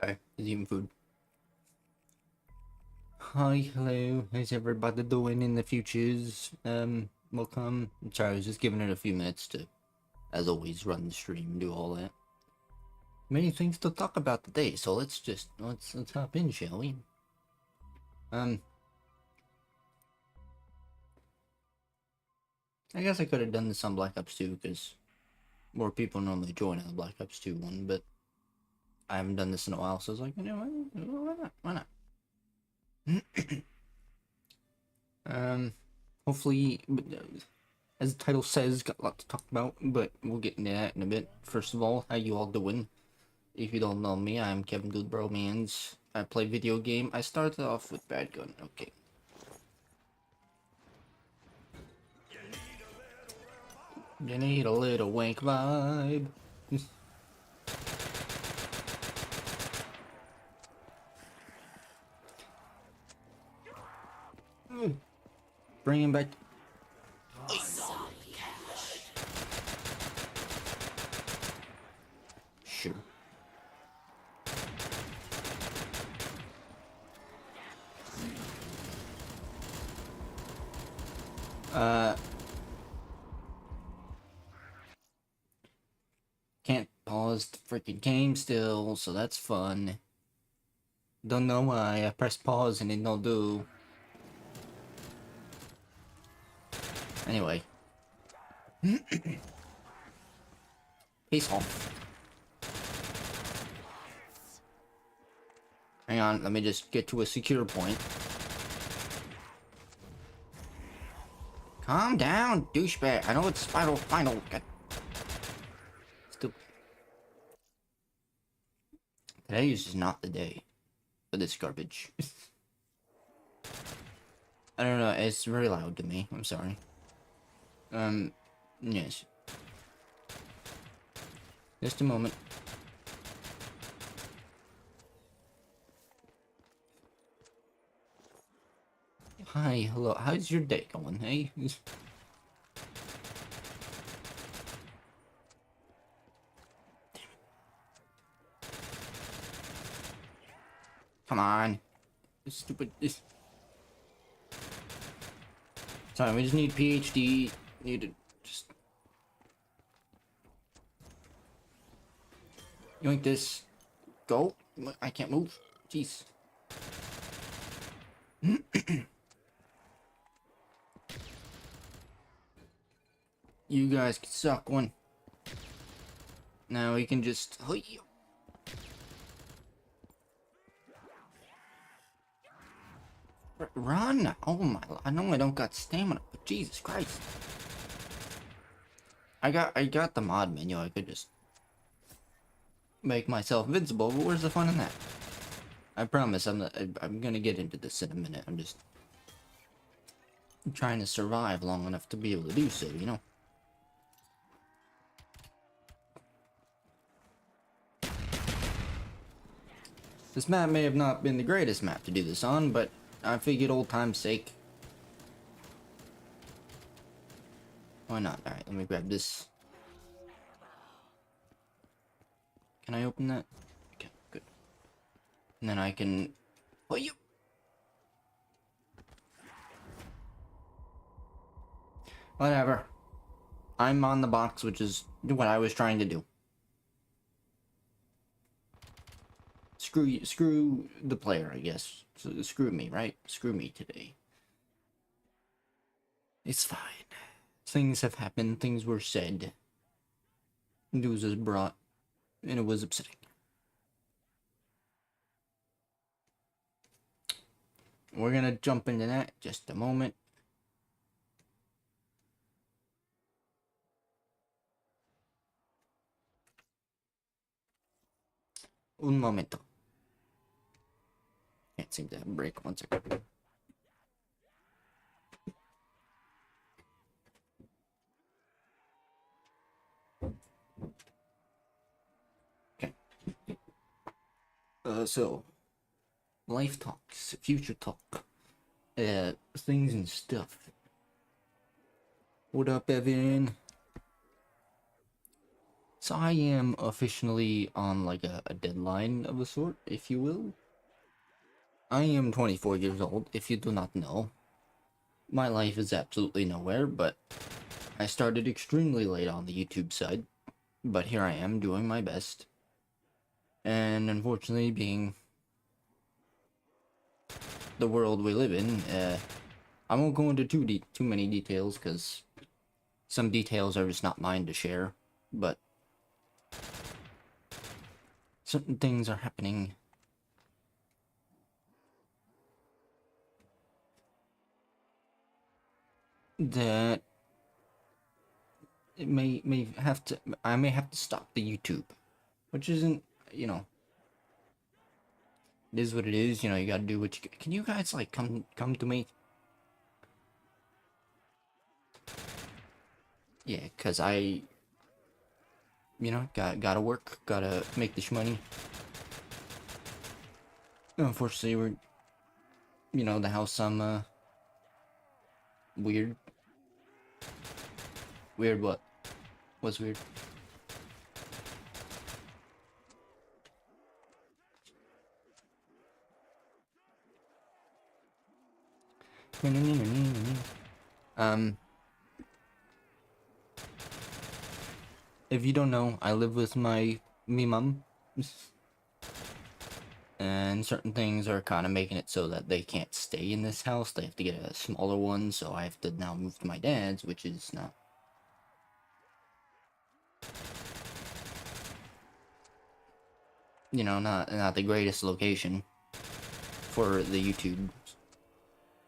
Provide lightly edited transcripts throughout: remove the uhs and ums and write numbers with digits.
Okay, he's eating food. Hi, hello. How's everybody doing in the futures? Welcome. Sorry, I was just giving it a few minutes to, as always, run the stream and do all that. Many things to talk about today, so let's hop in, shall we? I guess I could have done this on Black Ops 2 because more people normally join on the Black Ops 2 one, but I haven't done this in a while, so I was like, you know what? Why not? Why not? Hopefully, as the title says, got a lot to talk about, but we'll get into that in a bit. First of all, how you all doing? If you don't know me, I'm Kevin Dude Bromans. I play video game. I started off with Bad Gun. Okay. You need a little wank vibe. Bring him back. Sure. Can't pause the freaking game still, so that's fun. Don't know why. I pressed pause and it don't do. Anyway. Peace off. Hang on, let me just get to a secure point. Calm down, douchebag. I know it's final. God. Stupid. Today is just not the day for this garbage. I don't know, it's very loud to me. I'm sorry. Yes. Just a moment. Hi, hello. How's your day going, hey? Come on. Stupid. Sorry, we just need PhD. Need to just yoink this. Go. I can't move. Jeez. You guys can suck one. Now we can just. Run! Oh my! I know I don't got stamina, but Jesus Christ! I got the mod menu. I could just make myself invincible, but where's the fun in that? I promise I'm gonna get into this in a minute. I'm just trying to survive long enough to be able to do so, you know? This map may have not been the greatest map to do this on, but I figured old time's sake. Why not? Alright, let me grab this. Can I open that? Okay, good. And then I can... Oh, you... Whatever. I'm on the box, which is what I was trying to do. Screw the player, I guess. So, screw me, right? Screw me today. It's fine. Things have happened, things were said. News was brought, and it was upsetting. We're gonna jump into that in just a moment. Un momento. Can't seem to have a break. 1 second. Okay. So, life talks, future talk, things and stuff. What up, Evan? So I am officially on like a deadline of a sort, if you will. I am 24 years old, if you do not know. My life is absolutely nowhere, but I started extremely late on the YouTube side. But here I am doing my best. And unfortunately, being the world we live in, I won't go into too many details because some details are just not mine to share. But certain things are happening that it may have to. I may have to stop the YouTube, which isn't, you know, it is what it is. You know, you gotta do what you. Can you guys like come to me? Yeah, cause I, you know, gotta work, gotta make this money. Unfortunately, we're, you know, the house I'm weird. Weird what? What's weird? Um, if you don't know, I live with me mum, and certain things are kind of making it so that they can't stay in this house. They have to get a smaller one, so I have to now move to my dad's, which is not, you know, not the greatest location for the YouTube,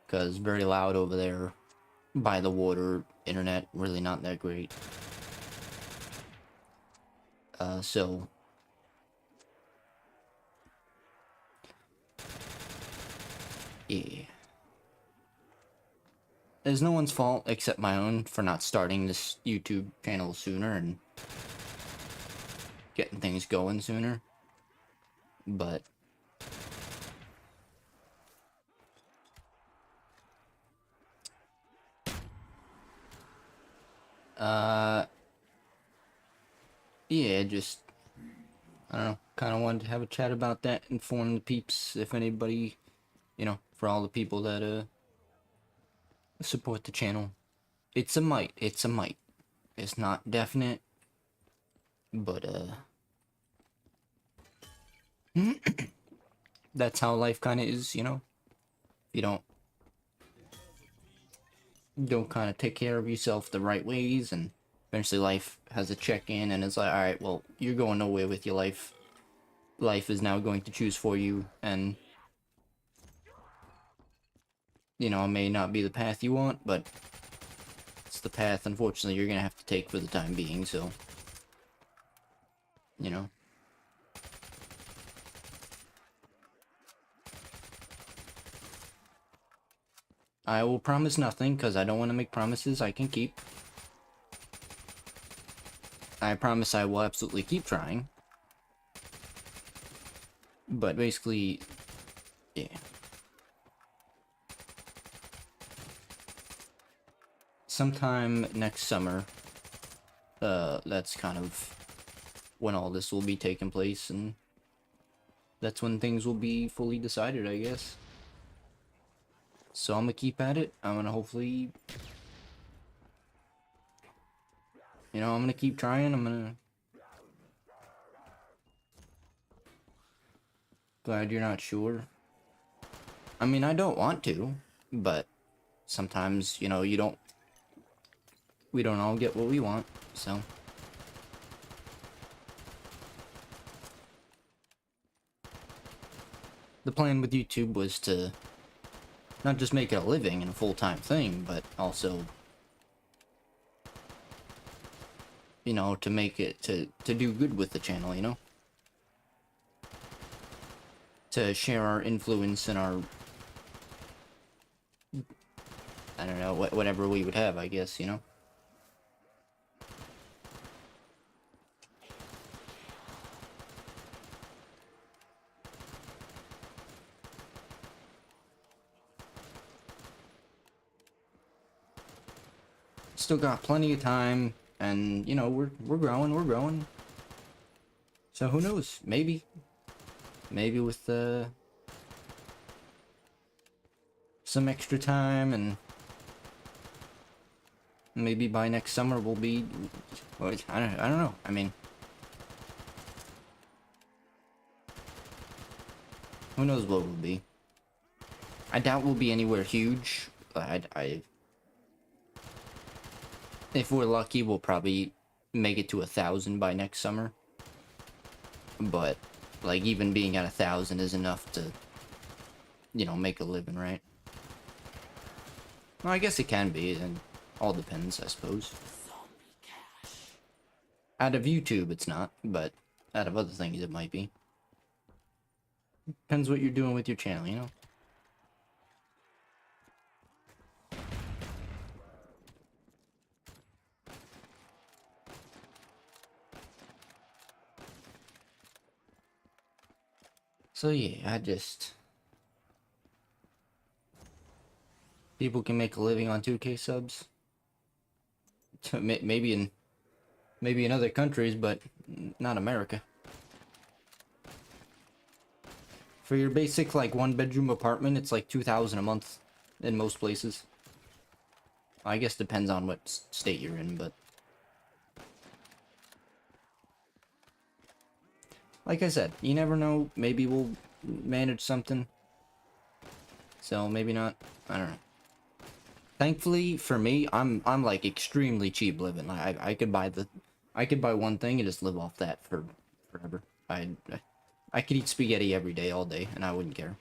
because very loud over there by the water. Internet really not that great. So yeah, it's no one's fault except my own for not starting this YouTube channel sooner and getting things going sooner. But yeah, just I don't know, kind of wanted to have a chat about that, inform the peeps if anybody, you know, for all the people that support the channel. It's a might. It's a might. It's not definite, but that's how life kind of is, you know. If you don't kind of take care of yourself the right ways, and eventually life has a check-in and it's like, all right, well, you're going nowhere with your life. Life is now going to choose for you, and you know, it may not be the path you want, but it's the path, unfortunately, you're gonna have to take for the time being, so, you know. I will promise nothing, because I don't want to make promises I can keep. I promise I will absolutely keep trying. But basically, yeah. Sometime next summer, that's kind of when all this will be taking place, and that's when things will be fully decided, I guess. So I'm gonna keep at it. I'm gonna hopefully, you know, I'm gonna keep trying. I'm gonna. Glad you're not sure. I mean, I don't want to, but sometimes, you know, we don't all get what we want, so. The plan with YouTube was to not just make it a living and a full-time thing, but also, you know, to make it, to do good with the channel, you know? To share our influence and our, I don't know, whatever we would have, I guess, you know? Still got plenty of time, and, you know, we're growing, we're growing. So who knows? Maybe with some extra time, and maybe by next summer we'll be. Well, I don't know. I mean, who knows what we'll be? I doubt we'll be anywhere huge. If we're lucky, we'll probably make it to 1,000 by next summer. But, like, even being at 1,000 is enough to, make a living, right? Well, I guess it can be, and all depends, I suppose. Out of YouTube, it's not, but out of other things, it might be. Depends what you're doing with your channel, you know? So yeah, people can make a living on 2K subs. Maybe in other countries, but not America. For your basic, like, 1-bedroom apartment, it's like 2,000 a month in most places. I guess depends on what state you're in, but like I said, you never know. Maybe we'll manage something. So maybe not. I don't know. Thankfully for me, I'm like extremely cheap living. I could buy one thing and just live off that for forever. I could eat spaghetti every day, all day, and I wouldn't care.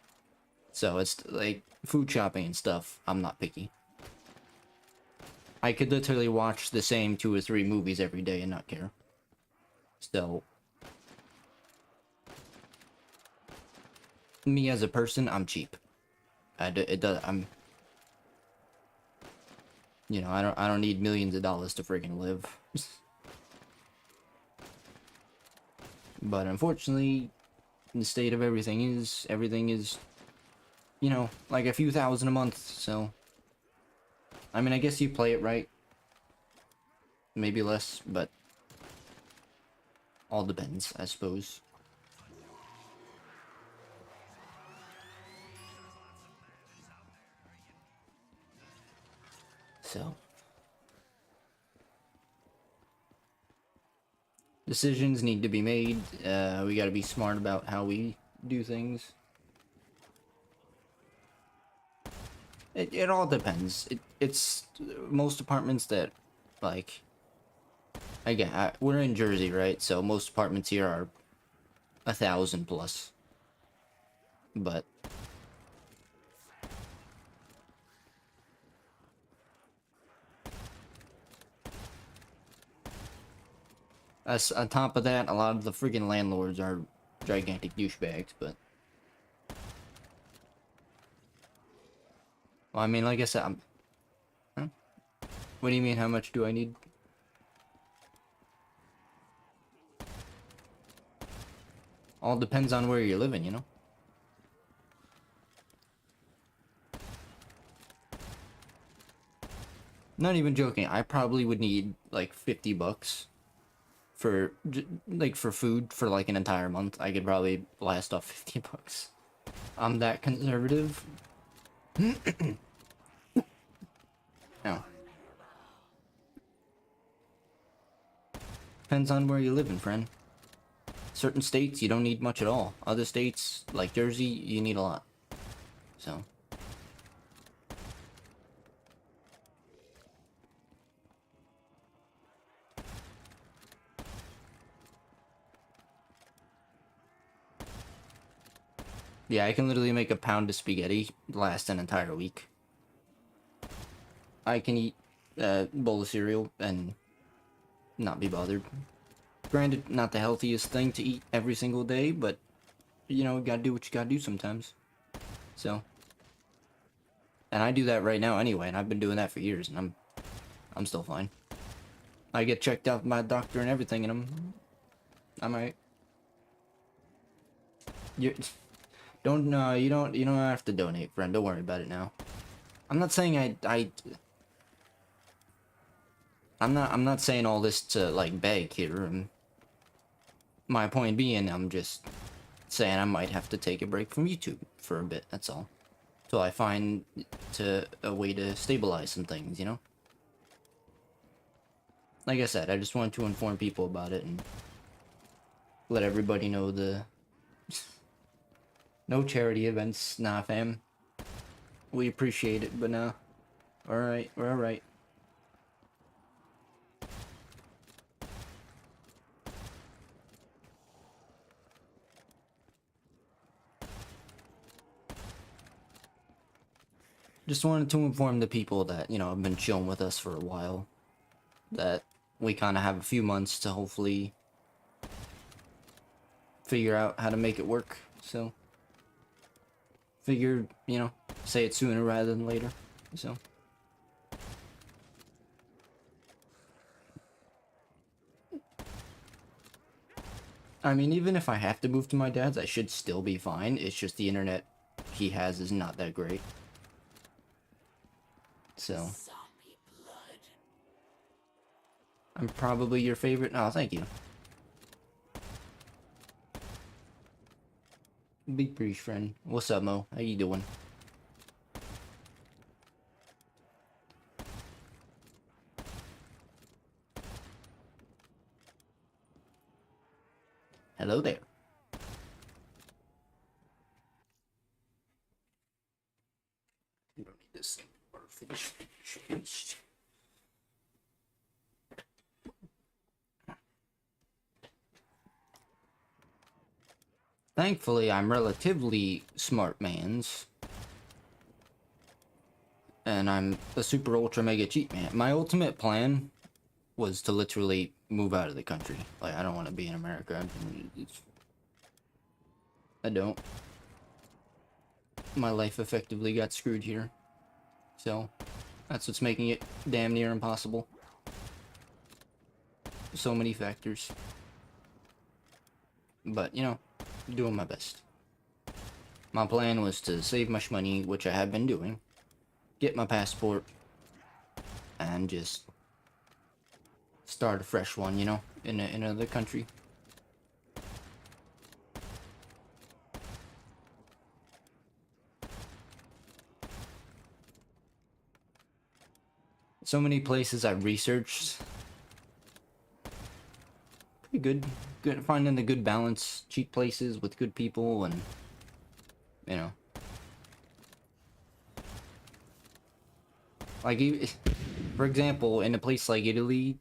So it's like food shopping and stuff. I'm not picky. I could literally watch the same 2 or 3 movies every day and not care. So me as a person, I'm cheap. I'm I don't need millions of dollars to friggin' live. But unfortunately, the state of everything is like a few thousand a month, so I mean, I guess you play it right. Maybe less, but all depends, I suppose. So decisions need to be made. We gotta be smart about how we do things. It all depends. It's most apartments that, like, again, we're in Jersey, right? So most apartments here are 1,000 plus. But as on top of that, a lot of the freaking landlords are gigantic douchebags. But well, I mean, like I said, huh? What do you mean? How much do I need? All depends on where you're living, you know? Not even joking. I probably would need like 50 bucks for for food for like an entire month. I could probably blast off 50 bucks. I'm that conservative. No. Depends on where you're living, friend. Certain states, you don't need much at all. Other states, like Jersey, you need a lot. So. Yeah, I can literally make a pound of spaghetti last an entire week. I can eat a bowl of cereal and not be bothered. Granted, not the healthiest thing to eat every single day, but, gotta do what you gotta do sometimes. So. And I do that right now anyway, and I've been doing that for years, and I'm still fine. I get checked out by a doctor and everything, and I'm alright. You don't have to donate, friend. Don't worry about it now. I'm not saying I'm not saying all this to like beg here. my point being, I'm just saying I might have to take a break from YouTube for a bit, that's all. Till I find a way to stabilize some things, you know? Like I said, I just wanted to inform people about it and let everybody know no charity events, nah fam. We appreciate it, but nah. Alright, we're alright. Just wanted to inform the people that, you know, have been chilling with us for a while, that we kind of have a few months to hopefully figure out how to make it work, so figured, you know, say it sooner rather than later, so. I mean, even if I have to move to my dad's, I should still be fine. It's just the internet he has is not that great. So. I'm probably your favorite. Oh, thank you. Big Breeze friend. What's up, Mo? How you doing? Hello there. You don't need this thing. Or finished. Thankfully, I'm relatively smart mans. And I'm a super ultra mega cheap man. My ultimate plan was to literally move out of the country. Like, I don't want to be in America. I don't. My life effectively got screwed here. So, that's what's making it damn near impossible. So many factors. But, you know, doing my best. My plan was to save much money, which I have been doing. Get my passport. And just start a fresh one, you know, in another country. So many places I researched. Pretty good finding the good balance, cheap places with good people, and you know, like for example, in a place like Italy,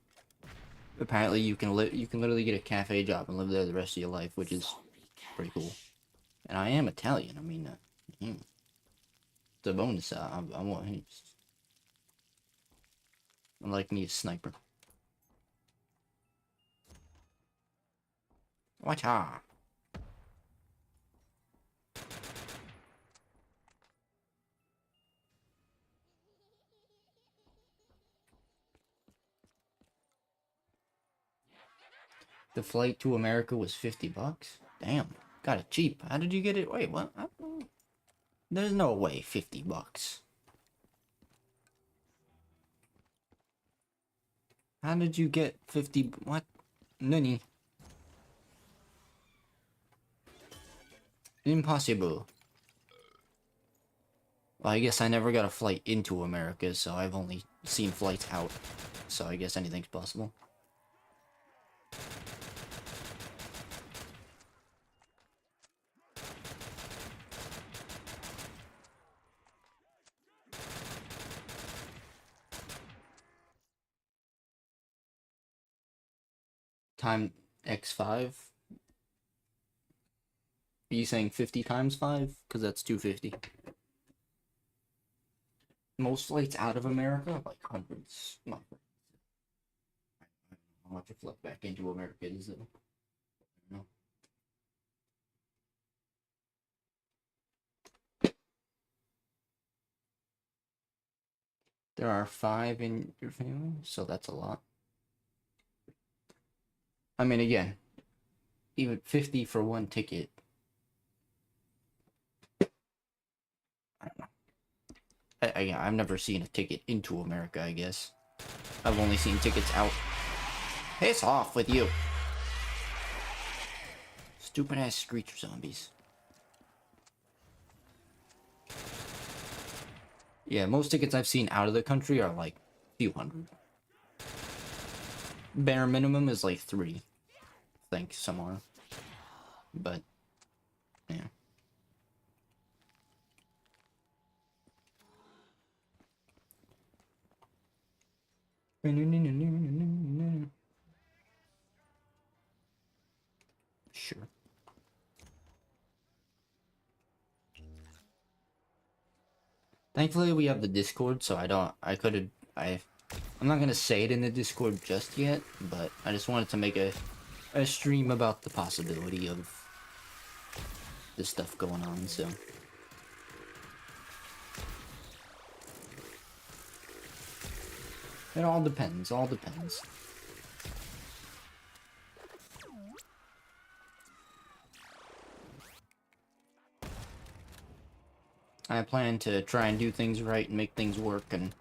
apparently you can literally get a cafe job and live there the rest of your life, which is pretty cool. And I am Italian. I mean, it's a bonus. I want him. I like me a sniper. Watcha. The flight to America was $50. Damn, got it cheap. How did you get it? Wait, what? There's no way $50. How did you get 50? What? Nani? Impossible. Well, I guess I never got a flight into America, so I've only seen flights out. So I guess anything's possible. Time x5. Are you saying 50 times 5? Because that's 250. Most flights out of America, like hundreds. My friend. How much a flight back into America is, though? I don't know. There are 5 in your family, so that's a lot. I mean, again, even 50 for one ticket. I don't know. I've never seen a ticket into America, I guess. I've only seen tickets out. Piss off with you. Stupid ass screecher zombies. Yeah, most tickets I've seen out of the country are like a few hundred. Bare minimum is like 3, I think, somewhere. But, yeah. Sure. Thankfully, we have the Discord, so I'm not gonna say it in the Discord just yet, but I just wanted to make a stream about the possibility of this stuff going on, so. It all depends, all depends. I plan to try and do things right and make things work and...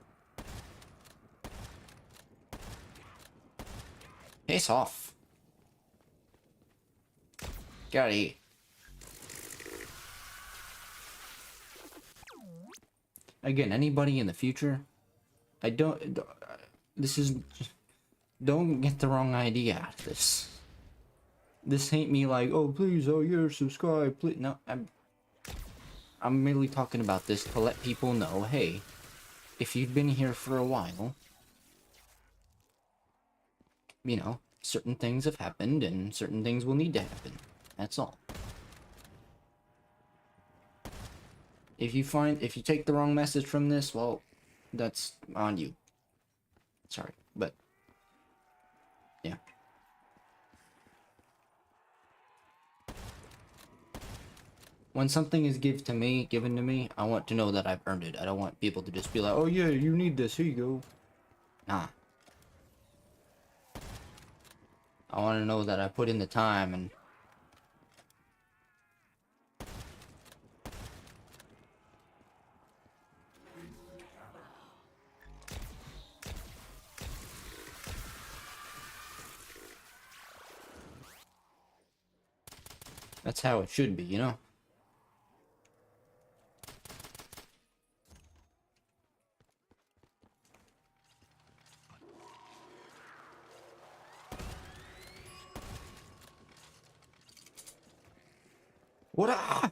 Face off. Get out of here. Again, anybody in the future, don't get the wrong idea out of this. This ain't me like, oh please, oh yeah, subscribe, please. No, I'm merely talking about this to let people know, hey, if you've been here for a while, you know, certain things have happened and certain things will need to happen. That's all. If you take the wrong message from this, well, that's on you. Sorry, but yeah. When something is given to me, I want to know that I've earned it. I don't want people to just be like, oh yeah, you need this, here you go. Nah. I want to know that I put in the time and... That's how it should be, you know? What? Ah!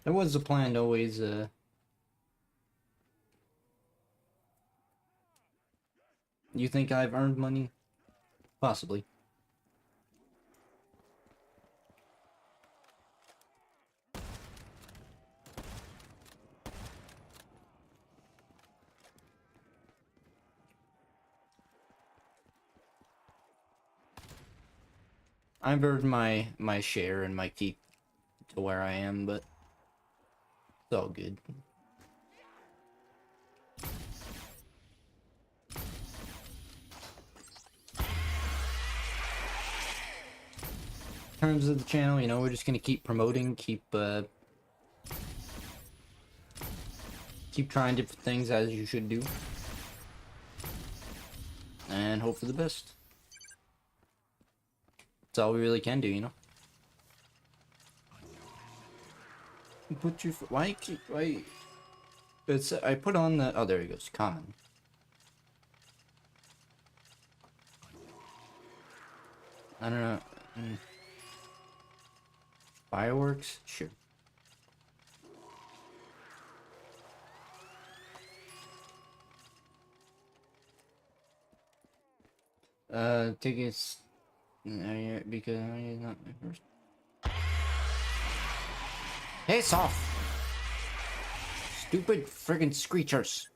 There was a plan to always, You think I've earned money? Possibly. I've earned my share and my keep to where I am, but it's all good. In terms of the channel, you know, we're just gonna keep promoting, keep trying different things as you should do, and hope for the best. That's all we really can do, you know. Put your why? It's I put on the there he goes, common. I don't know. Fireworks, sure. Tickets. Because I'm not my first. Piss off! Stupid friggin' screechers.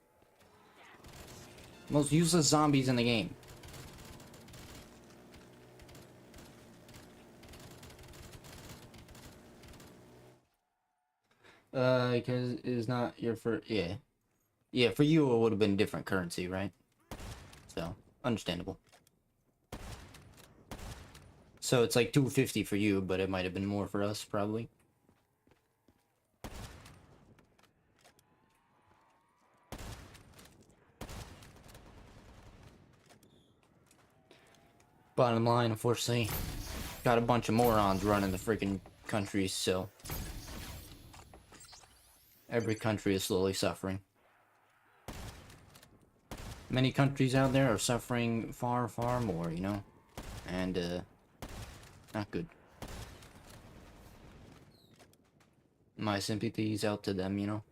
Most useless zombies in the game. Because it is not your first. Yeah. Yeah, for you it would have been different currency, right? So, understandable. So it's like 250 for you, but it might have been more for us, probably. Bottom line, unfortunately, got a bunch of morons running the freaking countries, so every country is slowly suffering. Many countries out there are suffering far, far more, you know? And, not good. My sympathies out to them, you know?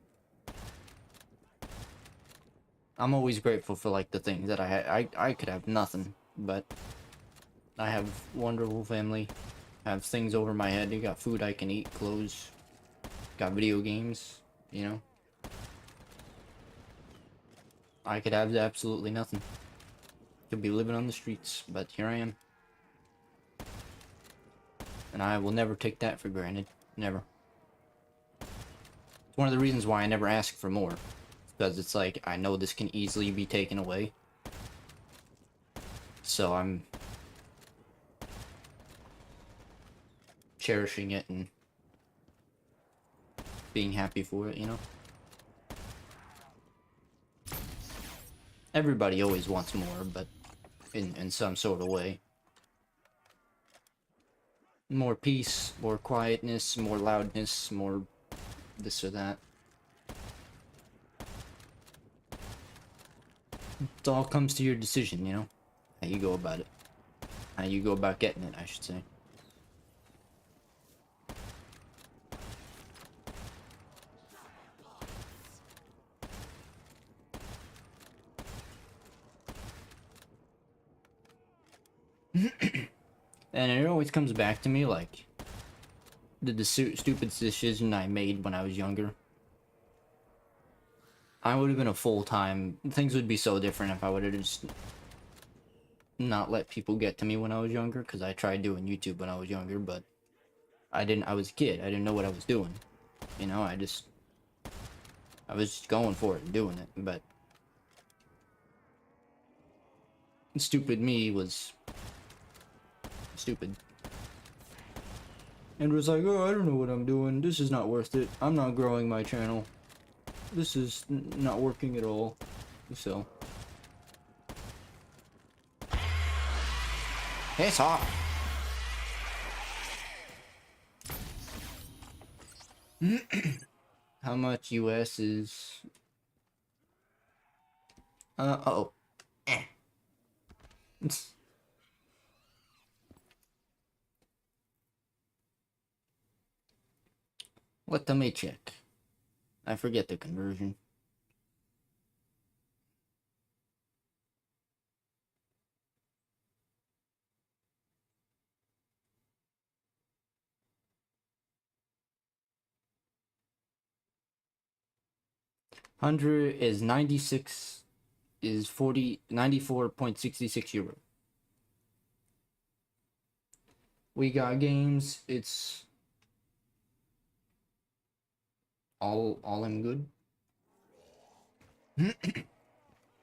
I'm always grateful for, like, the things that I could have nothing, but I have wonderful family, have things over my head, I got food I can eat, clothes, got video games, you know? I could have absolutely nothing. Could be living on the streets, but here I am. And I will never take that for granted. Never. It's one of the reasons why I never ask for more. Because it's like, I know this can easily be taken away. So I'm cherishing it and being happy for it, you know? Everybody always wants more, but in some sort of way. More peace, more quietness, more loudness, more this or that. It all comes to your decision, you know? How you go about it. How you go about getting it, I should say. And it always comes back to me, like, the stupid decision I made when I was younger. I would have been a full-time... Things would be so different if I would have just not let people get to me when I was younger, because I tried doing YouTube when I was younger, but I was a kid. I didn't know what I was doing. You know, I was just going for it and doing it, but stupid me was stupid. And was like, oh, I don't know what I'm doing. This is not worth it. I'm not growing my channel. This is not working at all. So. It's hot. How much US is... oh. Let me check. I forget the conversion. Hundred is 96 is 94.66 euro. We got games. It's all in good.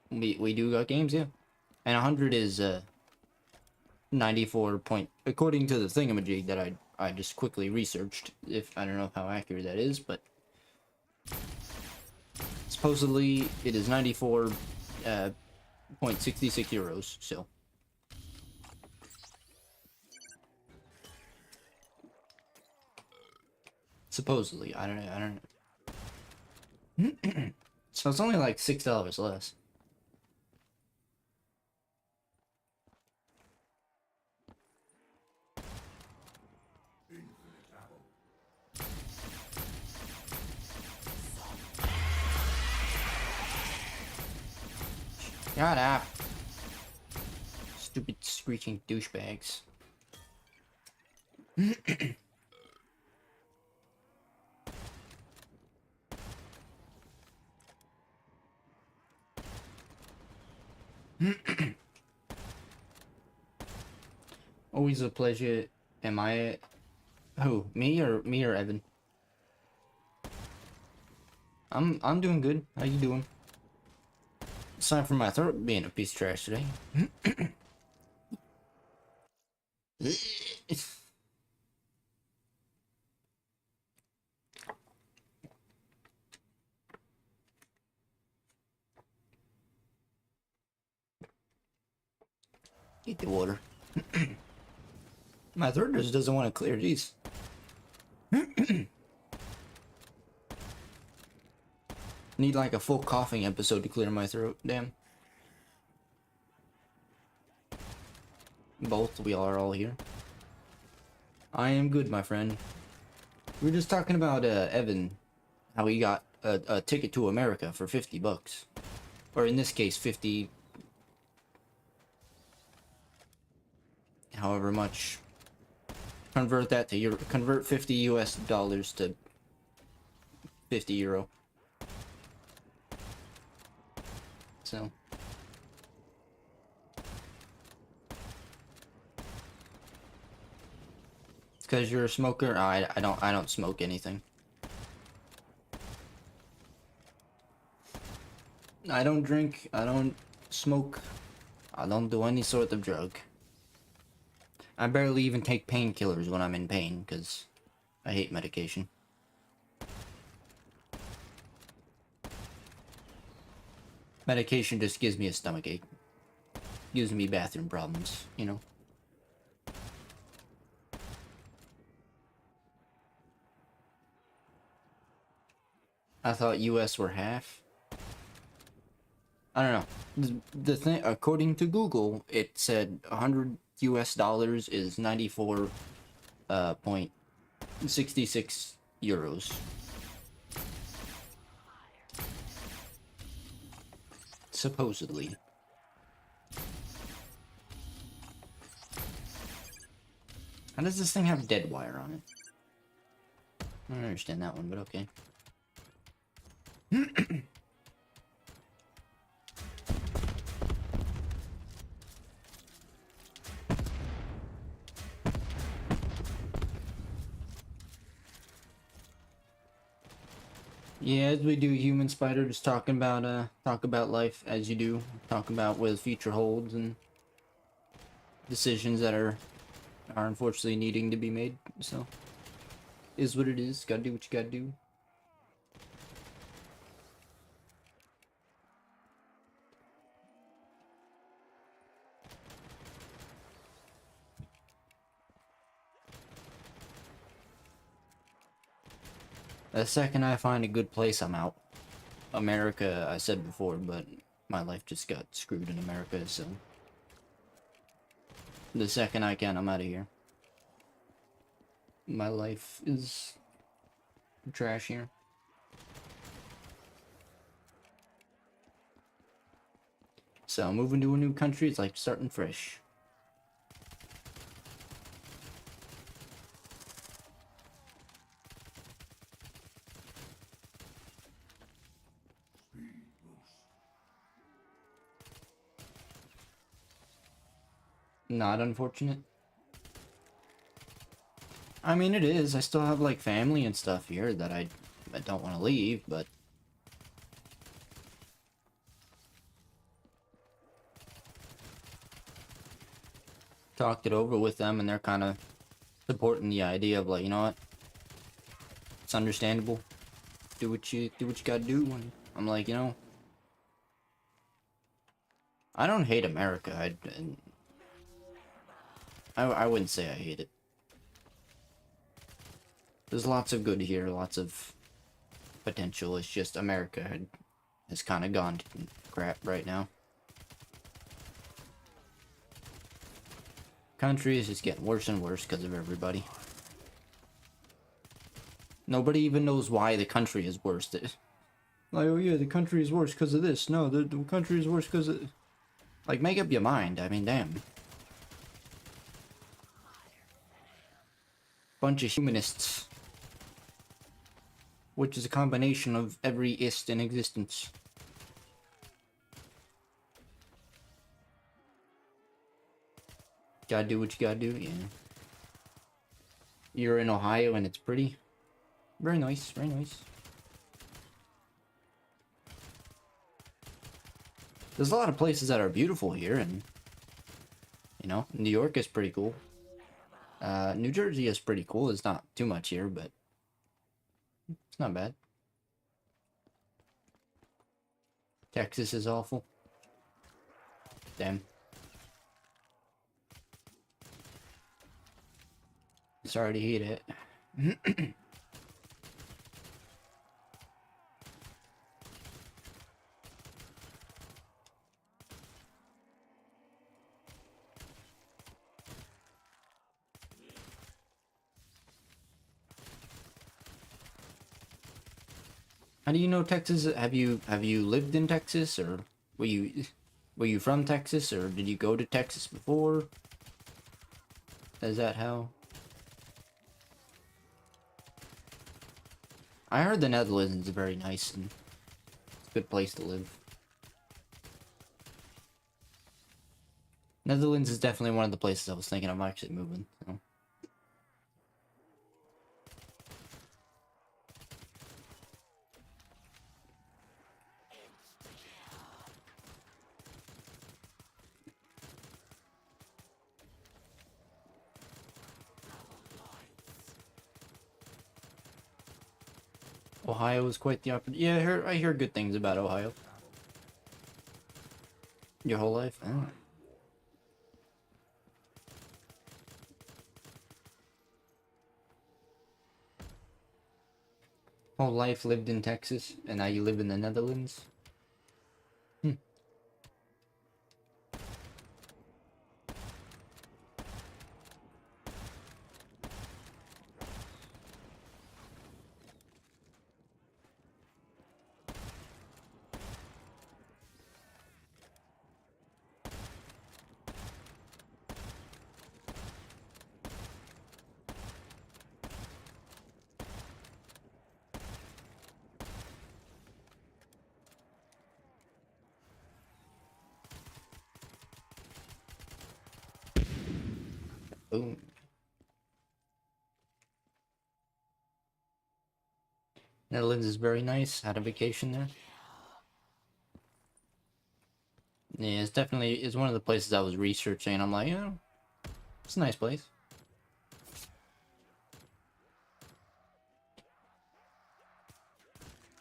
we do got games, yeah. And 100 is 94 point, according to the thingamajig that I just quickly researched. If I don't know how accurate that is, but supposedly it is 94 .66 euros. So supposedly, I don't know. So it's only like $6 less. Shut up. Stupid screeching douchebags. Always a pleasure. Am I... Who? Me or Evan? I'm doing good. How you doing? Aside from my throat being a piece of trash today. Get the water. My throat just doesn't want to clear. Jeez. Need like a full coughing episode to clear my throat. Damn. Both. We are all here. I am good, my friend. We were just talking about Evan, how he got a ticket to America for $50, or in this case, 50. However much. Convert that to euro. Convert 50 US dollars to 50 euro. So. It's because you're a smoker? I don't smoke anything. I don't drink, I don't smoke, I don't do any sort of drug. I barely even take painkillers when I'm in pain, because I hate medication. Medication just gives me a stomachache. Gives me bathroom problems, you know? I thought US were half. I don't know. The thing, according to Google, it said 100 US dollars is 94.66 euros. Supposedly. How does this thing have dead wire on it? I don't understand that one, but okay. Yeah, as we do, Human Spider, just talk about life as you do. Talk about what the future holds and decisions that are unfortunately needing to be made. So, is what it is. Gotta do what you gotta do. The second I find a good place, I'm out. America, I said before, but my life just got screwed in America, so... The second I can, I'm out of here. My life is... trash here. So, moving to a new country, it's like starting fresh. Not unfortunate. I mean, it is. I still have, like, family and stuff here that I don't want to leave, but... Talked it over with them, and they're kind of supporting the idea of, like, you know what? It's understandable. Do what you gotta do. And I'm like, you know... I don't hate America. I wouldn't say I hate it. There's lots of good here, lots of potential. It's just America has kind of gone to crap right now. Country is just getting worse and worse because of everybody. Nobody even knows why the country is worse. Like, oh yeah, the country is worse because of this. No, the country is worse because of... Like, make up your mind. I mean, damn. Bunch of humanists. Which is a combination of every ist in existence. Gotta do what you gotta do, yeah. You're in Ohio and it's pretty. Very nice, very nice. There's a lot of places that are beautiful here, and... You know, New York is pretty cool. New Jersey is pretty cool. It's not too much here, but... It's not bad. Texas is awful. Damn. Sorry to hear it. How do you know Texas? Have you lived in Texas, or were you from Texas, or did you go to Texas before? Is that how? I heard the Netherlands is very nice and it's a good place to live. Netherlands is definitely one of the places I was thinking of actually moving. So. Ohio is quite the opposite. Yeah, I hear good things about Ohio. Your whole life? Oh. Whole life lived in Texas, and now you live in the Netherlands? Hmm. Boom. Netherlands is very nice. Had a vacation there. Yeah, it's one of the places I was researching. I'm like, yeah, it's a nice place.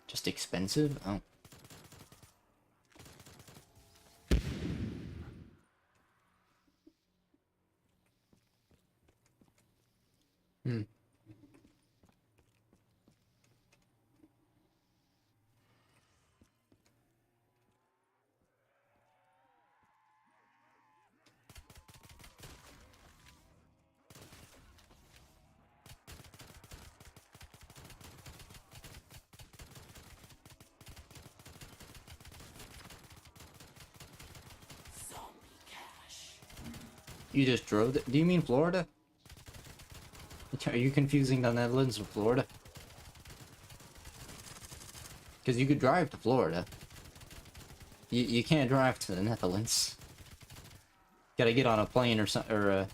Just expensive? Oh. Hmm. You just drove it? Do you mean Florida? Are you confusing the Netherlands with Florida? Because you could drive to Florida. You can't drive to the Netherlands. Gotta get on a plane or something, or a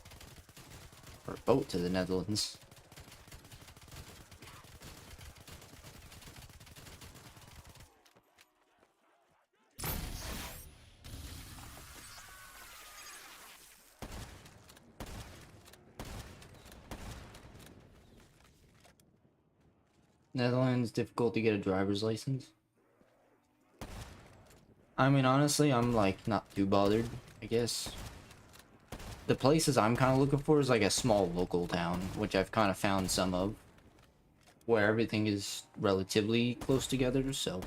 boat to the Netherlands. Netherlands, difficult to get a driver's license. I mean, honestly, I'm like not too bothered, I guess. The places I'm kind of looking for is like a small local town, which I've kind of found some of, where everything is relatively close together, so.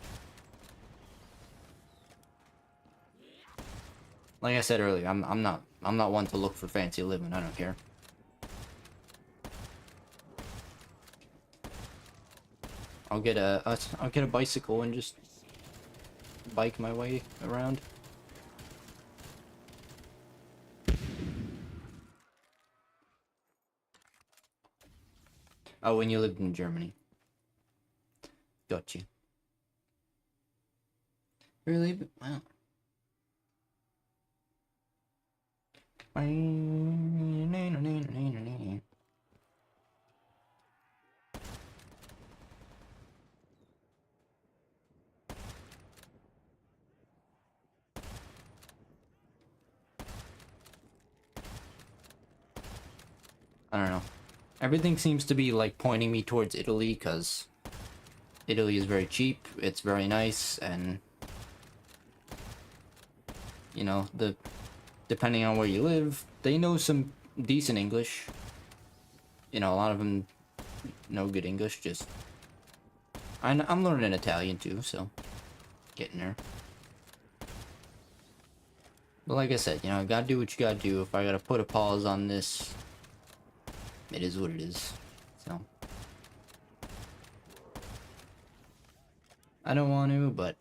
Like I said earlier, I'm not one to look for fancy living. I don't care. I'll get a bicycle and just bike my way around. Oh, when you lived in Germany. Got you. Really? Wow. I don't know. Everything seems to be like pointing me towards Italy because Italy is very cheap, it's very nice, and you know, depending on where you live, they know some decent English. You know, a lot of them know good English. Just I'm learning Italian too, so getting there. But like I said, you know, gotta do what you gotta do. If I gotta put a pause on this, it is what it is. So I don't want to, but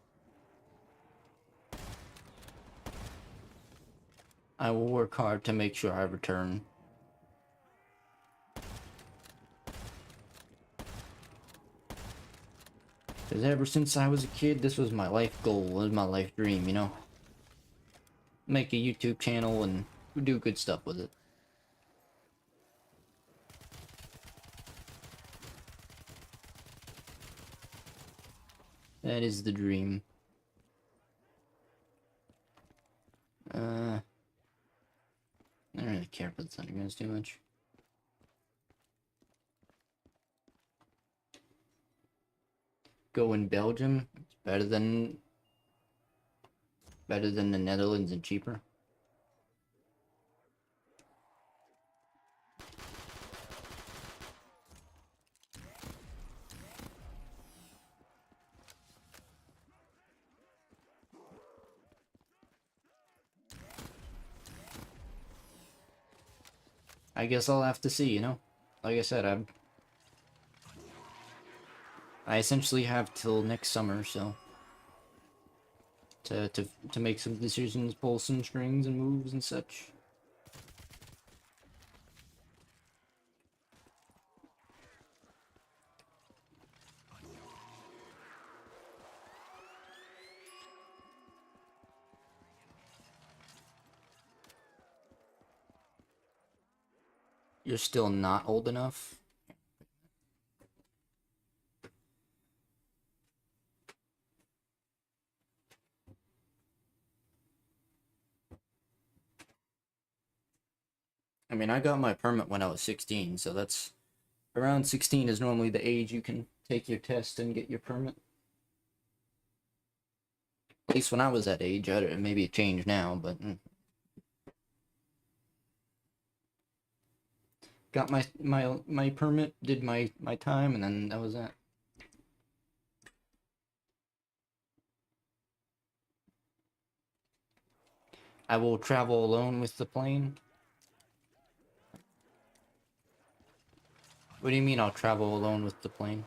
I will work hard to make sure I return. Because ever since I was a kid, this was my life goal, was my life dream, you know? Make a YouTube channel and do good stuff with it. That is the dream. I don't really care about the Thunderguns too much. Go in Belgium. It's better than the Netherlands and cheaper. I guess I'll have to see, you know? Like I said, I essentially have till next summer, so to make some decisions, pull some strings and moves and such. You're still not old enough? I mean, I got my permit when I was 16, so that's around 16 is normally the age you can take your test and get your permit. At least when I was that age, maybe it changed now, but got my permit, did my time, and then that was that. I will travel alone with the plane. What do you mean I'll travel alone with the plane?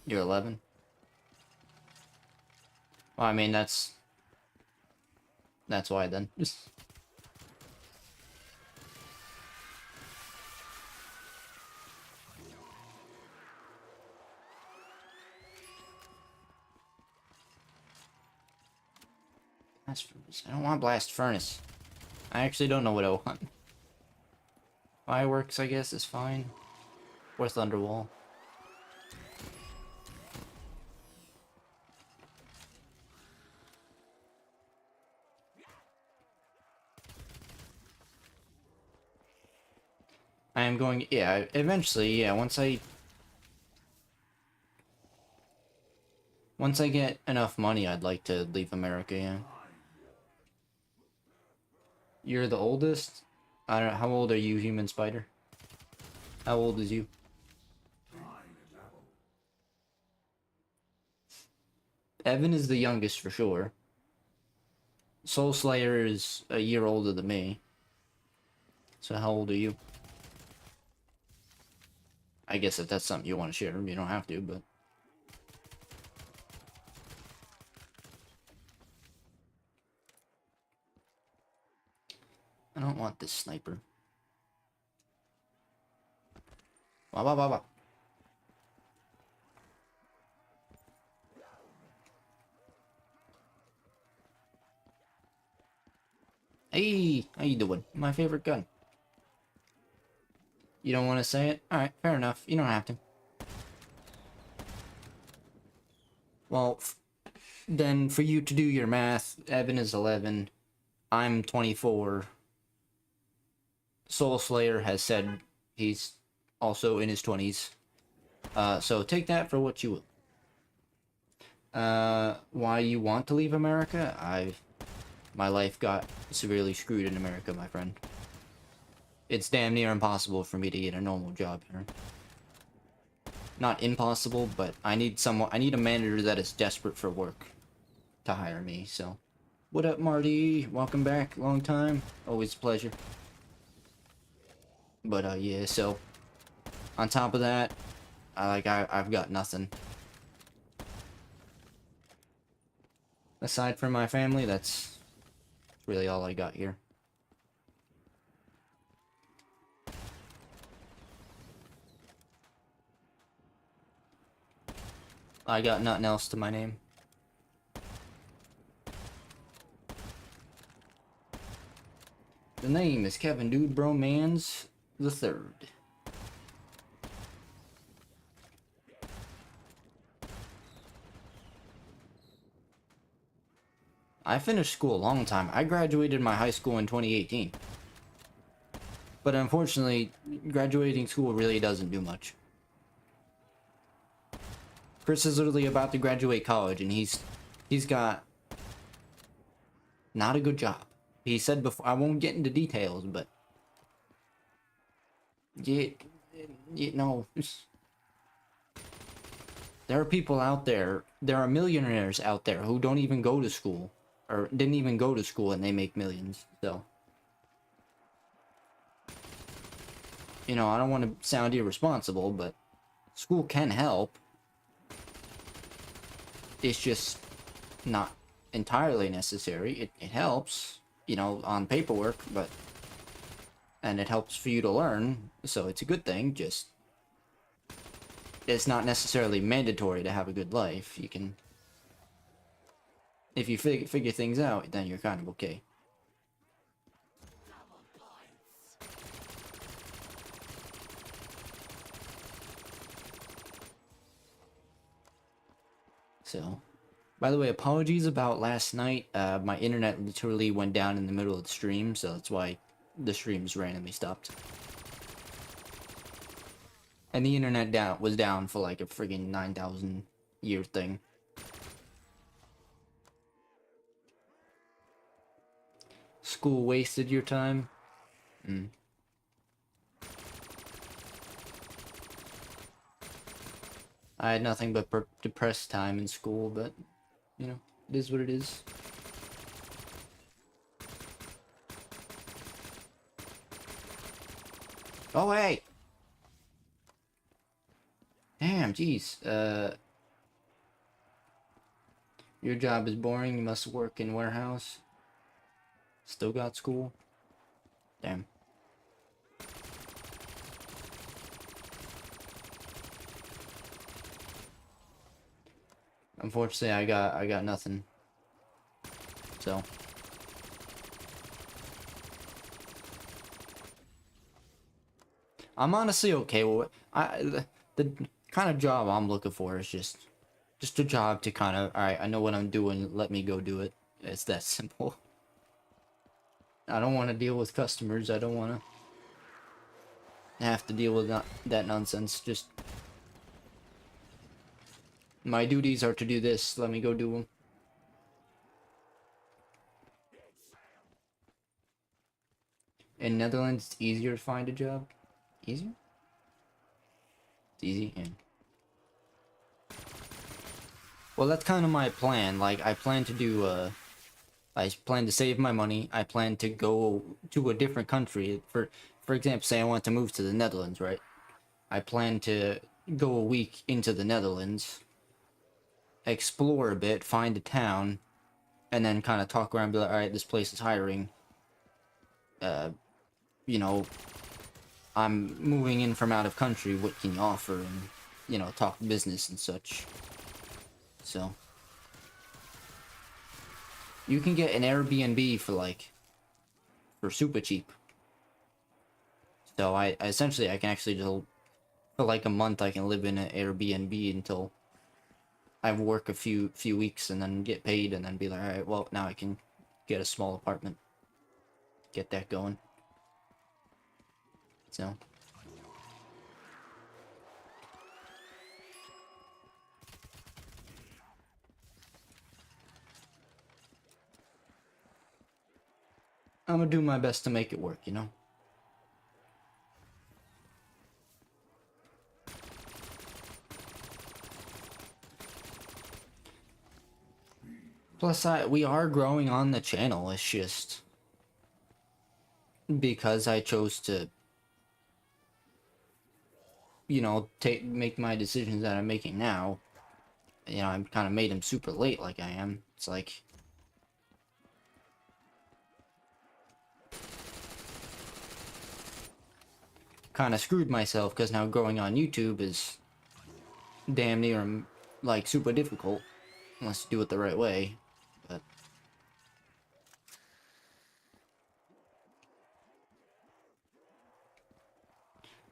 You're 11? Well, I mean, that's why then. Blast furnace. I don't want blast furnace. I actually don't know what I want. Fireworks, I guess, is fine. Or Thunderwall. I am going, yeah, eventually, yeah, once I get enough money, I'd like to leave America, yeah. You're the oldest? I don't know, how old are you, Human Spider? How old is you? Evan is the youngest for sure. Soul Slayer is a year older than me. So how old are you? I guess if that's something you want to share, you don't have to, but... I don't want this sniper. Wah, wah, wah, wah. Hey, how you doing? My favorite gun. You don't want to say it? Alright, fair enough. You don't have to. Well, then for you to do your math, Evan is 11. I'm 24. Soul Slayer has said he's also in his 20s. So take that for what you will. Why you want to leave America? My life got severely screwed in America, my friend. it's damn near impossible for me to get a normal job here. Not impossible, but I need a manager that is desperate for work to hire me, so. What up, Marty? Welcome back. Long time. Always a pleasure. But, yeah, so. On top of that, I've got nothing. Aside from my family, that's really all I got here. I got nothing else to my name. The name is Kevin Dude Bromans the Third. I finished school a long time. I graduated my high school in 2018. But unfortunately, graduating school really doesn't do much. Chris is literally about to graduate college, and he's got not a good job. He said before, I won't get into details, but no. There are people out there, there are millionaires out there who don't even go to school, or didn't even go to school, and they make millions, so. You know, I don't want to sound irresponsible, but school can help. It's just not entirely necessary. It helps, you know, on paperwork, but... And it helps for you to learn, so it's a good thing, just... It's not necessarily mandatory to have a good life. You can... If you figure things out, then you're kind of okay. So, by the way, apologies about last night. My internet literally went down in the middle of the stream, so that's why the streams randomly stopped. And the internet was down for like a friggin' 9,000 year thing. School wasted your time? I had nothing but depressed time in school, but, you know, it is what it is. Oh, hey! Damn, jeez. Your job is boring, you must work in warehouse. Still got school? Damn. Unfortunately, I got nothing. So. I'm honestly okay with it. The kind of job I'm looking for is just a job to kind of, alright, I know what I'm doing, let me go do it. It's that simple. I don't want to deal with customers, I don't want to have to deal with that nonsense. Just my duties are to do this, let me go do them. In Netherlands, it's easier to find a job. Easier? It's easy, yeah. Well, that's kind of my plan. Like, I plan to do, I plan to save my money. I plan to go to a different country. For example, say I want to move to the Netherlands, right? I plan to go a week into the Netherlands, explore a bit, find a town, and then kind of talk around and be like, alright, this place is hiring. You know, I'm moving in from out of country, what can you offer? And, you know, talk business and such. So. You can get an Airbnb for super cheap. So I essentially, I can actually just, for like a month, I can live in an Airbnb until I work a few weeks and then get paid and then be like, alright, well, now I can get a small apartment. Get that going. So. I'm gonna do my best to make it work, you know? Plus, we are growing on the channel. It's just because I chose to, you know, make my decisions that I'm making now. You know, I'm kind of made them super late, like I am. It's like, kind of screwed myself because now growing on YouTube is damn near like super difficult unless you do it the right way. But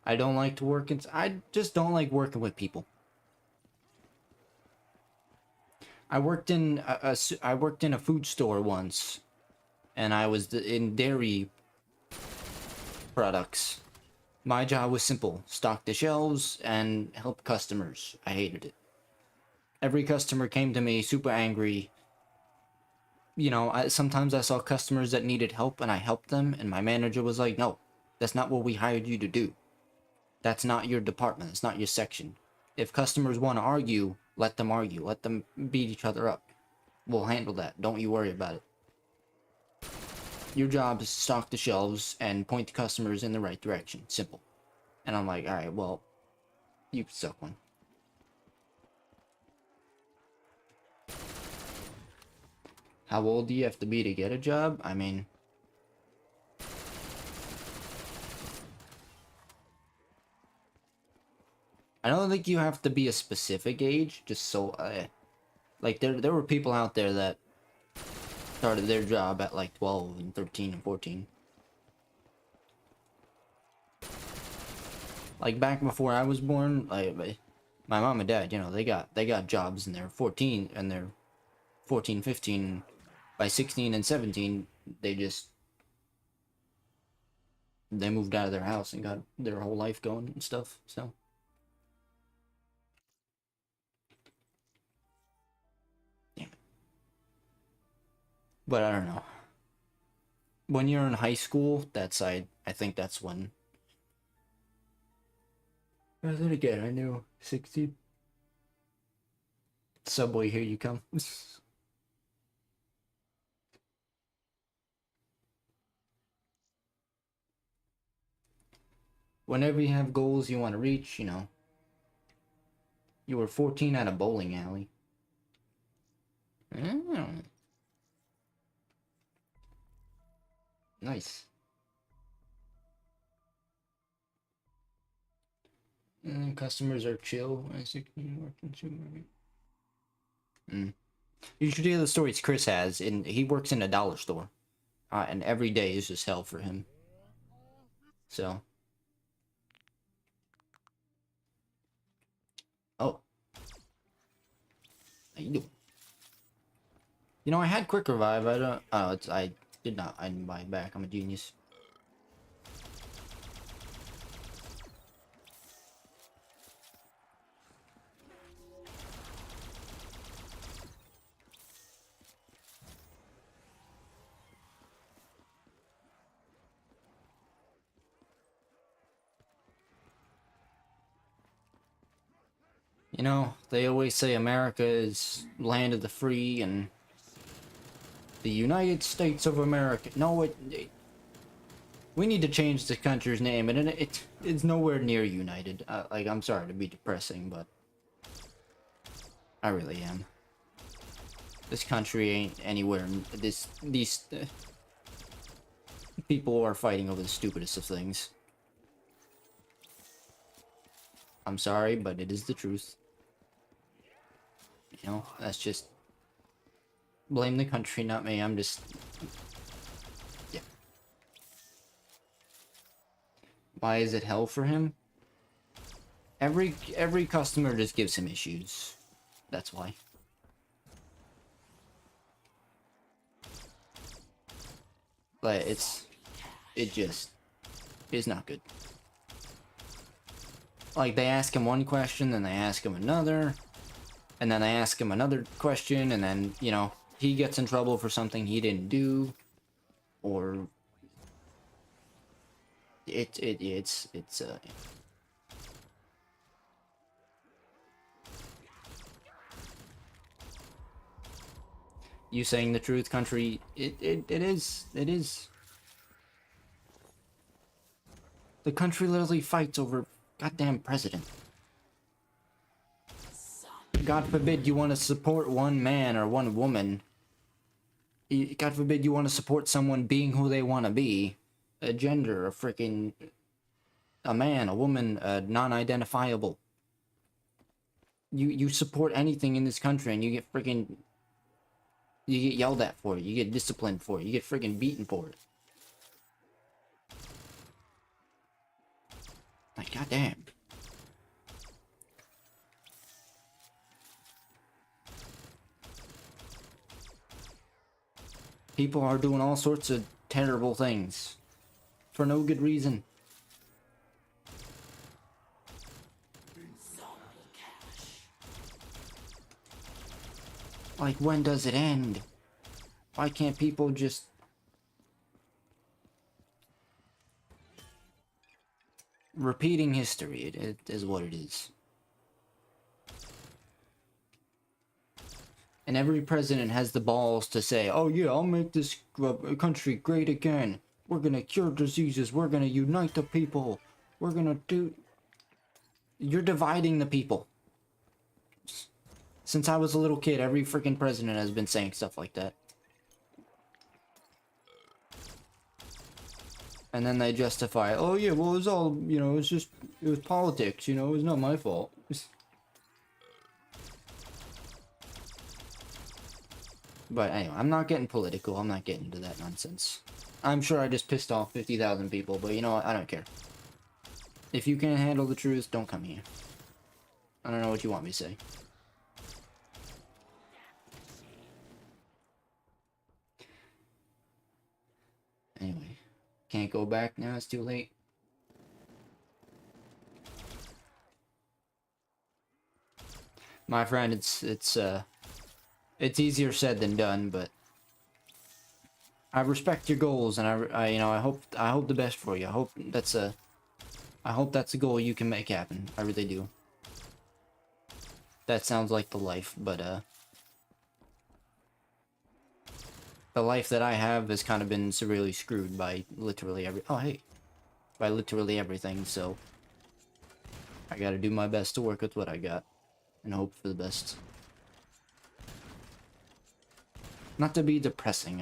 I don't like to work in. I just don't like working with people. I worked in I worked in a food store once, and I was in dairy products. My job was simple: stock the shelves and help customers. I hated it. Every customer came to me super angry. You know, sometimes I saw customers that needed help and I helped them, and my manager was like, "No, that's not what we hired you to do. That's not your department. It's not your section. If customers want to argue, let them argue. Let them beat each other up. We'll handle that. Don't you worry about it. Your job is to stock the shelves and point the customers in the right direction. Simple." And I'm like, alright, well, you suck one. How old do you have to be to get a job? I mean, I don't think you have to be a specific age, just so, like, there were people out there that started their job at, like, 12 and 13 and 14. Like, back before I was born, like, my mom and dad, you know, they got jobs and they're 14, and they're 14, 15, by 16 and 17, they moved out of their house and got their whole life going and stuff, so. Damn it. But I don't know. When you're in high school, I think that's when. Then again, I knew 16. Subway, here you come. Whenever you have goals you want to reach, you know. You were 14 at a bowling alley. Mm. Nice. And customers are chill. Mm. You should hear the stories Chris has. He works in a dollar store. And every day is just hell for him. So. Oh. How you doing? You know, I had quick revive. I don't. Oh, I did not. I didn't buy it back. I'm a genius. You know, they always say America is land of the free and the United States of America. No, we need to change the country's name, and it's nowhere near united. Like, I'm sorry to be depressing, but I really am. This country ain't anywhere. These people are fighting over the stupidest of things. I'm sorry, but it is the truth. You know, that's just blame the country, not me. I'm just, yeah. Why is it hell for him? Every customer just gives him issues. That's why. But it just is not good. Like, they ask him one question, then they ask him another, and then they ask him another question, and then, you know, he gets in trouble for something he didn't do, or it's You saying the truth, country. It is. It is. The country literally fights over goddamn president. God forbid you want to support one man or one woman. God forbid you want to support someone being who they want to be. A gender, a freaking... a man, a woman, non-identifiable. You support anything in this country and you get freaking... you get yelled at for it. You get disciplined for it. You get freaking beaten for it. Like, goddamn. People are doing all sorts of terrible things. For no good reason. Like, when does it end? Why can't people just... repeating history, it is what it is. And every president has the balls to say, oh yeah, I'll make this country great again. We're gonna cure diseases. We're gonna unite the people. We're gonna do... You're dividing the people. Since I was a little kid, every freaking president has been saying stuff like that. And then they justify, oh yeah, well it was all, you know, it was politics, you know, it was not my fault. But anyway, I'm not getting political, I'm not getting into that nonsense. I'm sure I just pissed off 50,000 people, but you know what, I don't care. If you can't handle the truth, don't come here. I don't know what you want me to say. Anyway, can't go back now, it's too late. My friend, it's easier said than done, but I respect your goals, and I you know, I hope the best for you. I hope that's a goal you can make happen. I really do. That sounds like the life, but the life that I have has kind of been severely screwed by literally by literally everything, so I gotta do my best to work with what I got and hope for the best. Not to be depressing,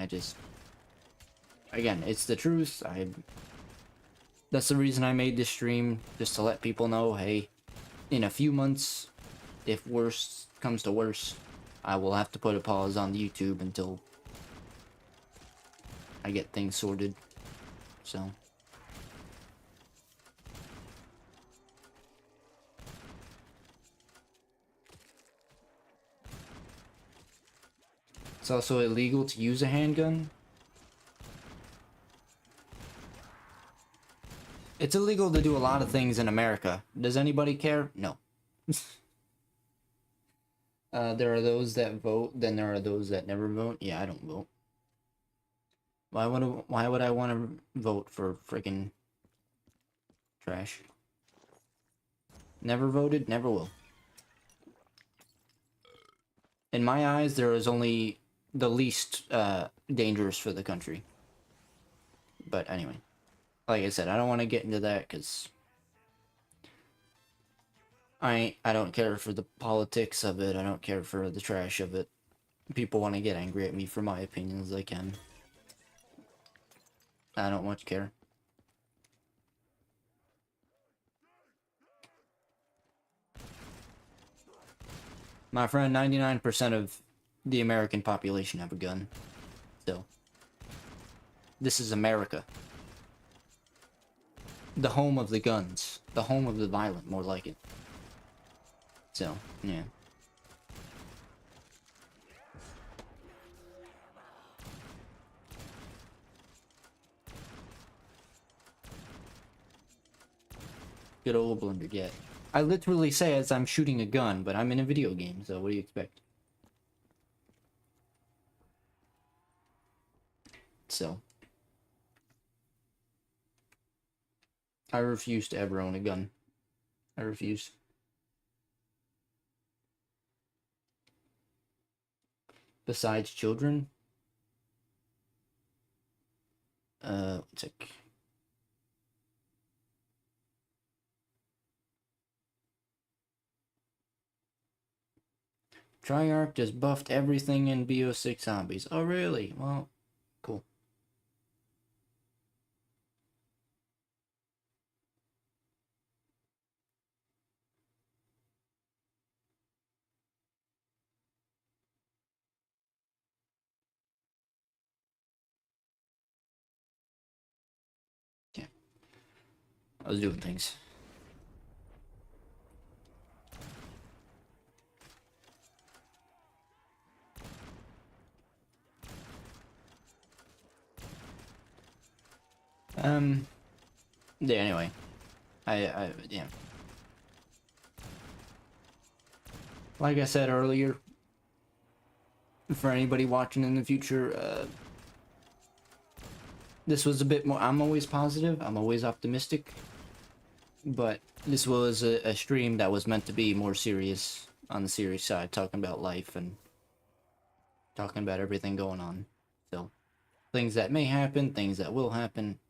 again, it's the truth. That's the reason I made this stream, just to let people know, hey, in a few months, if worse comes to worse, I will have to put a pause on YouTube until I get things sorted. So it's also illegal to use a handgun. It's illegal to do a lot of things in America. Does anybody care? No. There are those that vote, then there are those that never vote. Yeah, I don't vote. Why would I want to vote for freaking trash? Never voted, never will. In my eyes, there is only the least dangerous for the country. But anyway, like I said, I don't want to get into that because I don't care for the politics of it. I don't care for the trash of it. People want to get angry at me for my opinions, they can. I don't much care. My friend, 99% of the American population have a gun. Still. This is America. The home of the guns. The home of the violent, more like it. So, yeah. Good old Blunder, yeah. I literally say as I'm shooting a gun, but I'm in a video game, so what do you expect? So. I refuse to ever own a gun. I refuse. besides children. One sec. Treyarch just buffed everything in BO6 Zombies. Oh, really? Well, cool. Yeah. I was doing things. Yeah, anyway. Yeah. Like I said earlier, for anybody watching in the future, this was a bit more, I'm always positive, I'm always optimistic, but this was a stream that was meant to be more serious, on the serious side, talking about life and talking about everything going on. So, things that may happen, things that will happen,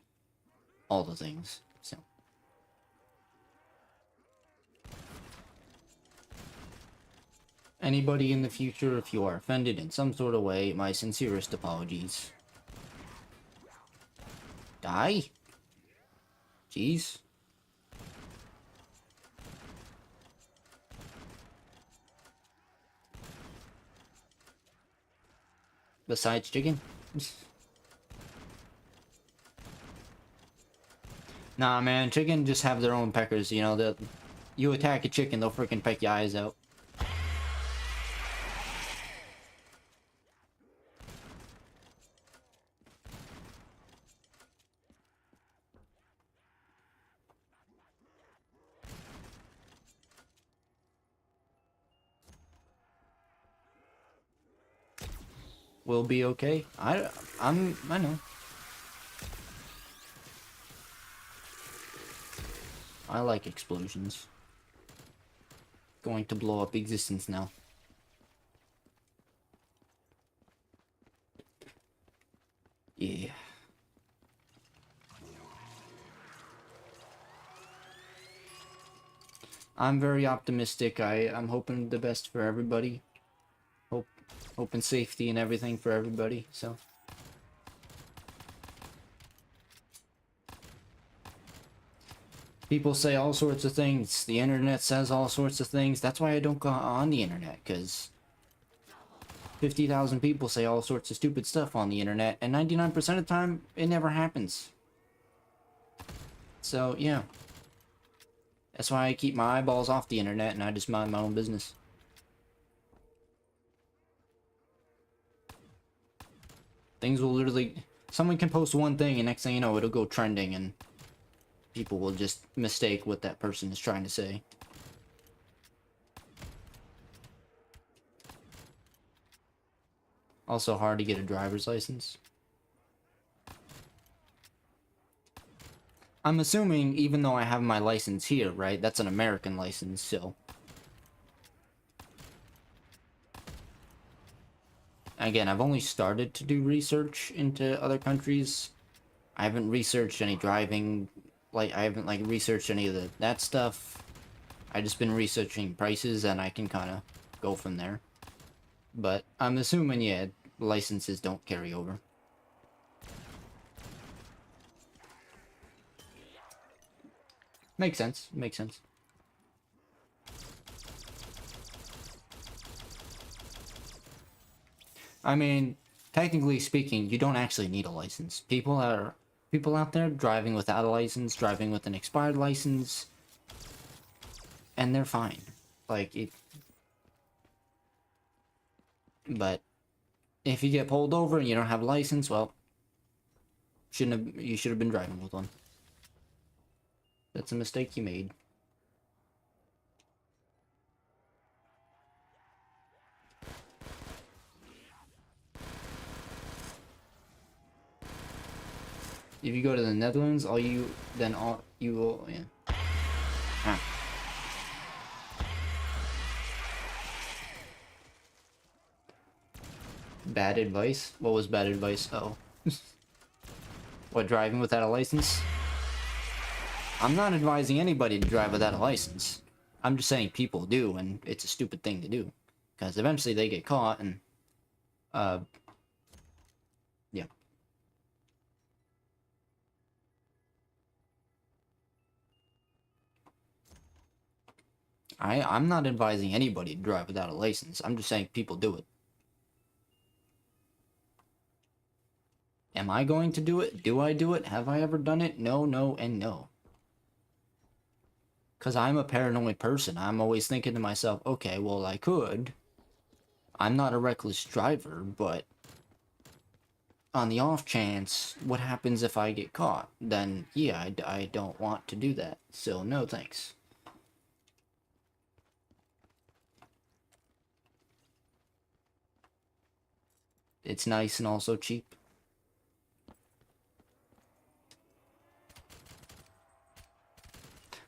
all the things. So, anybody in the future, if you are offended in some sort of way, my sincerest apologies. Die? Jeez. Besides chicken? Nah, man, chicken just have their own peckers, you know, you attack a chicken, they'll freaking peck your eyes out. Will be okay. I know. I like explosions. Going to blow up existence now. Yeah. I'm very optimistic. I'm hoping the best for everybody. Hoping safety and everything for everybody, so. People say all sorts of things. The internet says all sorts of things. That's why I don't go on the internet, because 50,000 people say all sorts of stupid stuff on the internet, and 99% of the time, it never happens. So, yeah. That's why I keep my eyeballs off the internet and I just mind my own business. Things will literally... Someone can post one thing and next thing you know, it'll go trending and people will just mistake what that person is trying to say. Also hard to get a driver's license. I'm assuming, even though I have my license here, right? That's an American license, so... Again, I've only started to do research into other countries. I haven't researched any driving... Like, I haven't, like, researched any of that stuff. I've just been researching prices, and I can kind of go from there. But I'm assuming, yeah, licenses don't carry over. Makes sense. Makes sense. I mean, technically speaking, you don't actually need a license. People out there driving without a license, driving with an expired license, and they're fine. Like, but if you get pulled over and you don't have a license, well, you should have been driving with one. That's a mistake you made. If you go to the Netherlands, you will, yeah. Ah. Bad advice? What was bad advice? Oh. What, driving without a license? I'm not advising anybody to drive without a license. I'm just saying people do, and it's a stupid thing to do. Because eventually they get caught, and... yeah. I'm not advising anybody to drive without a license. I'm just saying people do it. Am I going to do it? Do I do it? Have I ever done it? No, no, and no. Because I'm a paranoid person. I'm always thinking to myself, okay, well, I could. I'm not a reckless driver, but on the off chance, what happens if I get caught? Then, yeah, I don't want to do that. So, no thanks. It's nice and also cheap.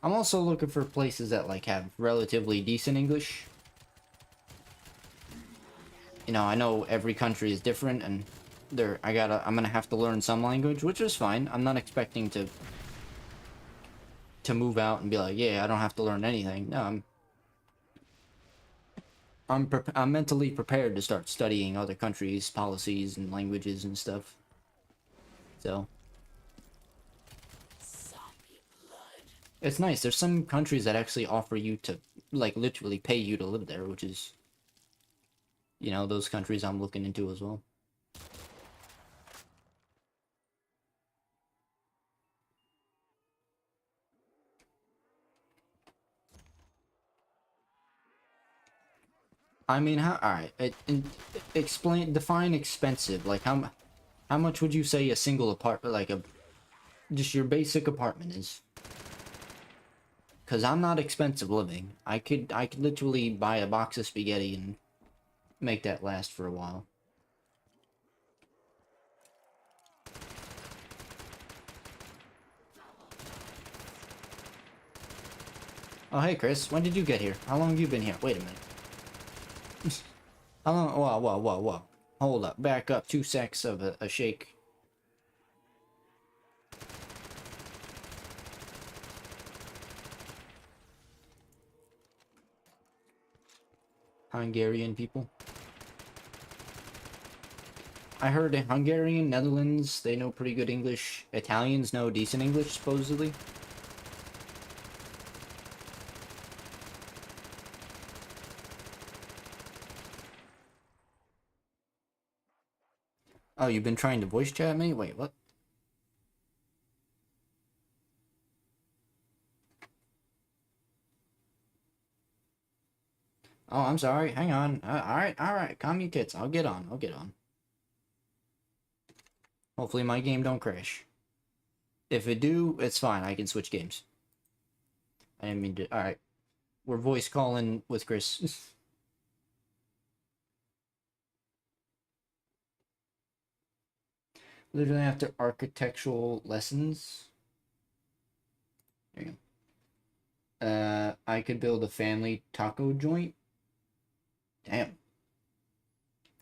I'm also looking for places that, like, have relatively decent English. You know, I know every country is different, and I'm gonna have to learn some language, which is fine. I'm not expecting to move out and be like, yeah, I don't have to learn anything. No, I'm mentally prepared to start studying other countries' policies and languages and stuff. So it's nice. There's some countries that actually offer you to, like, literally pay you to live there, which is, you know, those countries I'm looking into as well. I mean, alright, define expensive. Like, how much would you say a single apartment, like just your basic apartment is? Because I'm not expensive living. I could literally buy a box of spaghetti and make that last for a while. Oh, hey, Chris. When did you get here? How long have you been here? Wait a minute. How long? Whoa. Hold up. Back up. 2 secs of a shake. Hungarian people. I heard Hungarian, Netherlands, they know pretty good English. Italians know decent English, supposedly. Oh, you've been trying to voice chat me? Wait, what? Oh, I'm sorry. Hang on. Alright. Calm your tits. I'll get on. Hopefully my game don't crash. If it do, it's fine. I can switch games. I didn't mean to... Alright. We're voice calling with Chris. Literally after architectural lessons. There you go. I could build a family taco joint. Damn.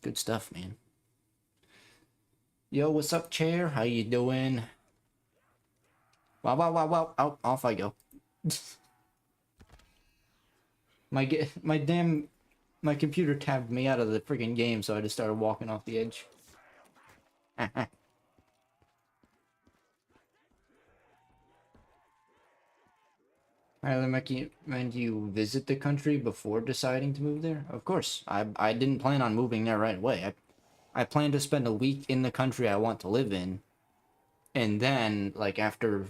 Good stuff, man. Yo, what's up, chair? How you doing? Wow. Oh, off I go. My computer tabbed me out of the freaking game, so I just started walking off the edge. I recommend you visit the country before deciding to move there? Of course. I didn't plan on moving there right away. I plan to spend a week in the country I want to live in. And then, like, after,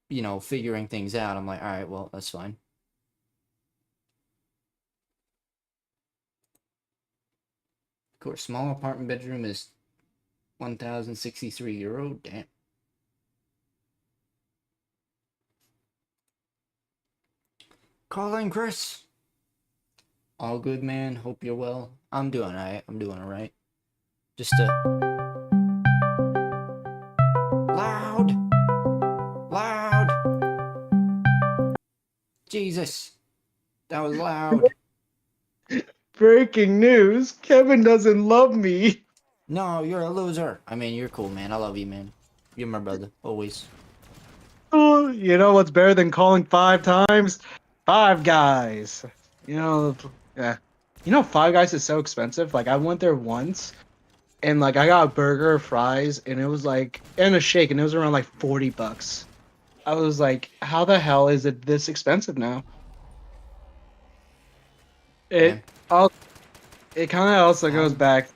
you know, figuring things out, I'm like, alright, well, that's fine. Of course, small apartment bedroom is 1,063 euro. Damn. Calling Chris. All good, man. Hope you're well. I'm doing alright. Just loud. Jesus, that was loud. Breaking news: Kevin doesn't love me. No, you're a loser. I mean, you're cool, man. I love you, man. You're my brother, always. Oh, you know what's better than calling 5 times? Five Guys. You know, yeah. You know, Five Guys is so expensive. Like, I went there once, and like, I got a burger, fries, and it was like, and a shake, and it was around like $40. I was like, how the hell is it this expensive now? Yeah. It, I'll, it kind of also goes How? back.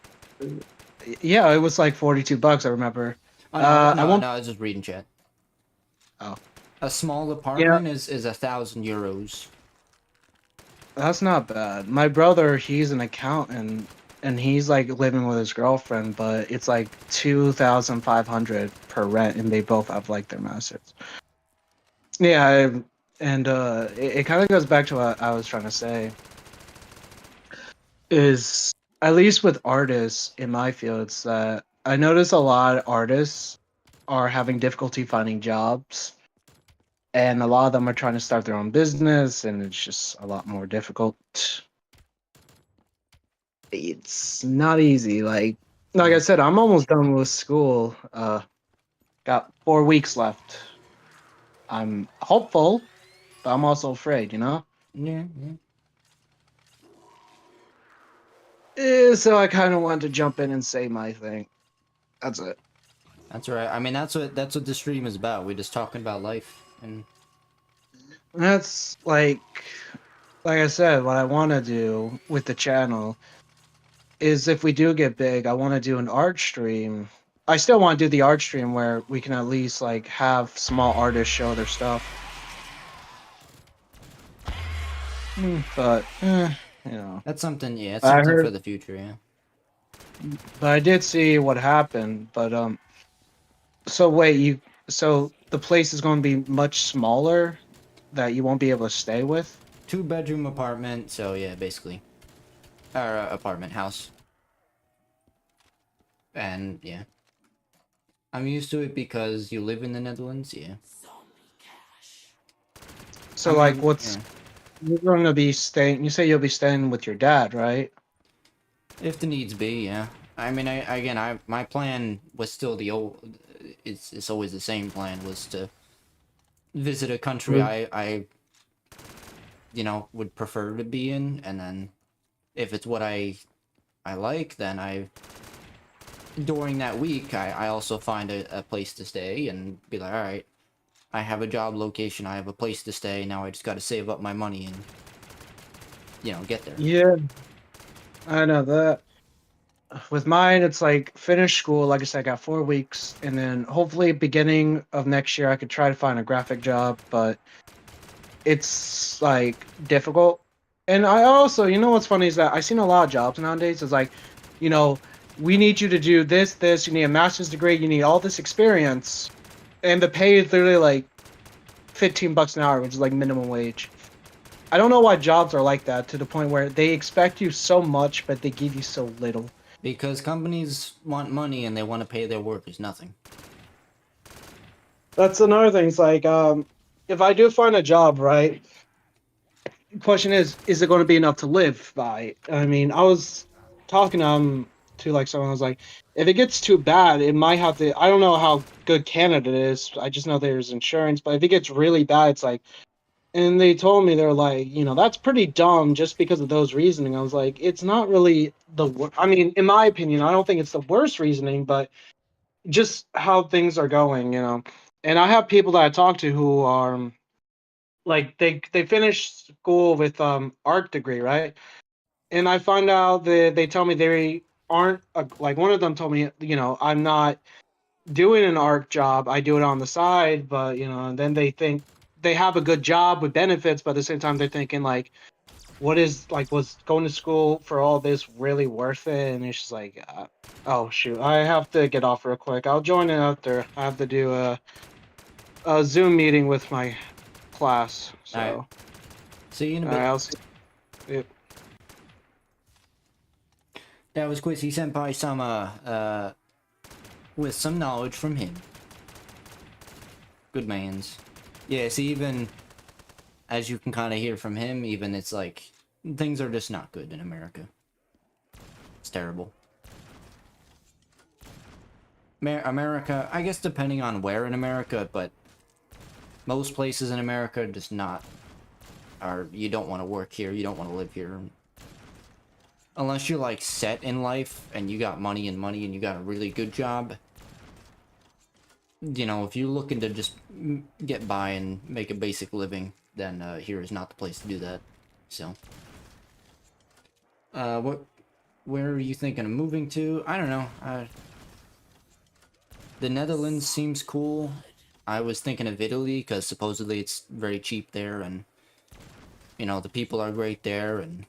Yeah, it was like $42. I remember. Oh no, I no, won't. no. I was just reading chat. Oh, A small yeah. apartment is 1,000 euros. That's not bad. My brother, he's an accountant and he's like living with his girlfriend, but it's like 2,500 per rent and they both have like their masters. Yeah, and it kind of goes back to what I was trying to say is at least with artists in my field, it's that I notice a lot of artists are having difficulty finding jobs and a lot of them are trying to start their own business and it's just a lot more difficult. It's not easy. Like I Yeah. said, I'm almost done with school. Got 4 weeks left. I'm hopeful, but I'm also afraid, you know? Yeah, yeah. So I kind of wanted to jump in and say my thing. That's it. That's right. I mean, that's what the stream is about. We're just talking about life, and That's like I said, what I want to do with the channel is if we do get big, I want to do an art stream. I still want to do the art stream where we can at least like have small artists show their stuff. But you know, that's something. Yeah, it's I something for heard, the future. Yeah. but I did see what happened. But so wait, so the place is going to be much smaller that you won't be able to stay with. 2-bedroom apartment. So yeah, basically, or apartment house, and yeah, I'm used to it because you live in the Netherlands. Yeah. I So like, mean, what's yeah. you're going to be staying? You say you'll be staying with your dad, right? If the needs be, yeah. I mean, my plan was still the old. It's always the same plan, was to visit a country Mm. I would prefer to be in, and then if it's what I like, then during that week I also find a place to stay and be like, all right, I have a job location, I have a place to stay. Now I just got to save up my money and get there. Yeah, I know that. With mine, it's like finish school. Like I said, I got 4 weeks, and then hopefully beginning of next year, I could try to find a graphic job. But it's like difficult. And I also, you know what's funny is that I've seen a lot of jobs nowadays. It's like, you know, we need you to do this, this. You need a master's degree. You need all this experience, and the pay is literally like $15 an hour, which is like minimum wage. I don't know why jobs are like that to the point where they expect you so much, but they give you so little. Because companies want money and they want to pay their workers nothing. That's another thing. It's like, if I do find a job, right? Question is it going to be enough to live by? I mean, I was talking to like someone. I was like, if it gets too bad, it might have to. I don't know how good Canada is. I just know there's insurance, but if it gets really bad, it's like. And they told me they're like, that's pretty dumb just because of those reasoning. I was like, it's not really I mean, in my opinion, I don't think it's the worst reasoning, but just how things are going. And I have people that I talk to who are like they finished school with art degree, right? And I find out that they tell me they aren't like one of them told me, I'm not doing an art job. I do it on the side, but and then they think they have a good job with benefits, but at the same time they're thinking like, what is like was going to school for all this really worth it? And it's just like, oh shoot, I have to get off real quick. I'll join in after. I have to do a Zoom meeting with my class. All right, So see you in a bit. I'll see. Yep. That was Quincy Senpai Sama, with some knowledge from him. Good man's. Yeah, see, even as you can kind of hear from him, even it's like things are just not good in America. It's terrible. America, I guess depending on where in America, but most places in America just not are, you don't want to work here, you don't want to live here. Unless you're like set in life and you got money and you got a really good job. You know, if you're looking to just get by and make a basic living, then here is not the place to do that. So, where are you thinking of moving to? I don't know. The Netherlands seems cool. I was thinking of Italy because supposedly it's very cheap there, and you know the people are great there, and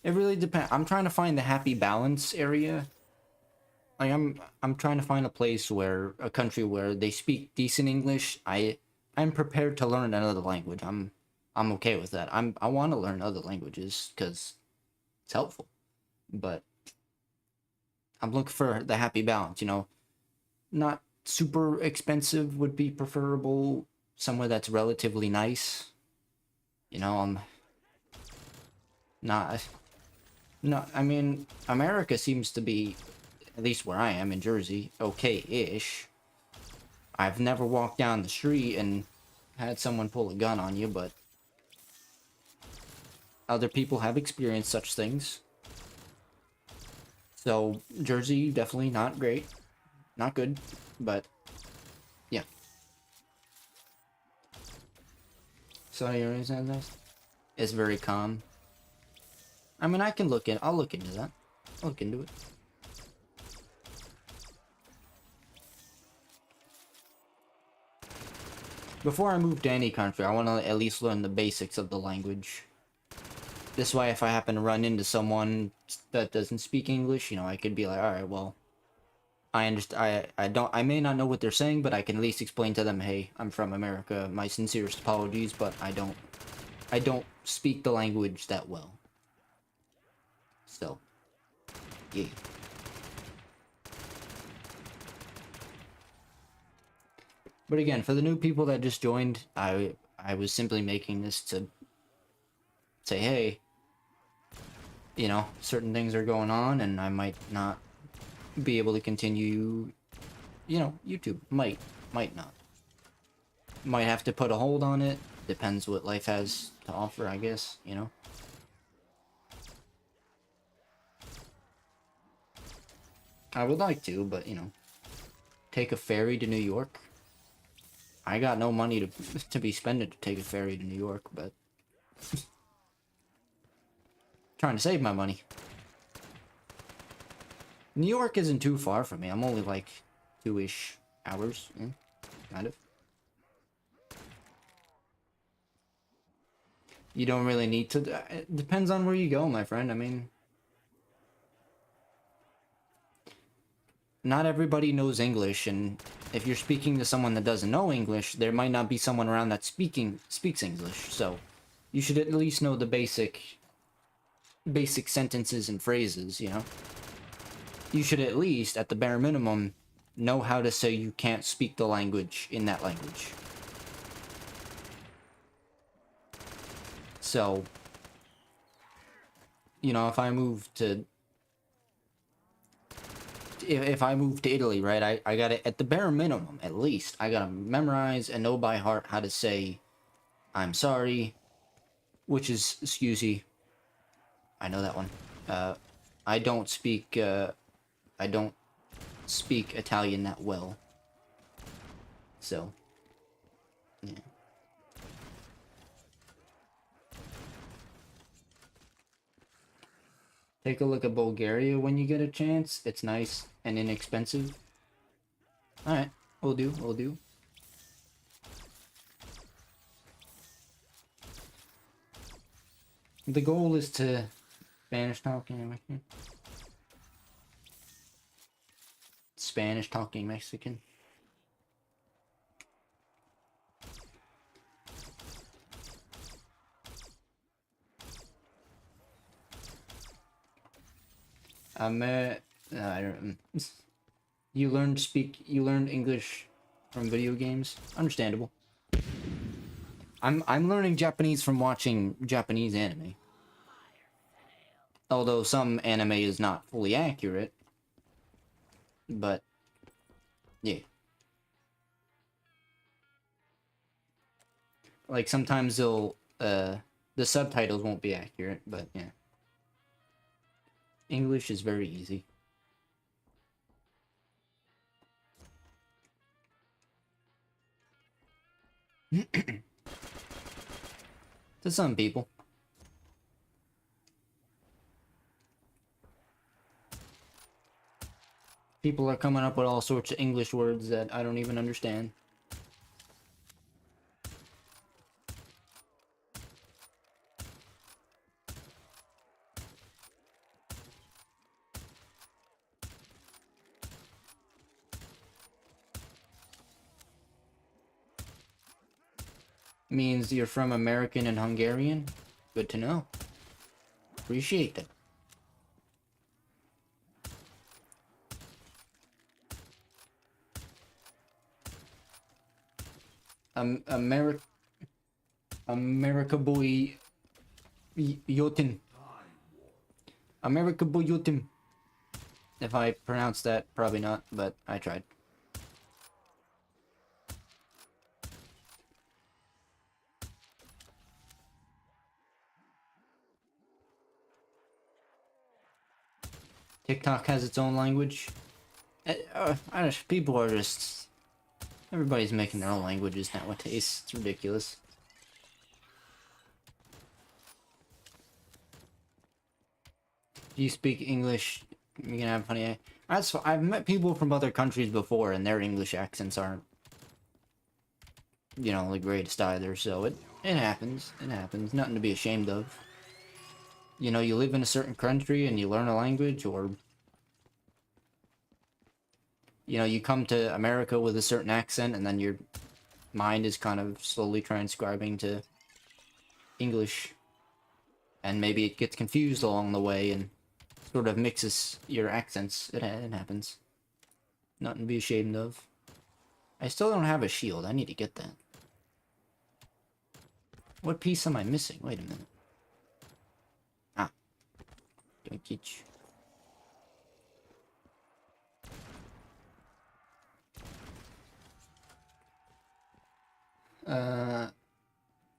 it really depends. I'm trying to find the happy balance area. Like I'm trying to find a place where a country where they speak decent English. I'm prepared to learn another language. I'm okay with that. I want to learn other languages because it's helpful. But I'm looking for the happy balance, you know. Not super expensive would be preferable. Somewhere that's relatively nice. You know, not no, I mean, America seems to be, at least where I am in Jersey, okay-ish. I've never walked down the street and had someone pull a gun on you, but other people have experienced such things. So, Jersey, definitely not great. Not good, but yeah. So, you understand this? It's very calm. I mean, I'll look into that. I'll look into it. Before I move to any country, I want to at least learn the basics of the language. This way, if I happen to run into someone that doesn't speak English, you know, I could be like, alright, well, I understand, I may not know what they're saying, but I can at least explain to them, hey, I'm from America, my sincerest apologies, but I don't speak the language that well. So, yeah. But again, for the new people that just joined, I was simply making this to say, hey, you know, certain things are going on, and I might not be able to continue, you know, YouTube. Might not. Might have to put a hold on it. Depends what life has to offer, I guess, you know? I would like to, but, you know, take a ferry to New York. I got no money to be spending to take a ferry to New York, but trying to save my money. New York isn't too far from me. I'm only like 2-ish hours, kind of. You don't really need to. It depends on where you go, my friend. I mean, not everybody knows English, and if you're speaking to someone that doesn't know English, there might not be someone around that speaks English. So, you should at least know the basic sentences and phrases, you know? You should at least, at the bare minimum, know how to say you can't speak the language in that language. So, you know, if I move to Italy, right, I gotta, at the bare minimum, at least, I gotta memorize and know by heart how to say, I'm sorry, which is, excusey. I know that one. I don't speak Italian that well. So, yeah. Take a look at Bulgaria when you get a chance. It's nice and inexpensive. Alright, we'll do. The goal is to Spanish talking Mexican. Spanish talking Mexican. I don't. You learned English from video games. Understandable. I'm learning Japanese from watching Japanese anime. Although some anime is not fully accurate. But yeah. Like sometimes they'll the subtitles won't be accurate, but yeah. English is very easy. To some people. People are coming up with all sorts of English words that I don't even understand. Means you're from American and Hungarian? Good to know. Appreciate that. America boy Yotin. America boy Yotin. If I pronounced that, probably not, but I tried. TikTok has its own language. People are just... Everybody's making their own languages nowadays. It's ridiculous. If you speak English, you're gonna have funny... I've met people from other countries before, and their English accents aren't, you know, the greatest either, so it happens. It happens. Nothing to be ashamed of. You know, you live in a certain country and you learn a language, or... You know, you come to America with a certain accent, and then your mind is kind of slowly transcribing to English. And maybe it gets confused along the way, and sort of mixes your accents. It happens. Nothing to be ashamed of. I still don't have a shield. I need to get that. What piece am I missing? Wait a minute. Ah. Don't get you.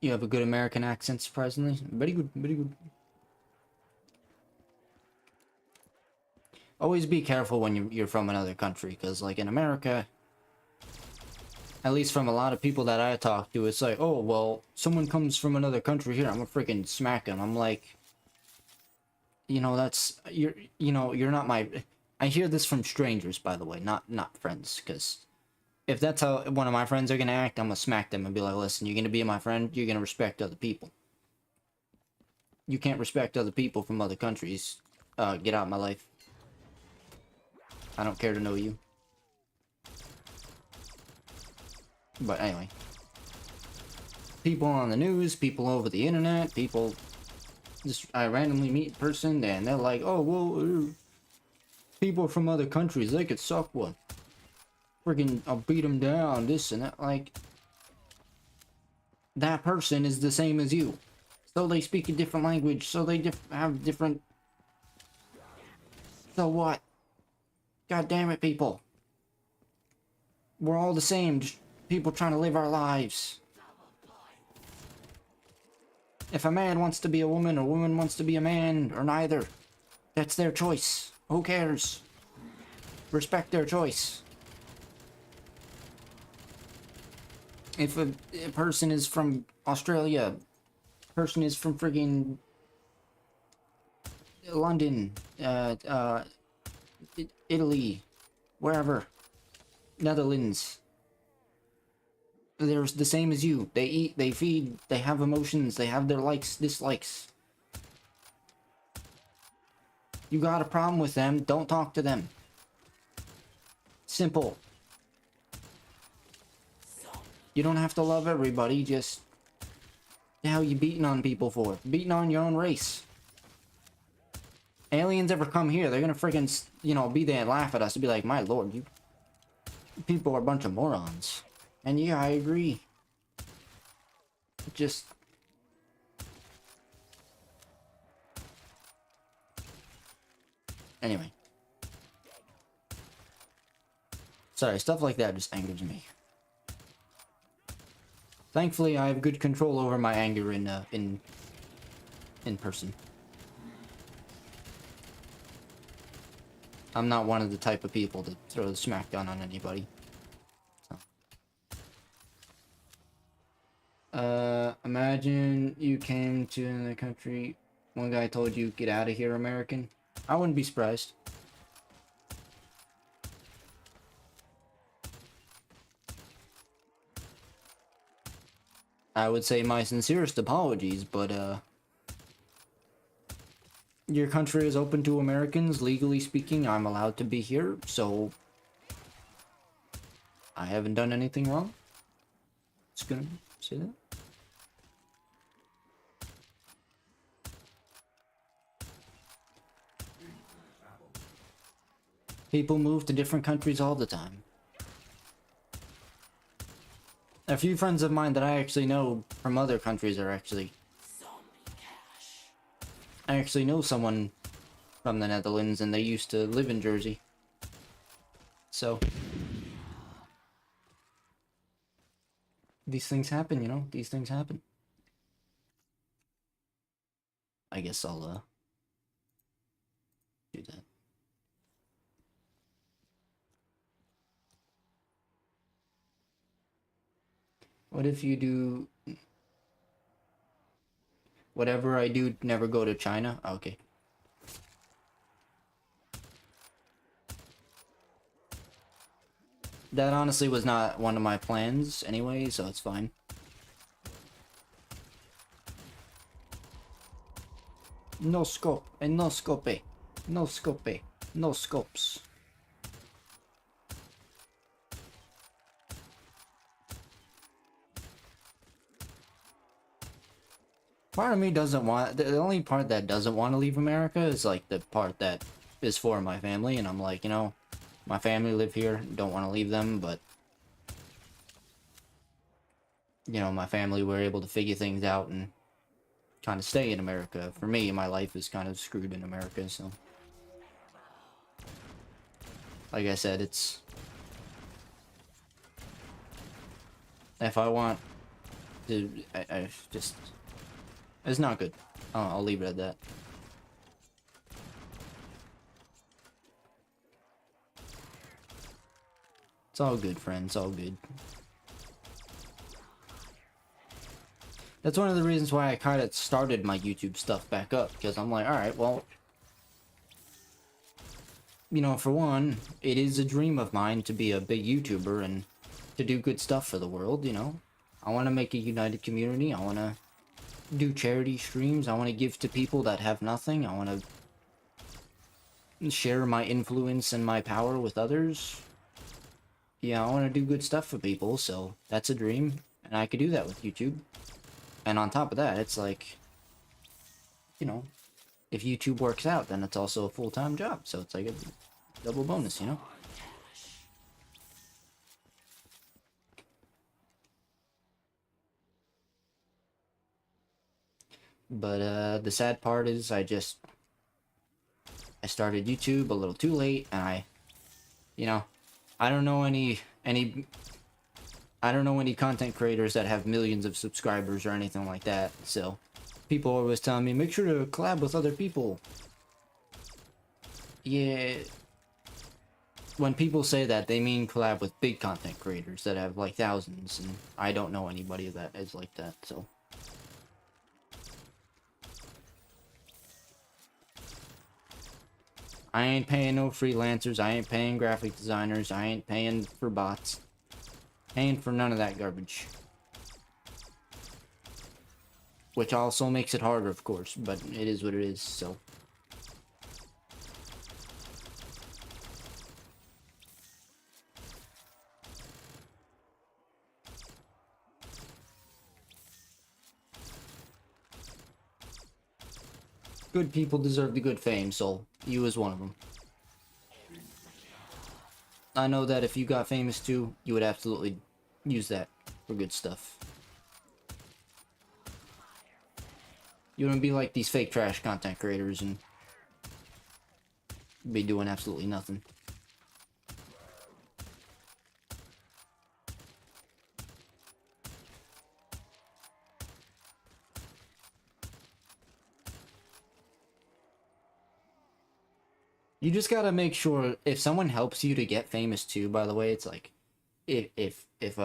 You have a good American accent, surprisingly. Very good, very good. Always be careful when you're from another country, because, like, in America, at least from a lot of people that I talk to, it's like, oh, well, someone comes from another country here, I'm gonna freaking smack him. I'm like, you know, you're not my... I hear this from strangers, by the way, not friends, because if that's how one of my friends are gonna act, I'm gonna smack them and be like, listen, you're gonna be my friend, you're gonna respect other people. You can't respect other people from other countries. Get out of my life. I don't care to know you. But anyway. People on the news, people over the internet, people... Just, I randomly meet a person and they're like, oh, well, people from other countries, they could suck one. Friggin', I'll beat them down, this and that. Like, that person is the same as you. So they speak a different language, so they have different... So what? God damn it, people. We're all the same, just people trying to live our lives. If a man wants to be a woman, or a woman wants to be a man, or neither, that's their choice. Who cares? Respect their choice. If a person is from Australia, person is from friggin' London, Italy, wherever, Netherlands, they're the same as you. They eat, they feed, they have emotions, they have their likes, dislikes. You got a problem with them, don't talk to them. Simple. You don't have to love everybody, just... The hell you beating on people for? Beating on your own race. Aliens ever come here, they're gonna freaking, you know, be there and laugh at us and be like, my lord, you People are a bunch of morons. And yeah, I agree. Just... Anyway. Sorry, stuff like that just angers me. Thankfully, I have good control over my anger in person. I'm not one of the type of people to throw the smackdown on anybody. So. Imagine you came to another country, one guy told you, get out of here, American. I wouldn't be surprised. I would say my sincerest apologies, but, your country is open to Americans, legally speaking. I'm allowed to be here, so I haven't done anything wrong. Just gonna say that. People move to different countries all the time. A few friends of mine that I actually know from other countries are actually... I actually know someone from the Netherlands, and they used to live in Jersey. So... these things happen, you know? These things happen. I guess I'll, do that. What if you do... whatever I do, never go to China? Okay. That honestly was not one of my plans anyway, so it's fine. No scope, and no scope. No scope. No scopes. Part of me doesn't want... the only part that doesn't want to leave America is, like, the part that is for my family, and I'm like, you know, my family live here, don't want to leave them, but... you know, my family were able to figure things out and kind of stay in America. For me, my life is kind of screwed in America, so... like I said, it's... if I want to... I just... it's not good. I'll leave it at that. It's all good, friends. All good. That's one of the reasons why I kind of started my YouTube stuff back up. Because I'm like, alright, well... you know, for one, it is a dream of mine to be a big YouTuber and to do good stuff for the world, you know? I want to make a united community. I want to do charity streams. I want to give to people that have nothing. I want to share my influence and my power with others. Yeah, I want to do good stuff for people, so that's a dream, and I could do that with YouTube. And on top of that, it's like, you know, if YouTube works out, then it's also a full-time job, so it's like a double bonus, you know? But, the sad part is I started YouTube a little too late, and you know, I don't know any content creators that have millions of subscribers or anything like that, so people are always telling me, make sure to collab with other people. Yeah, when people say that, they mean collab with big content creators that have like thousands, and I don't know anybody that is like that, so. I ain't paying no freelancers, I ain't paying graphic designers, I ain't paying for bots. Paying for none of that garbage. Which also makes it harder, of course, but it is what it is, so. Good people deserve the good fame, so you is one of them. I know that if you got famous too, you would absolutely use that for good stuff. You wouldn't be like these fake trash content creators and be doing absolutely nothing. You just gotta make sure if someone helps you to get famous too, by the way, it's like if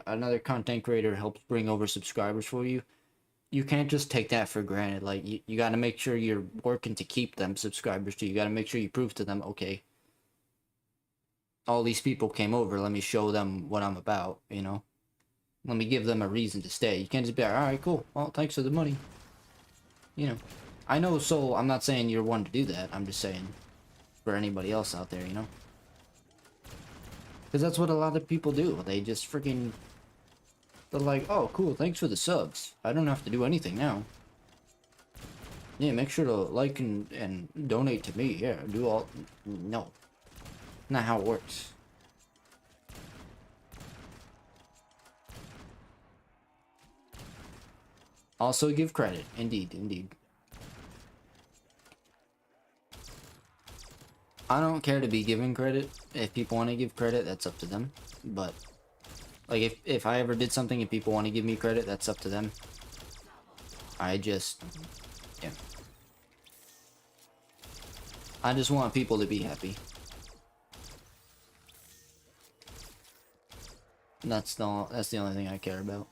another content creator helps bring over subscribers for you, you can't just take that for granted. Like you gotta make sure you're working to keep them subscribers too. You gotta make sure you prove to them, okay, all these people came over, let me show them what I'm about, you know? Let me give them a reason to stay. You can't just be like, alright, cool, well, thanks for the money. You know. I know, so I'm not saying you're one to do that, I'm just saying for anybody else out there, you know? Because that's what a lot of people do. They just freaking... They're like, oh, cool, thanks for the subs. I don't have to do anything now. Yeah, make sure to like and donate to me. Yeah, do all... No. Not how it works. Also give credit. Indeed, indeed. I don't care to be given credit. If people want to give credit, that's up to them. But, like, if I ever did something and people want to give me credit, that's up to them. I just... Yeah. I just want people to be happy. That's the only thing I care about.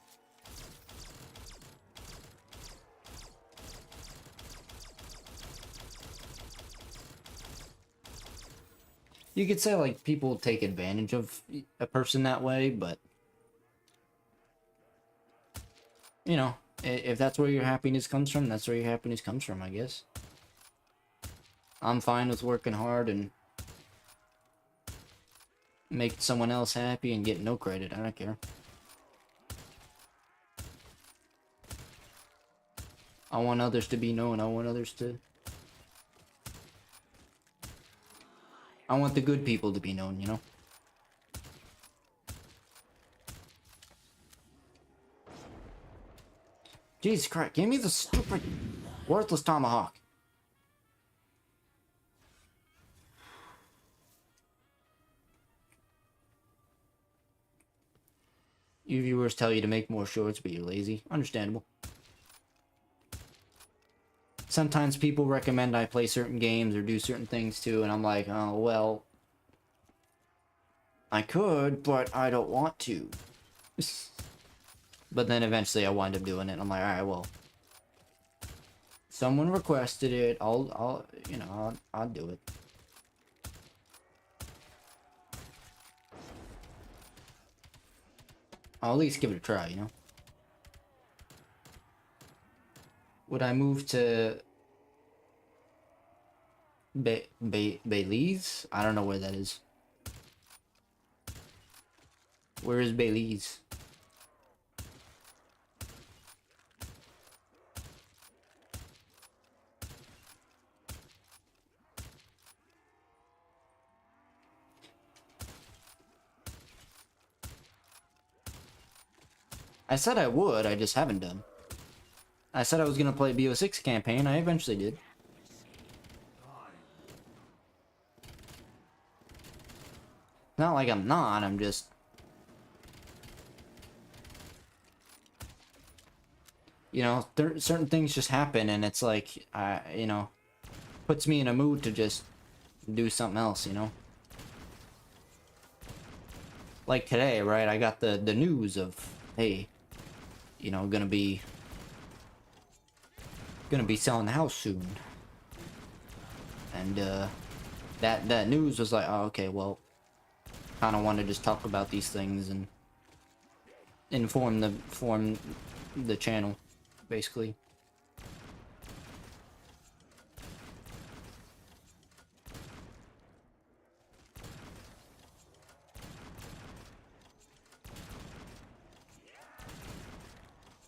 You could say, like, people take advantage of a person that way, but... You know, if that's where your happiness comes from, that's where your happiness comes from, I guess. I'm fine with working hard and... make someone else happy and get no credit. I don't care. I want others to be known. I want others to... I want the good people to be known, you know? Jesus Christ, give me the stupid, worthless tomahawk. You viewers tell you to make more shorts, but you're lazy. Understandable. Sometimes people recommend I play certain games or do certain things too, and I'm like, oh, well... I could, but I don't want to. But then eventually I wind up doing it, and I'm like, alright, well... Someone requested it, I'll do it. I'll at least give it a try, you know? Would I move to... Belize? I don't know where that is. Where is Belize? I said I would, I just haven't done. I said I was gonna play BO6 campaign, I eventually did. Not like I'm not, I'm just... You know, certain things just happen and it's like, you know, puts me in a mood to just do something else, you know? Like today, right, I got the news of, hey, you know, gonna be selling the house soon. And, that news was like, oh, okay, well, kind of want to just talk about these things and inform the channel, basically.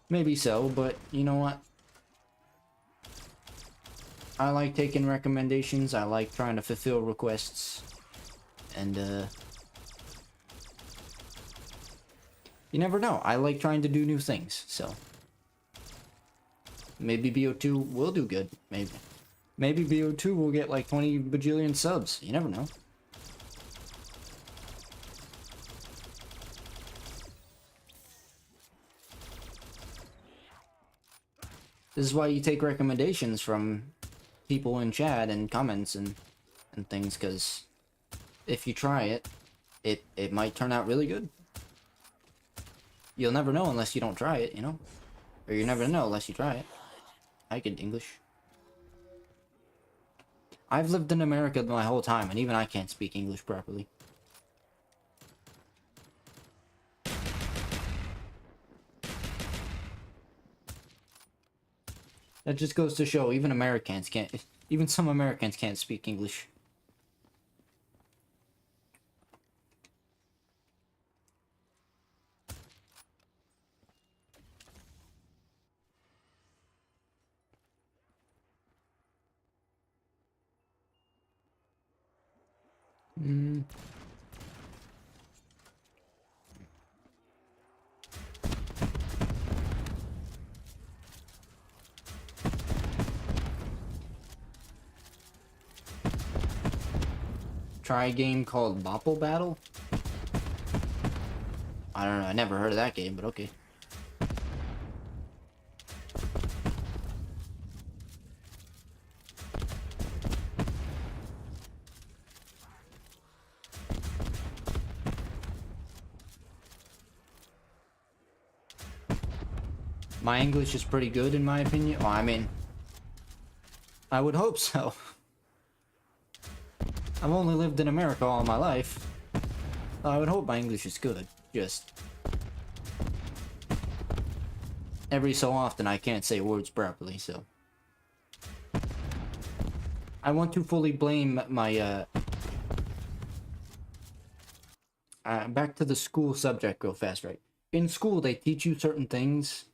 Maybe so, but you know what? I like taking recommendations, I like trying to fulfill requests, and You never know. I like trying to do new things, so maybe BO2 will do good. Maybe BO2 will get like 20 bajillion subs. You never know. This is why you take recommendations from people in chat and comments and things, because if you try it, it might turn out really good. You'll never know unless you don't try it, you know? Or you never know unless you try it. I get English. I've lived in America my whole time, and even I can't speak English properly. That just goes to show even Americans can't, even some Americans can't speak English. Try a game called Bopple Battle? I don't know, I never heard of that game, but okay. My English is pretty good in my opinion. Well, I mean, I would hope so. I've only lived in America all my life. I would hope my English is good. Just every so often I can't say words properly, so I want to fully blame my back to the school subject real fast, right? In school they teach you certain things.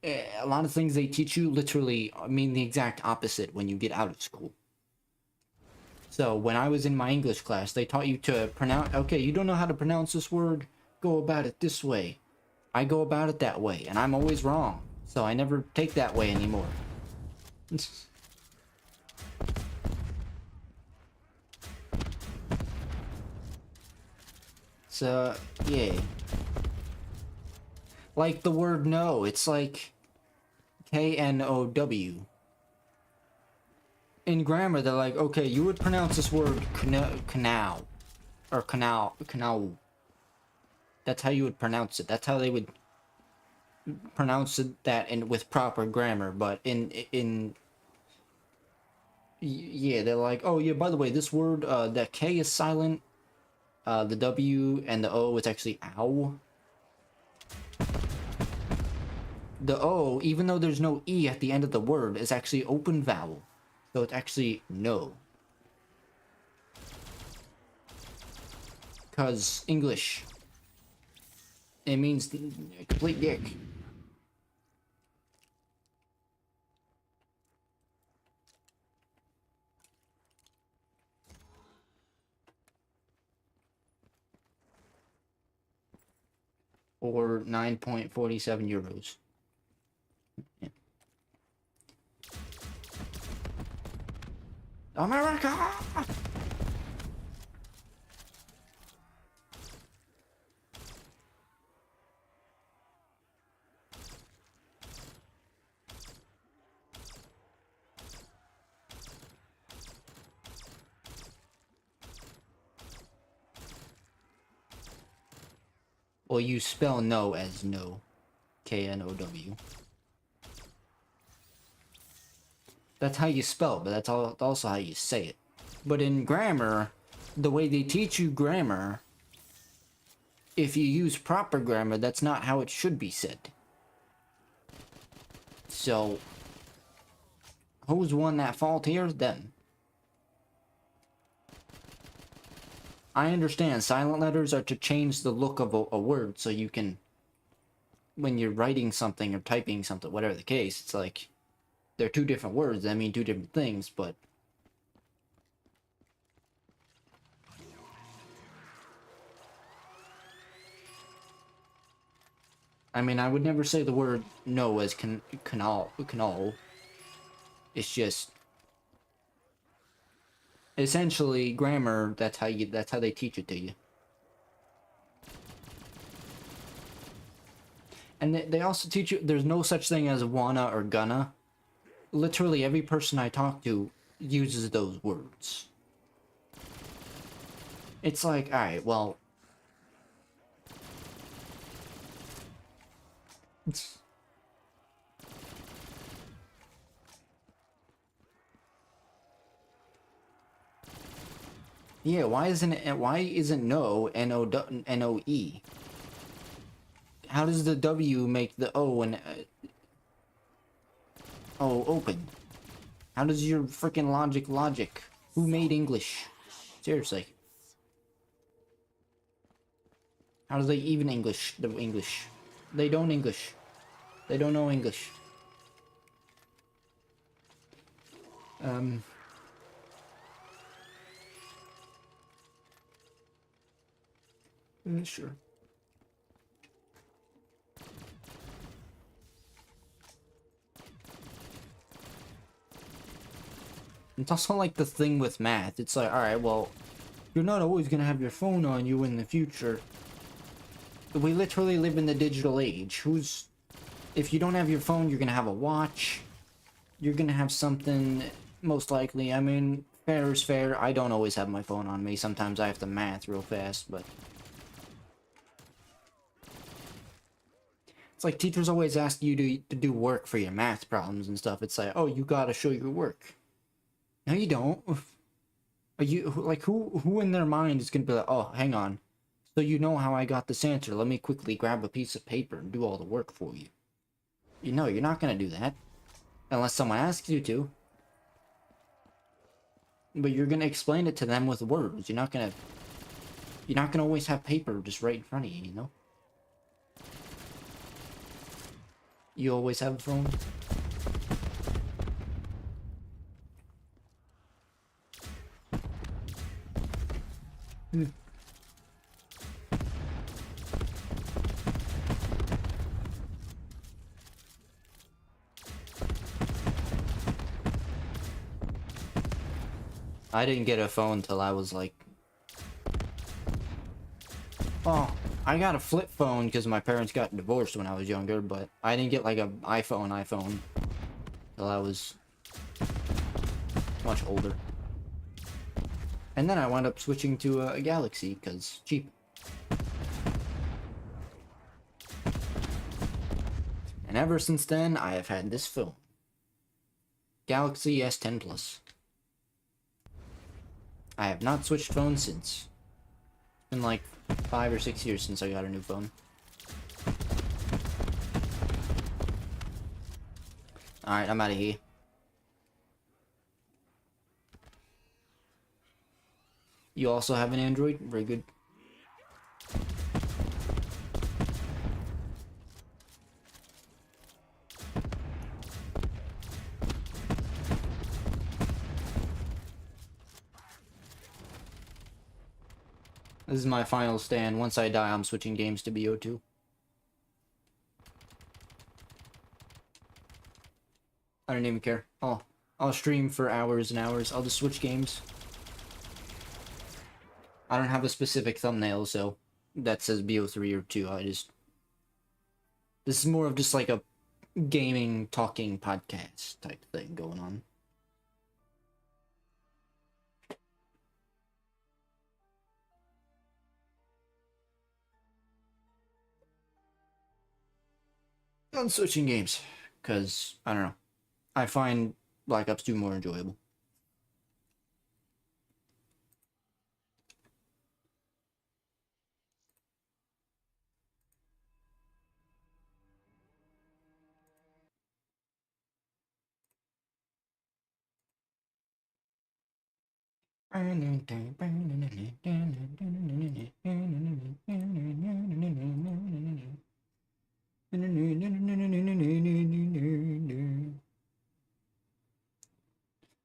A lot of things they teach you literally mean the exact opposite when you get out of school. So when I was in my English class, they taught you to pronounce, okay, you don't know how to pronounce this word, go about it this way. I go about it that way, and I'm always wrong. So I never take that way anymore. So, yeah. Like the word no, it's like K-N-O-W. In grammar, they're like, okay, you would pronounce this word canal. Or canal. That's how you would pronounce it. That's how they would pronounce it, that with proper grammar. But yeah, they're like, oh yeah, by the way, this word, the K is silent. The W and the O is actually ow. The O, even though there's no E at the end of the word, is actually open vowel. So it's actually no. Because English, it means complete dick. Or 9.47 euros. Yeah. America! Well, you spell no as no. K-N-O-W. That's how you spell it, but that's also how you say it. But in grammar, the way they teach you grammar, if you use proper grammar, that's not how it should be said. So, who's won that fault here? Them. I understand silent letters are to change the look of a word, so you can, when you're writing something or typing something, whatever the case, it's like, they're two different words that mean two different things, but I mean, I would never say the word no as canal. It's just essentially grammar. That's how they teach it to you. And they also teach you there's no such thing as wanna or gonna. Literally every person I talk to uses those words. It's like, alright, well... Yeah, why isn't no N-O-E? How does the W make the O and O open? How does your freaking logic? Who made English? Seriously. How do they even English the English? They don't English. They don't know English. Sure. It's also like the thing with math. It's like, alright, well, you're not always gonna have your phone on you in the future. We literally live in the digital age. If you don't have your phone, you're gonna have a watch. You're gonna have something, most likely. I mean, fair is fair. I don't always have my phone on me. Sometimes I have to math real fast, but... It's like teachers always ask you to do work for your math problems and stuff. It's like, oh, you gotta show your work. No, you don't. Are you, like, who in their mind is gonna be like, oh, hang on. So you know how I got this answer. Let me quickly grab a piece of paper and do all the work for you. You know, you're not gonna do that. Unless someone asks you to. But you're gonna explain it to them with words. You're not gonna always have paper just right in front of you, you know? You always have a phone? I didn't get a phone till I was like... Oh, I got a flip phone because my parents got divorced when I was younger, but I didn't get like an iPhone till I was much older. And then I wound up switching to a Galaxy because cheap. And ever since then, I have had this phone. Galaxy S10 Plus. I have not switched phones since. It's been like 5 or 6 years since I got a new phone. Alright, I'm out of here. You also have an Android? Very good. This is my final stand. Once I die, I'm switching games to BO2. I don't even care. I'll stream for hours and hours. I'll just switch games. I don't have a specific thumbnail, so that says BO3 or 2. This is more of just like a gaming, talking podcast type thing going on. I'm switching games, because, I don't know. I find Black Ops 2 more enjoyable.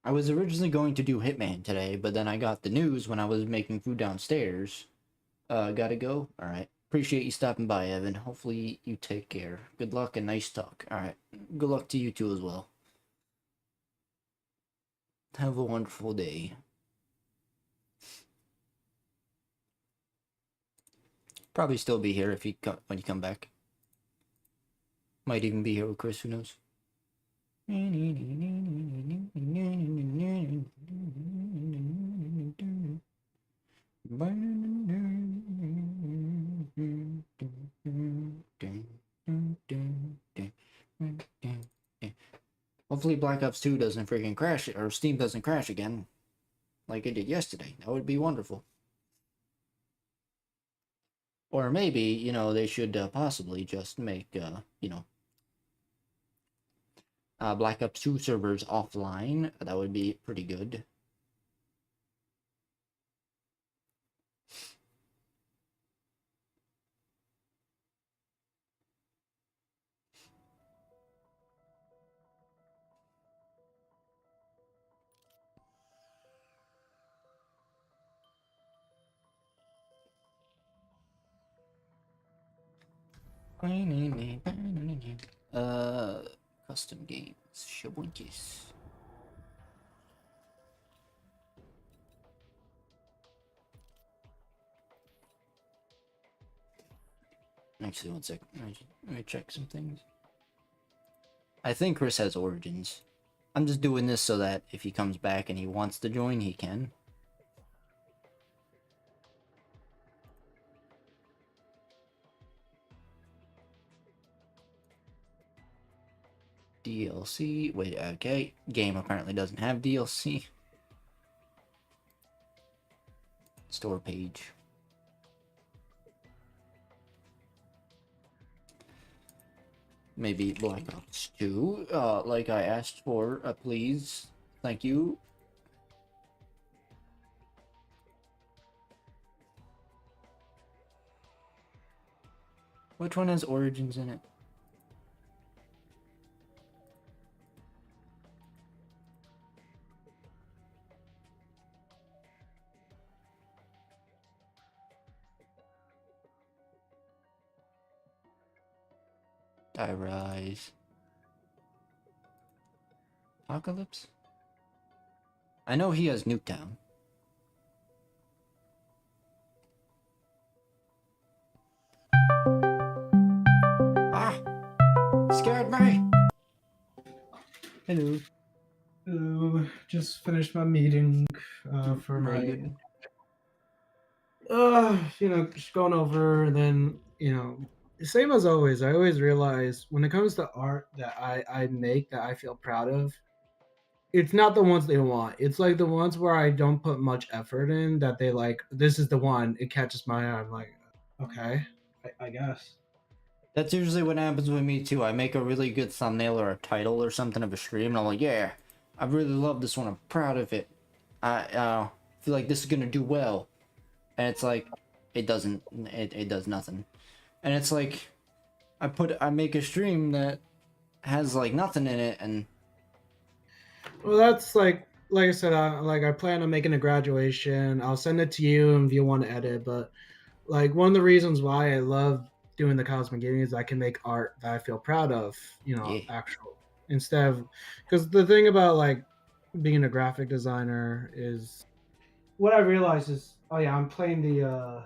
I was originally going to do Hitman today, but then I got the news when I was making food downstairs. Gotta go? Alright. Appreciate you stopping by, Evan. Hopefully you take care. Good luck and nice talk. Alright. Good luck to you too as well. Have a wonderful day. Probably still be here if you when you come back. Might even be here with Chris, who knows? Hopefully Black Ops 2 doesn't freaking crash, or Steam doesn't crash again like it did yesterday. That would be wonderful. Or maybe, you know, they should possibly just make, you know, Black Ops 2 servers offline. That would be pretty good. Custom games. Shabunkis. Actually, one sec. Let me check some things. I think Chris has Origins. I'm just doing this so that if he comes back and he wants to join, he can. DLC. Wait, okay. Game apparently doesn't have DLC. Store page. Maybe Black Ops 2, like I asked for, please. Thank you. Which one has Origins in it? Die Rise. Apocalypse? I know he has Nuketown. Ah! Scared me! Hello. Hello, just finished my meeting for Very my, good. just going over, and then, same as always, I always realize when it comes to art that I make that I feel proud of, it's not the ones they want. It's like the ones where I don't put much effort in that they like, this is the one, it catches my eye. I'm like, okay, I guess. That's usually what happens with me too. I make a really good thumbnail or a title or something of a stream, and I'm like, yeah, I really love this one. I'm proud of it. I feel like this is gonna do well, and it's like, it doesn't. It does nothing, and it's like, I make a stream that has like nothing in it, and Well, that's like I said, I plan on making a graduation. I'll send it to you if you want to edit. But like one of the reasons why I love doing the Cosmic Gaming is I can make art that I feel proud of. yeah. Actual instead of, because the thing about like being a graphic designer is what I realized is, oh yeah, I'm playing the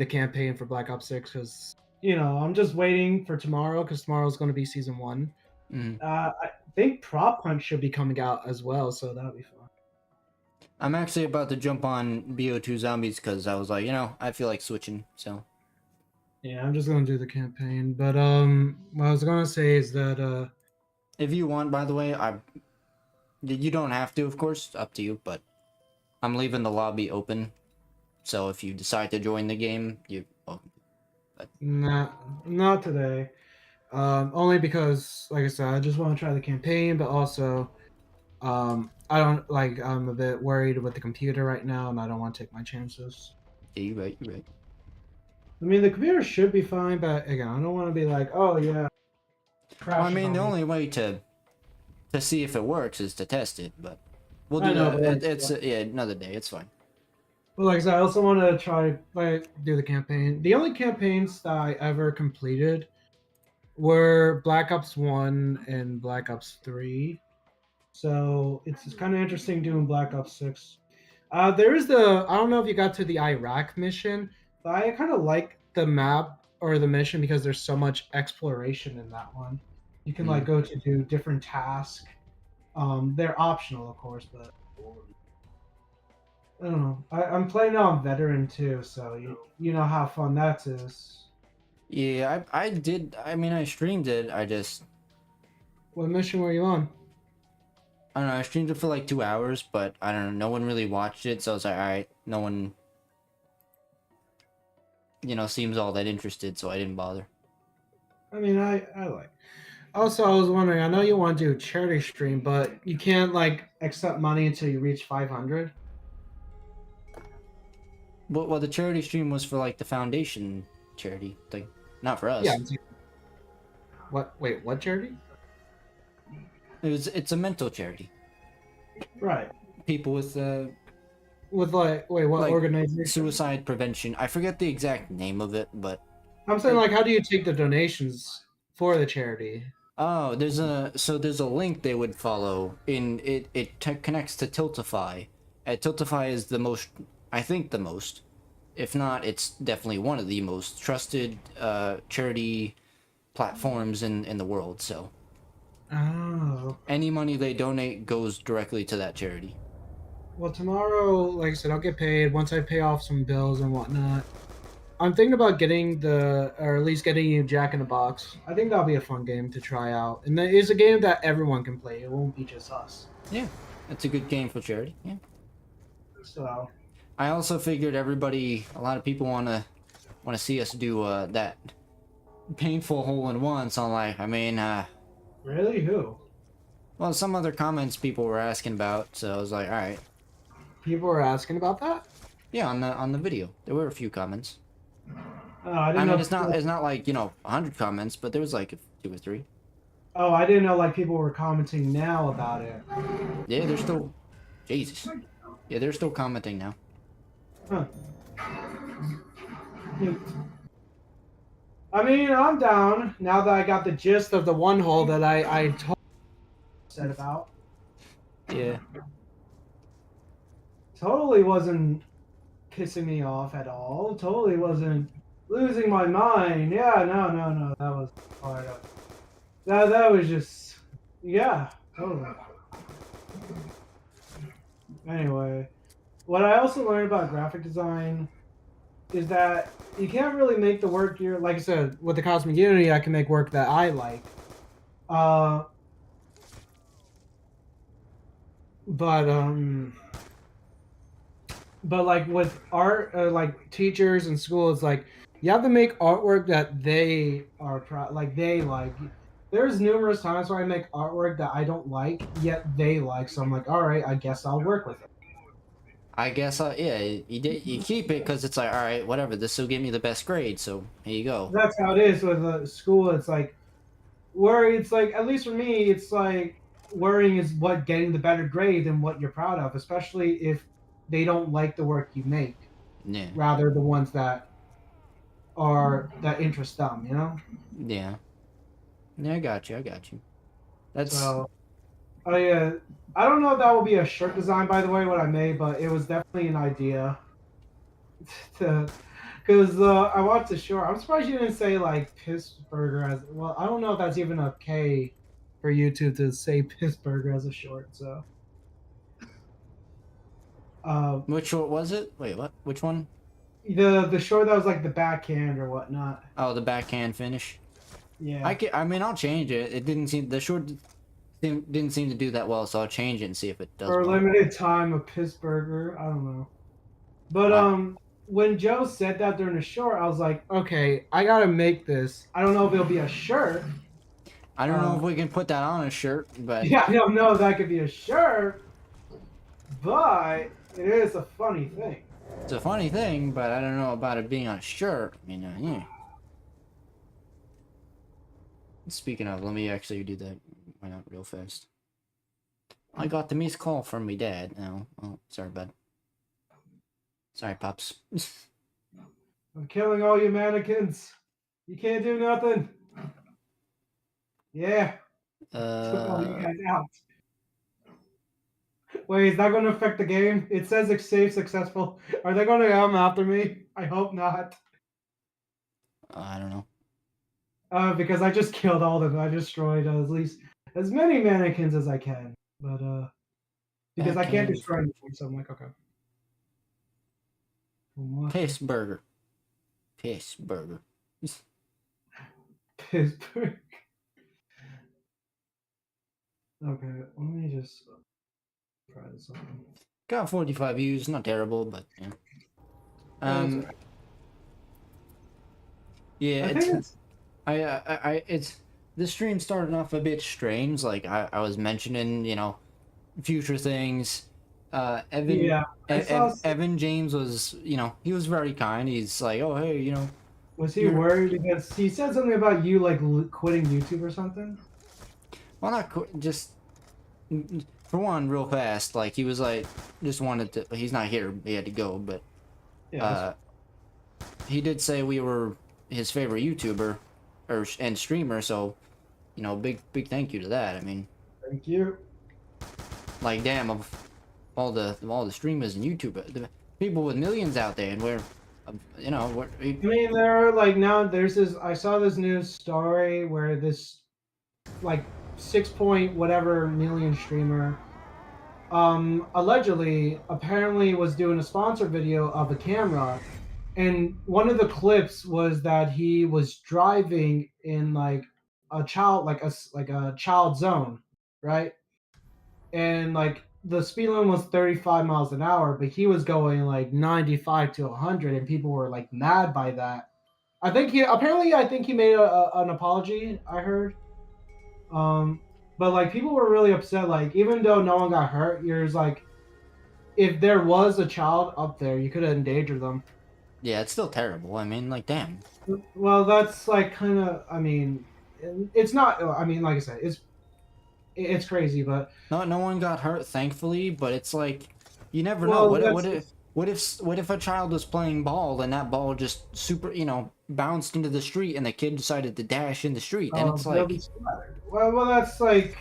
campaign for Black Ops 6 because I'm just waiting for tomorrow because tomorrow's going to be season 1. I think Prop Hunt should be coming out as well, so that'll be fun. I'm actually about to jump on BO2 Zombies because I was like, I feel like switching. So Yeah, I'm just gonna do the campaign. But what I was gonna say is that if you want, by the way, you don't have to, of course, it's up to you. But I'm leaving the lobby open, so if you decide to join the game, not today. Only because, like I said, I just want to try the campaign, but also, I don't like. I'm a bit worried with the computer right now, and I don't want to take my chances. Yeah, you're right. You're right. I mean, the computer should be fine, but again, I don't want to be like, oh yeah. Well, I crashes mean, on the me. only way to see if it works is to test it. But we'll I do know, that. but It's yeah, another day. It's fine. Well, like I said, I also want to try like do the campaign. The only campaigns that I ever completed were Black Ops 1 and Black Ops 3. So it's kind of interesting doing Black Ops 6. There is I don't know if you got to the Iraq mission, but I kind of like the map or the mission because there's so much exploration in that one. You can like go to do different tasks. They're optional, of course, but I don't know. I'm playing on veteran too, so you know how fun that is. Yeah, I did. I mean, I streamed it. I just What mission were you on? I don't know. I streamed it for like 2 hours, but I don't know. No one really watched it, so I was like, all right, no one, seems all that interested, so I didn't bother. I mean, I like. Also, I was wondering. I know you want to do a charity stream, but you can't like accept money until you reach 500. Well, the charity stream was for like the foundation charity thing, not for us. Yeah. What? Wait, what charity? It's a mental charity. Right. People with With like, wait, what like organization? suicide prevention. I forget the exact name of it, but I'm saying, like, how do you take the donations for the charity? oh, there's a link they would follow in it. Connects to Tiltify. Tiltify is the most, I think the most, if not, it's definitely one of the most trusted charity platforms in the world. So Oh. any money they donate goes directly to that charity. Well, tomorrow, like I said, I'll get paid once I pay off some bills and whatnot. I'm thinking about getting or at least getting you Jack in the Box. I think that'll be a fun game to try out, and it's a game that everyone can play. It won't be just us. Yeah, it's a good game for charity. Yeah. So I also figured a lot of people wanna see us do that painful hole-in-one. So I'm like, I mean, really, who? well, some other comments people were asking about, so I was like, all right. People were asking about that. Yeah, on the video, there were a few comments. Oh, I I didn't mean, know. it's not like 100 comments, but there was like 2 or 3. Oh, I didn't know like people were commenting now about it. Yeah, they're still, Jesus. Yeah, they're still commenting now. Huh. I mean, I'm down now that I got the gist of the one hole that I said about. Yeah. Totally wasn't pissing me off at all. Totally wasn't losing my mind. Yeah, no. That was part of that was just yeah, totally. Anyway, what I also learned about graphic design is that you can't really make the work you're like I said, with the Cosmic Unity I can make work that I like. Uh but like with art like teachers in school it's like you have to make artwork that they are like they like. There's numerous times where I make artwork that I don't like yet they like, so I'm like, all right, I guess I'll work with it. I guess, yeah, you keep it because it's like, all right, whatever, this will give me the best grade, so here you go. That's how it is with school. It's like worry. It's like, at least for me, it's like worrying is what getting the better grade than what you're proud of, especially if they don't like the work you make. Yeah. Rather the ones that interest them, you know. Yeah. Yeah, I got you. That's So, oh yeah, I don't know if that will be a shirt design, by the way, what I made, but it was definitely an idea. Because I watched the short. I'm surprised you didn't say like piss burger as well. I don't know if that's even okay for YouTube to say piss burger as a short. So, which short was it? Wait, what? Which one? the short that was like the backhand or whatnot. Oh, the backhand finish. Yeah. I mean, I'll change it. It didn't seem the short didn't seem to do that well, so I'll change it and see if it does. For a well. limited time, a piss burger. I don't know. But when Joe said that during the short, I was like, okay, I gotta make this. I don't know if it'll be a shirt. I don't know if we can put that on a shirt, but Yeah, I don't know if that could be a shirt, but it is a funny thing. it's a funny thing. But I don't know about it being on a shirt. I mean, yeah. Speaking of, let me actually do that. Why not real fast? I got the missed call from me dad now. Oh, sorry, bud. Sorry, pops. I'm killing all you mannequins. You can't do nothing. Yeah, took all you guys out. Wait, is that going to affect the game? It says it's save successful. Are they going to come after me? I hope not. I don't know. Because I just killed all of them. I destroyed at least as many mannequins as I can. But because I can't destroy anything, so I'm like, okay. Piss burger. Piss burger. Pittsburgh. Okay, let me just try this on. Got 45 views, not terrible, but yeah. That's alright. Yeah, I think it's this stream started off a bit strange. Like I was mentioning, you know, future things. Evan, Yeah, I saw Evan James was, you know, he was very kind. He's like, oh hey, you know, Was he worried because he said something about you like quitting YouTube or something? well not just for one, real fast. Like he was like, just wanted to. He's not here. He had to go, but Yeah. he did say we were his favorite YouTuber and streamer. So, you know, big thank you to that. I mean, Thank you. like damn, of all the streamers and YouTubers, the people with millions out there, and we're, you know, I mean, there are like now there's this. I saw this news story where this like 6 point whatever million streamer allegedly apparently was doing a sponsor video of a camera, and one of the clips was that he was driving in like a child zone, right? And like the speed limit was 35 miles an hour, but he was going like 95 to 100, and people were like mad by that. I think he made an apology. I heard, but like people were really upset. Like even though no one got hurt, you're just like, if there was a child up there, you could have endangered them. yeah, it's still terrible. I mean, like damn. Well, that's like kind of. I mean, it's not. I mean, like I said, it's crazy, but No one got hurt, thankfully. But it's like, you never know. well, What if a child was playing ball and that ball just you know, bounced into the street and the kid decided to dash in the street, and it's they'll like, be splattered. Well, that's like,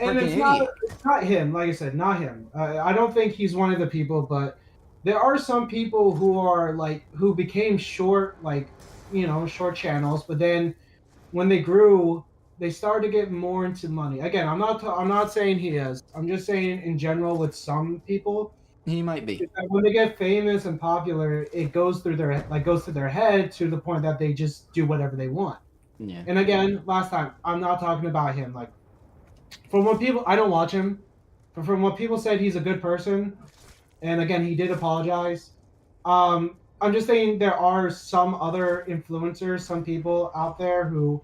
and Freaking it's not him. Like I said, not him. I don't think he's one of the people, but there are some people who are like who became short, like short channels, but then when they grew, they started to get more into money. Again, I'm not saying he is. I'm just saying in general with some people, he might be. when they get famous and popular, it goes through their head to the point that they just do whatever they want. Yeah. And again, last time, I'm not talking about him. Like, from what people, I don't watch him, but from what people said, he's a good person. And again, he did apologize. I'm just saying there are some other influencers, some people out there who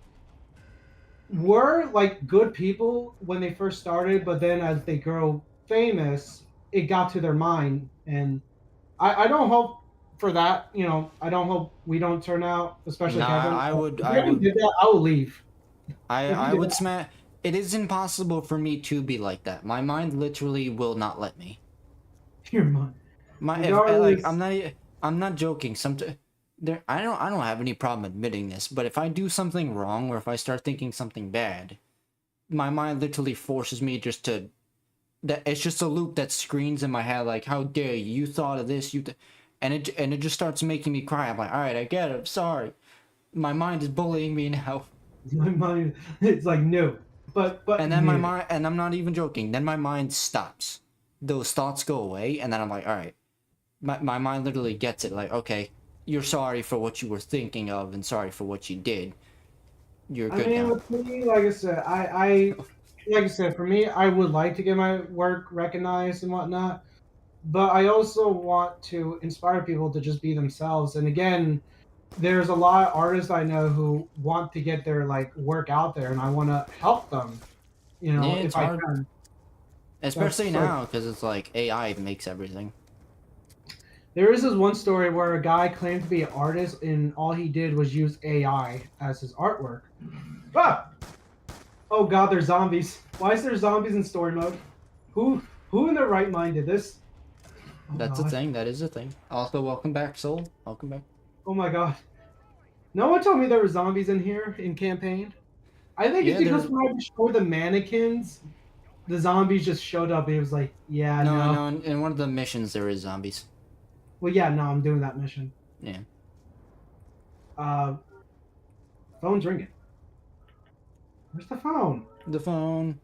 were like good people when they first started, but then as they grow famous, it got to their mind. And I don't hope for that. I don't hope we don't turn out, especially Nah, Kevin. I would- If I Kevin would- did that, I will leave. I would smash. It is impossible for me to be like that. My mind literally will not let me. Your mind. Like I'm not joking. I don't have any problem admitting this, but if I do something wrong or if I start thinking something bad, my mind literally forces me just to. That it's just a loop that screens in my head like, how dare you? You thought of this, and it just starts making me cry. I'm like, all right, I get it. I'm sorry. My mind is bullying me now. My mind, it's like no, but And then my no. mind, and I'm not even joking. Then my mind stops. Those thoughts go away, and then I'm like, all right. My mind literally gets it. Like, okay, you're sorry for what you were thinking of, and sorry for what you did. You're good now. With me, like I said, like I said, for me, I would like to get my work recognized and whatnot, but I also want to inspire people to just be themselves. And again, there's a lot of artists I know who want to get their like work out there, and I want to help them. Yeah, it's if hard. I can. Especially That's now, because it's like AI makes everything. There is this one story where a guy claimed to be an artist, and all he did was use AI as his artwork. Ah! Oh god, there's zombies. Why is there zombies in story mode? Who in their right mind did this? Oh That's a God. thing. That is a thing. Also, welcome back, Soul. Welcome back. Oh my God. No one told me there were zombies in here in campaign. I think it's Yeah, because there. when I destroyed the mannequins, the zombies just showed up. It was like, yeah, No, no. no. In one of the missions, there is zombies. Well, yeah, no, I'm doing that mission. Yeah. Uh, phone's ringing. Where's the phone? The phone.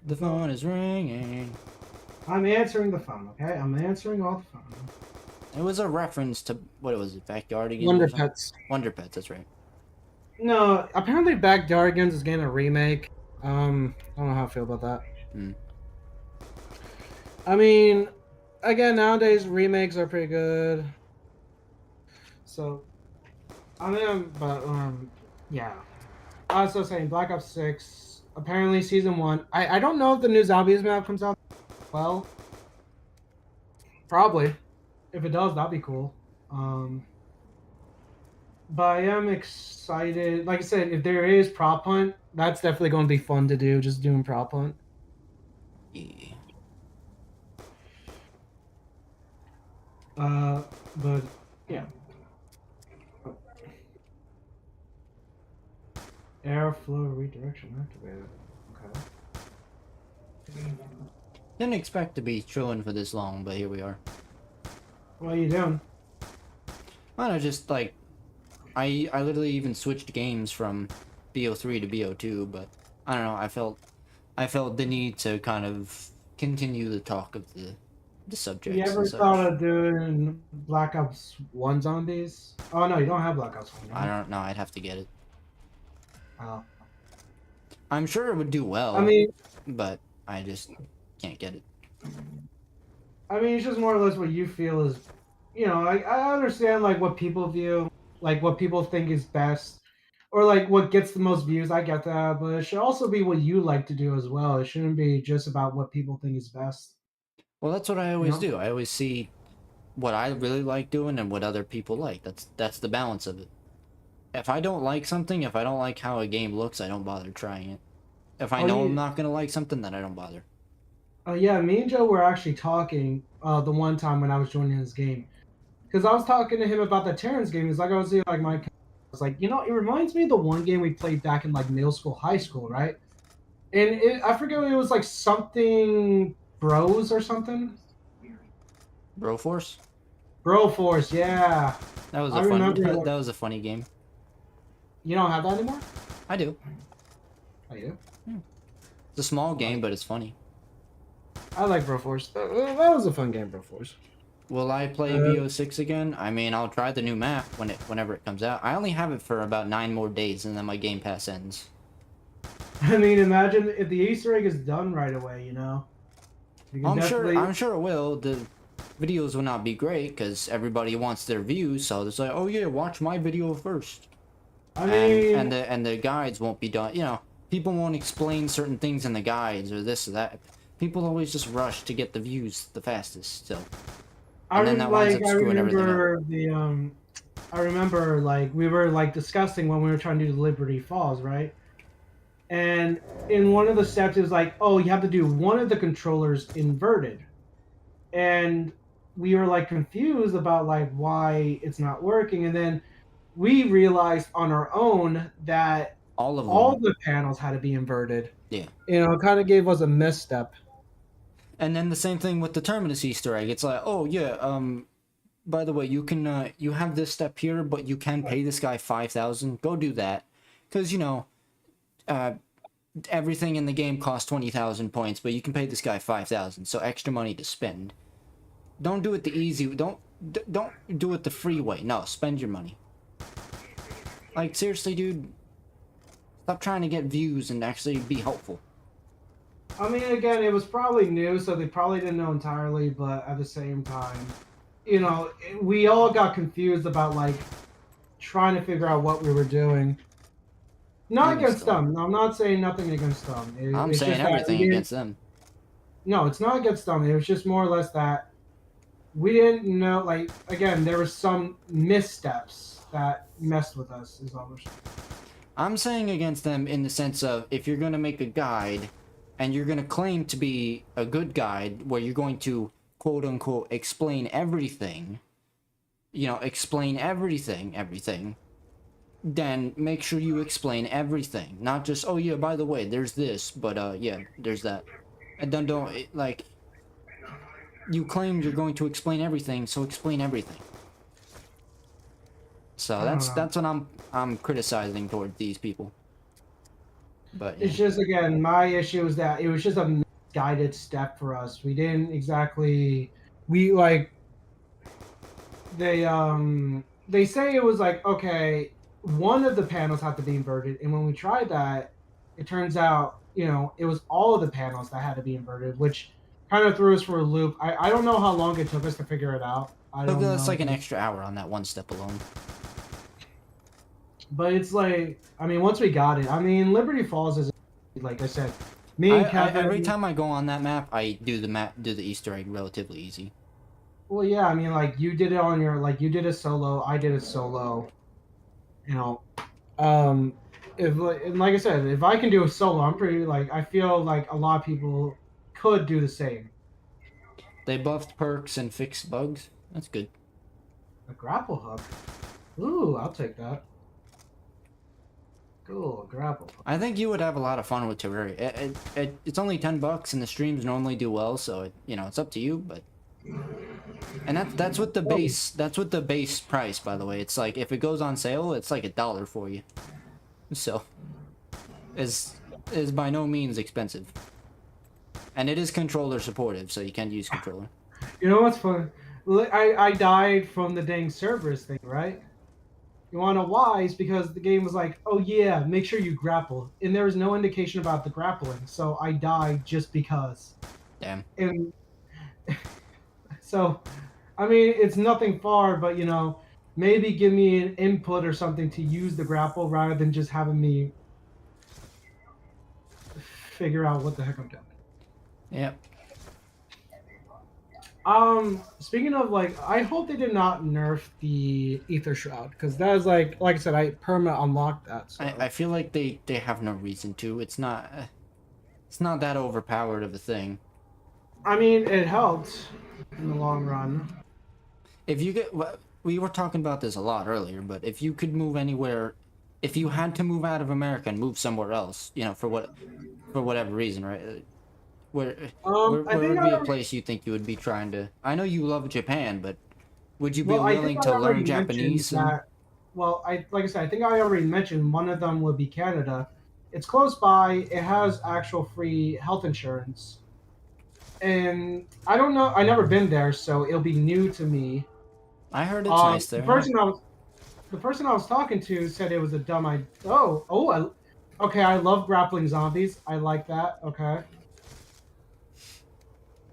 The phone is ringing. I'm answering the phone, okay? I'm answering all the phone. It was a reference to what was it? Backyardigans Wonder or something? Pets. Wonder Pets. That's right. No, apparently Backyardigans is getting a remake. I don't know how I feel about that. Hmm. I mean, again, nowadays remakes are pretty good. So, I mean, but yeah. I was also saying Black Ops 6. Apparently, season 1. I don't know if the new Zombies map comes out. Well, probably. If it does, that'd be cool. But I am excited. Like I said, if there is prop hunt, that's definitely going to be fun to do. Just doing prop hunt. Yeah. But yeah. Airflow redirection activated. Okay. Didn't expect to be chilling for this long, but here we are. What are you doing? I don't know, just like I literally even switched games from BO3 to BO2, but I don't know. I felt the need to kind of continue the talk of the subjects. You ever and such. thought of doing Black Ops 1 zombies? Oh no, you don't have Black Ops 1. I don't know. I'd have to get it. Oh. I'm sure it would do well. I mean, but I just can't get it. it's just more or less what you feel is, I understand like what people view, like what people think is best, or like what gets the most views. I get that, but it should also be what you like to do as well. It shouldn't be just about what people think is best. Well, that's what I always know? do. I always see what I really like doing and what other people like. That's the balance of it. If I don't like something, if I don't like how a game looks, I don't bother trying it. If I know I'm not gonna like something, then I don't bother. Yeah, me and Joe were actually talking the one time when I was joining his game, because I was talking to him about the Terrence game. He's like, I was like, I was like, it reminds me of the one game we played back in like middle school, high school, right? And I forget it was like something Bros or something. Broforce? Broforce, yeah. That was I a fun. remember- That was a funny game. You don't have that anymore? I do. I do. It's a small game, but it's funny. I like Broforce. That was a fun game, Broforce. Will I play BO6 again? I mean, I'll try the new map whenever it comes out. I only have it for about 9 more days, and then my Game Pass ends. I mean, imagine if the Easter egg is done right away. You can I'm definitely- sure it will. The videos will not be great because everybody wants their views, so it's like, oh yeah, watch my video first. I mean, And the guides won't be done. People won't explain certain things in the guides or this or that. People always just rush to get the views the fastest. So. And then that winds up screwing everything up. I remember like we were like discussing when we were trying to do Liberty Falls, right? And in one of the steps, it was like, oh, you have to do one of the controllers inverted, and we were like confused about like why it's not working, and then we realized on our own that all the panels had to be inverted. Yeah. It kind of gave us a misstep. And then the same thing with the Terminus Easter egg. It's like, oh yeah, by the way, you can you have this step here, but you can pay this guy 5,000. Go do that, because everything in the game costs 20,000 points, but you can pay this guy 5,000. So extra money to spend. Don't do it the easy. Don't do it the free way. No, spend your money. Like seriously, dude. Stop trying to get views and actually be helpful. I mean, again, it was probably new, so they probably didn't know entirely, but at the same time, we all got confused about, like, trying to figure out what we were doing. Not against them. No, I'm not saying nothing against them. I'm It's saying just that everything against them. No, it's not against them. It was just more or less that we didn't know, like, again, there were some missteps that messed with us, is all we're saying. I'm saying against them in the sense of, if you're going to make a guide and you're going to claim to be a good guide where you're going to quote unquote explain everything, explain everything, then make sure you explain everything. Not just, oh yeah, by the way, there's this, but yeah, there's that. And then like, you claimed you're going to explain everything, so explain everything. So I don't know. that's what I'm criticizing toward these people. But yeah. It's just, again, my issue is that it was just a guided step for us. We didn't exactly, they say it was like, okay, one of the panels had to be inverted, and when we tried that, it turns out, it was all of the panels that had to be inverted, which kind of threw us for a loop. I don't know how long it took us to figure it out. I don't Look, that's know. like an extra hour on that one step alone. But it's like, I mean, once we got it, I mean, Liberty Falls is, like I said, me and Kevin. Every time I go on that map, I do the Easter egg relatively easy. Well, yeah, I mean, like, you did it on your, like, you did a solo, I did a solo. And like I said, if I can do a solo, I'm pretty, like, I feel like a lot of people could do the same. They buffed perks and fixed bugs. That's good. A grapple hook. Ooh, I'll take that. Cool, grapple hook. I think you would have a lot of fun with Terraria. It's only $10 and the streams normally do well, so it's up to you, but. And that's what the base price, by the way. It's like, if it goes on sale, it's like $1 for you. So is by no means expensive. And it is controller supportive, so you can use controller. You know what's fun? I died from the dang Cerberus thing, right? You wanna know why? It's because the game was like, oh yeah, make sure you grapple. And there was no indication about the grappling, so I died just because. Damn. And so, I mean, it's nothing far, but maybe give me an input or something to use the grapple rather than just having me figure out what the heck I'm doing. Yep. Speaking of, like, I hope they did not nerf the Ether Shroud, because that is like I said, I perma unlocked that. So. I feel like they have no reason to. It's not that overpowered of a thing. I mean, it helped in the long run. If you get, we were talking about this a lot earlier, but if you could move anywhere, if you had to move out of America and move somewhere else, for whatever reason, right? Where would be a place you think you would be trying to? I know you love Japan, but would you be willing to learn Japanese? Well, like I said, I think I already mentioned one of them would be Canada. It's close by. It has actual free health insurance, and I don't know. I've never been there, so it'll be new to me. I heard it's nice there. The person I was talking to said it was a dumb idea. Okay. I love grappling zombies. I like that. Okay.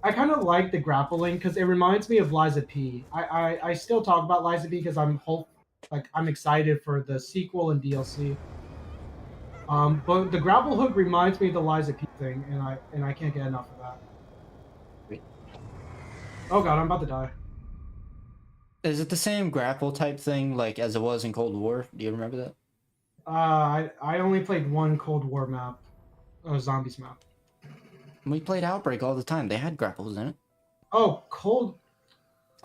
I kind of like the grappling because it reminds me of Liza P. I still talk about Liza P because I'm excited for the sequel and DLC. But the grapple hook reminds me of the Liza P thing, and I can't get enough of that. Wait. Oh god, I'm about to die. Is it the same grapple type thing like as it was in Cold War? Do you remember that? I only played one Cold War map, zombies map. We played Outbreak all the time. They had grapples in it. Oh, Cold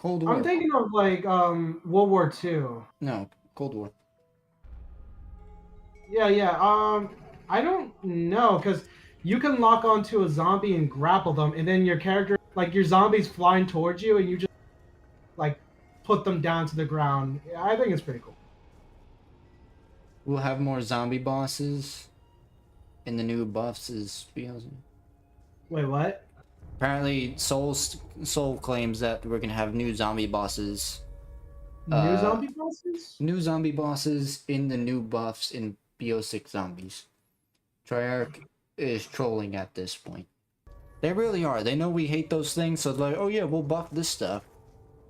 War. I'm thinking of like World War II. No, Cold War. Yeah. I don't know because you can lock onto a zombie and grapple them, and then your character, like your zombies, flying towards you, and you just like put them down to the ground. Yeah, I think it's pretty cool. We'll have more zombie bosses in the new buffs. Wait, what? Apparently, Soul claims that we're gonna have new zombie bosses. New zombie bosses? New zombie bosses in the new buffs in BO6 Zombies. Treyarch is trolling at this point. They really are. They know we hate those things, so they're like, oh yeah, we'll buff this stuff.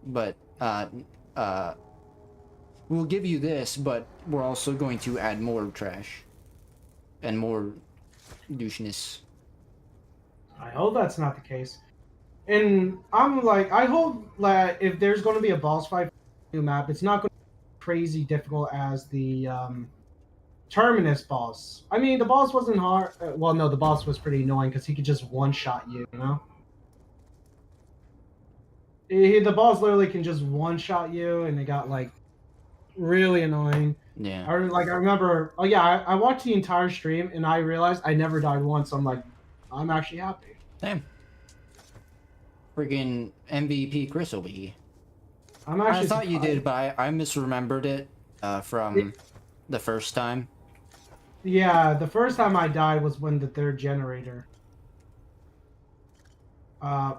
But, we'll give you this, but we're also going to add more trash. And more doucheness. I hope that's not the case. And I'm like, I hope that if there's going to be a boss fight for the new map, it's not going to be crazy difficult as the Terminus boss. I mean, the boss wasn't hard. Well, no, the boss was pretty annoying because he could just one-shot you, The boss literally can just one shot you, and it got like really annoying. Yeah. I remember. Oh yeah, I watched the entire stream, and I realized I never died once. I'm like, I'm actually happy. Damn. Friggin' MVP Chris over here. I'm I actually. thought you surprised. did, but I misremembered it from the first time. Yeah, the first time I died was when the third generator. Uh,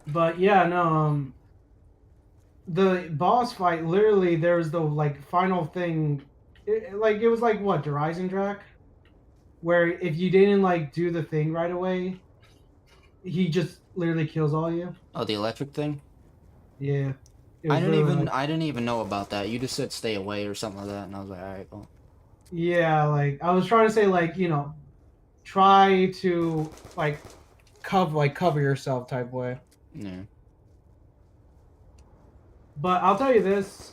but yeah, no. The boss fight, literally, there was the like final thing. It was like what, the Rising Drac, where if you didn't like do the thing right away, he just literally kills all you. Oh, the electric thing? Yeah, it was literally like, I didn't even know about that. You just said stay away or something like that, and I was like, alright, well. yeah, like I was trying to say, like, try to cover yourself type way. Yeah. But I'll tell you this,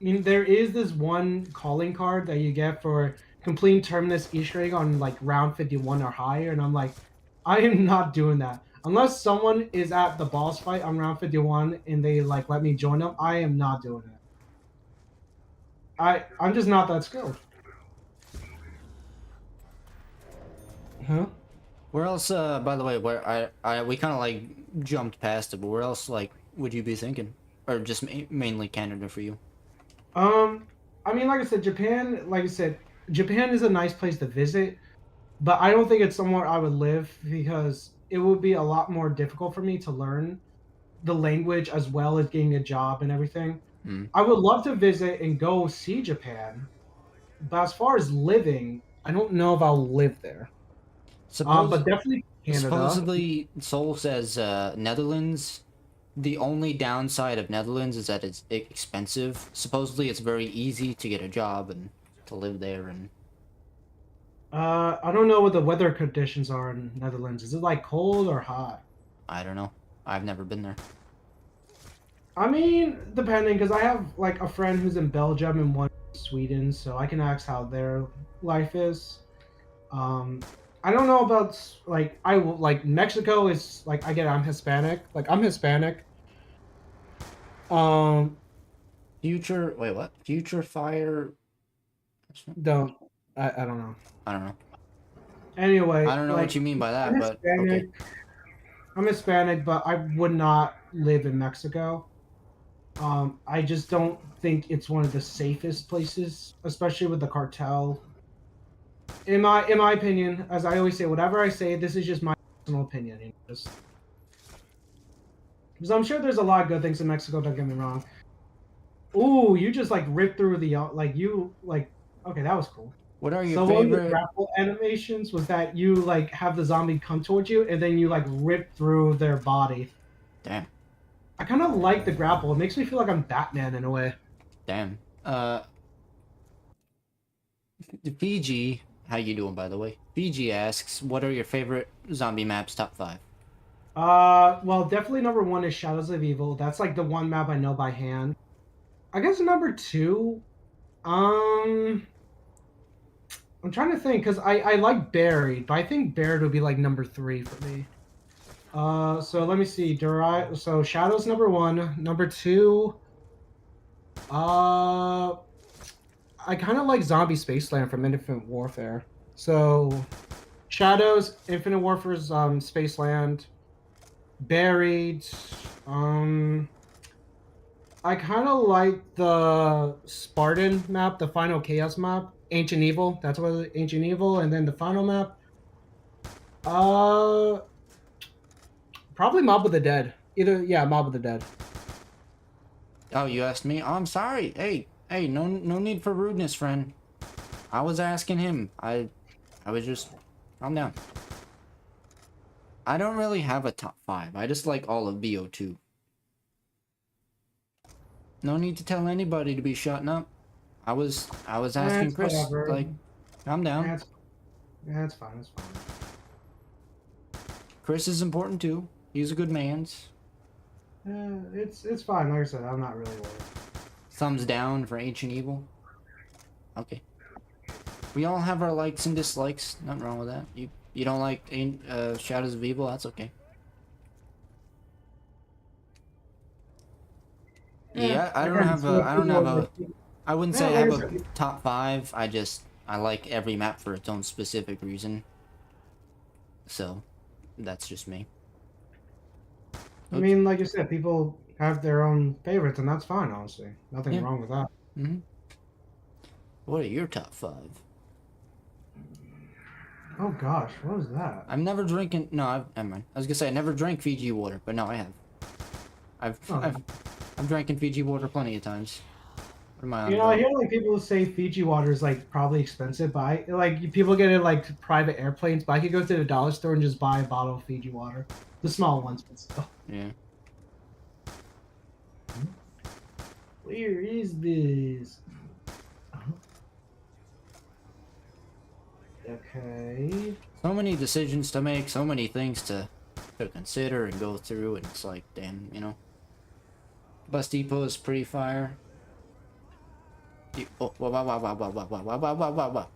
there is this one calling card that you get for completing Terminus Easter egg on like round 51 or higher, and I'm like, I am not doing that. Unless someone is at the boss fight on round 51 and they like let me join them, I am not doing it. I'm just not that skilled. Huh? Where else, by the way, where we kind of like jumped past it, but where else, like, would you be thinking? Or just mainly Canada for you? I mean, like I said, Japan is a nice place to visit, but I don't think it's somewhere I would live because it would be a lot more difficult for me to learn the language as well as getting a job and everything. Hmm. I would love to visit and go see Japan, but as far as living, I don't know if I'll live there. But definitely Canada. Supposedly, Seoul says Netherlands. The only downside of Netherlands is that it's expensive. Supposedly, it's very easy to get a job and to live there. And I don't know what the weather conditions are in Netherlands. Is it like cold or hot? I don't know. I've never been there. I mean, depending, because I have like a friend who's in Belgium and one in Sweden, so I can ask how their life is. I don't know about like I will like Mexico is like I get it, I'm Hispanic. Like I'm Hispanic. Um, Future. Wait, what? Future Fire. don't I don't know. I don't know. Anyway, I don't know like what you mean by I'm that, but Hispanic. okay. I'm Hispanic, but I would not live in Mexico. I just don't think it's one of the safest places, especially with the cartel. In my opinion, as I always say, whatever I say, this is just my personal opinion. Just because I'm sure there's a lot of good things in Mexico. Don't get me wrong. Ooh, you just like ripped through the like you like. Okay, that was cool. What are your So one of the favorite? grapple animations was that you like have the zombie come towards you and then you like rip through their body. Damn. I kind of like the grapple. It makes me feel like I'm Batman in a way. Damn. Fiji. How you doing, by the way? Fiji asks, what are your favorite zombie maps? Top 5. Well, definitely number one is Shadows of Evil. That's like the one map I know by hand. I guess number two, I'm trying to think because I like Buried, but I think Buried would be like number three for me. So let me see. So Shadows number one, number two. I kind of like Zombie Spaceland from Infinite Warfare. So Shadows, Infinite Warfare's Spaceland, Buried. I kind of like the Spartan map, the Final Chaos map, Ancient Evil. That's what Ancient Evil, and then the final map. Probably Mob of the Dead. Mob of the Dead. Oh, you asked me? Oh, I'm sorry. Hey, no need for rudeness, friend. I was asking him. I was just... Calm down. I don't really have a top 5. I just like all of BO2. No need to tell anybody to be shutting up. I was asking Chris, whatever. like, calm down. That's fine. That's fine. Chris is important too. He's a good man's. It's fine. Like I said, I'm not really worried. Thumbs down for Ancient Evil. Okay. We all have our likes and dislikes. Nothing wrong with that. You don't like Shadows of Evil? That's okay. Yeah, I don't again, have so a. I don't people have are a. like, I wouldn't yeah, say I like have I a said, top 5. I like every map for its own specific reason. So, that's just me. I Oops. mean, like you said, people have their own favorites, and that's fine. Honestly, nothing Yeah. wrong with that. Hmm. What are your top 5? Oh gosh, what was that? I'm never drinking. No, never mind. I was gonna say I never drank Fiji water, but no, I have. I've Oh, I've I've drank in Fiji water plenty of times. What am I on you know, I about? hear like people say Fiji water is like probably expensive, but people get it like private airplanes. But I could go to the dollar store and just buy a bottle of Fiji water, the small ones, but still. Yeah. Where is this? Okay. So many decisions to make, so many things to consider and go through, and it's like, damn, you know. Bus Depot is pretty fire. Oh, wow, wow, wow, wow, wow, wow, wow, wow, wow, wow, wow.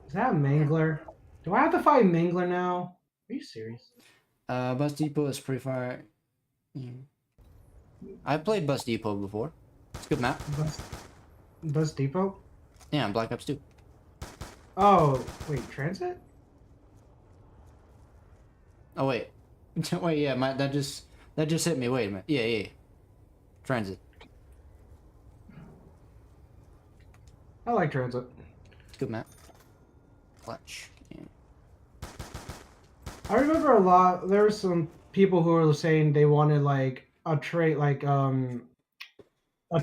Is that a Mangler? Do I have to fight Mangler now? Are you serious? Bus Depot is pretty fire. Yeah. I've played Bus Depot before. It's a good map. Bus Depot? Yeah, Black Ops 2. Oh, wait, Transit? Oh wait, wait, yeah, that just hit me. Wait a minute. Yeah, yeah, yeah. Transit. I like Transit. It's a good map. Clutch. Yeah. I remember a lot. There were some people who were saying they wanted like a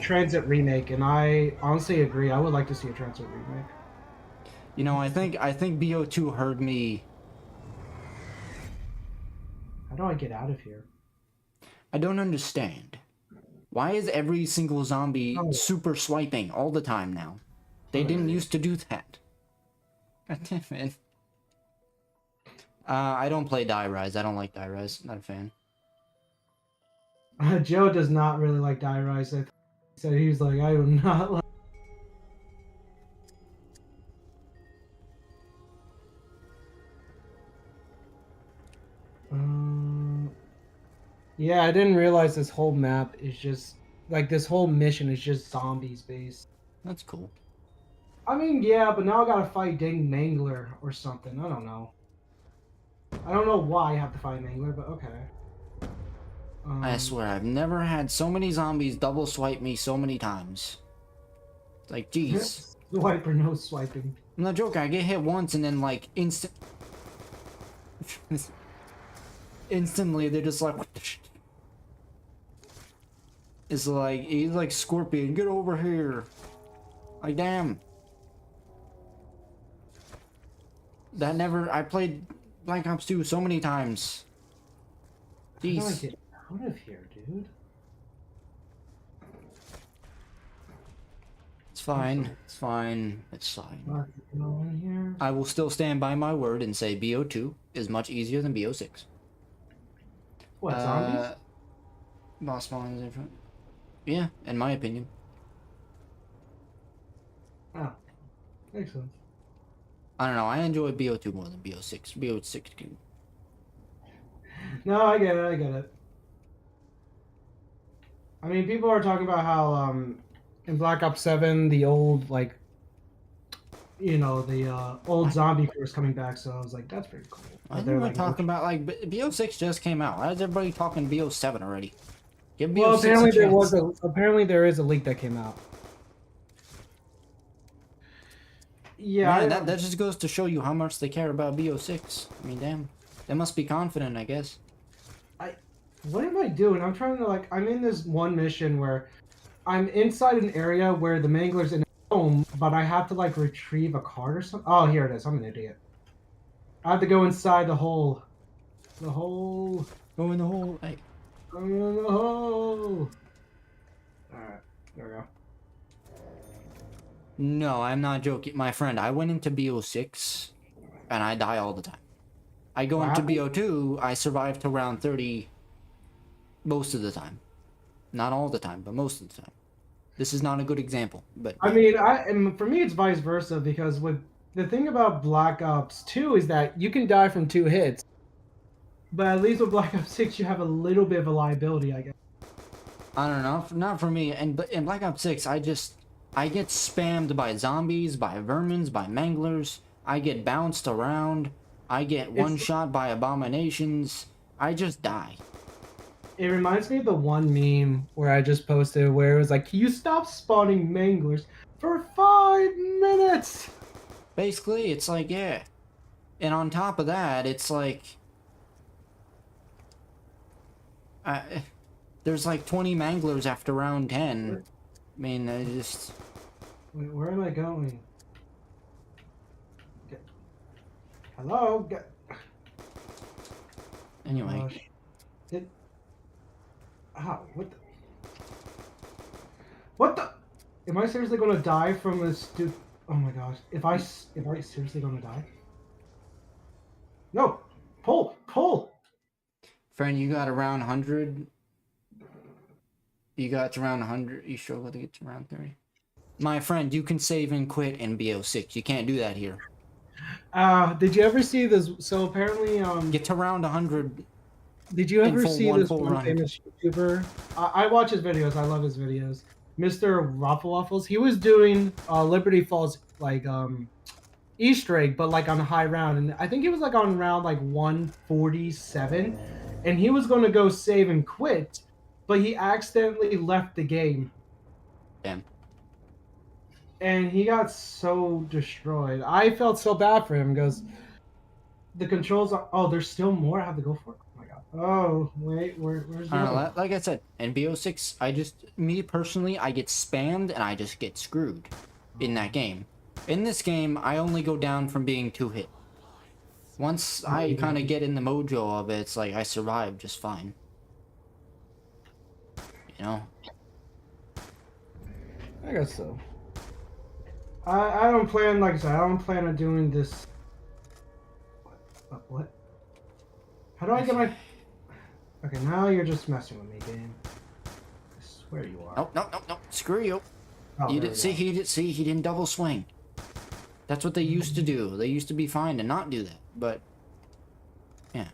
Transit remake, and I honestly agree. I would like to see a Transit remake. You know, I think BO2 heard me. How do I get out of here? I don't understand. Why is every single zombie Oh. super swiping all the time now? They didn't used to do that. God damn it. I don't play Die Rise. I don't like Die Rise. Not a fan. Joe does not really like Die Rise. He said he was like, I do not like. Yeah, I didn't realize this whole map is just like this whole mission is just zombies based. That's cool. I mean, yeah, but now I gotta fight Dang Mangler or something. I don't know. I don't know why I have to fight Mangler, but okay. I swear, I've never had so many zombies double swipe me so many times. It's like, jeez. Swipe or no swiping. I'm not joking. I get hit once and then like instantly they're just like, what the shit? It's like, he's like Scorpion, get over here. Like, damn. That never, I played Black Ops 2 so many times. How do I Jeez. get out of here, dude? It's fine. It's fine. It's fine. Not going here. I will still stand by my word and say BO2 is much easier than BO6. What, zombies? Boss spawn is different. Yeah, in my opinion. Oh, makes sense. I don't know. I enjoy BO2 more than BO6. BO6 can. No, I get it. I get it. I mean, people are talking about how in Black Ops 7, the old like, the old zombie crew is coming back. So I was like, that's pretty cool. I But think we're like, talking about like BO6 just came out. Why is everybody talking BO7 already? Give BO6 well, apparently a chance. apparently there is a leak that came out. Yeah, Man, that just goes to show you how much they care about BO6. I mean, damn. They must be confident, I guess. what am I doing? I'm trying to I'm in this one mission where I'm inside an area where the Mangler's in a home, but I have to retrieve a card or something. Oh, here it is. I'm an idiot. I have to go inside the hole. The hole. Go in the hole. Hey. Go in the hole. Alright, there we go. No, I'm not joking. My friend, I went into BO6 and I die all the time. I go into BO2, I survive to round 30 most of the time. Not all the time, but most of the time. This is not a good example, but I mean, and for me it's vice versa because with the thing about Black Ops 2 is that you can die from 2 hits. But at least with Black Ops 6, you have a little bit of a liability, I guess. I don't know, not for me. And but in Black Ops 6, I get spammed by zombies, by vermins, by manglers. I get bounced around. I get one shot by abominations. I just die. It reminds me of the one meme where I just posted where it was like, "Can you stop spawning manglers for 5 minutes?" Basically, it's like, yeah. And on top of that, it's like there's like 20 manglers after round 10. I mean, I just... Wait, where am I going? Okay. Hello? Anyway. What the... What the... Am I seriously gonna die from this dude? Oh my gosh. If I seriously gonna die? No! Pull! Friend, you got around 100. You got to around 100. You struggle to get to around 30. My friend, you can save and quit in BO6. You can't do that here. Did you ever see this? So apparently, Get to around 100. did you ever see this full one run. famous YouTuber? I watch his videos. I love his videos. Mr. Waffles. He was doing Liberty Falls like Easter egg, but like on a high round, and I think he was like on round like 147, and he was going to go save and quit, but he accidentally left the game. Damn. And he got so destroyed. I felt so bad for him because the controls are. Oh, there's still more. I have to go for it. Oh my god. Oh wait, where's the I don't know, other? like I said, in BO6, me personally, I get spammed and I just get screwed in that game. In this game, I only go down from being 2-hit. Once I kind of get in the mojo of it, it's like I survive just fine. You know? I guess so. I don't plan, like I said, I don't plan on doing this. What? How do I get my... Okay, now you're just messing with me, game. I swear you are. Nope. Screw you. Oh, You there did, we see, he didn't double swing. That's what they used to do. They used to be fine to not do that, but... Yeah.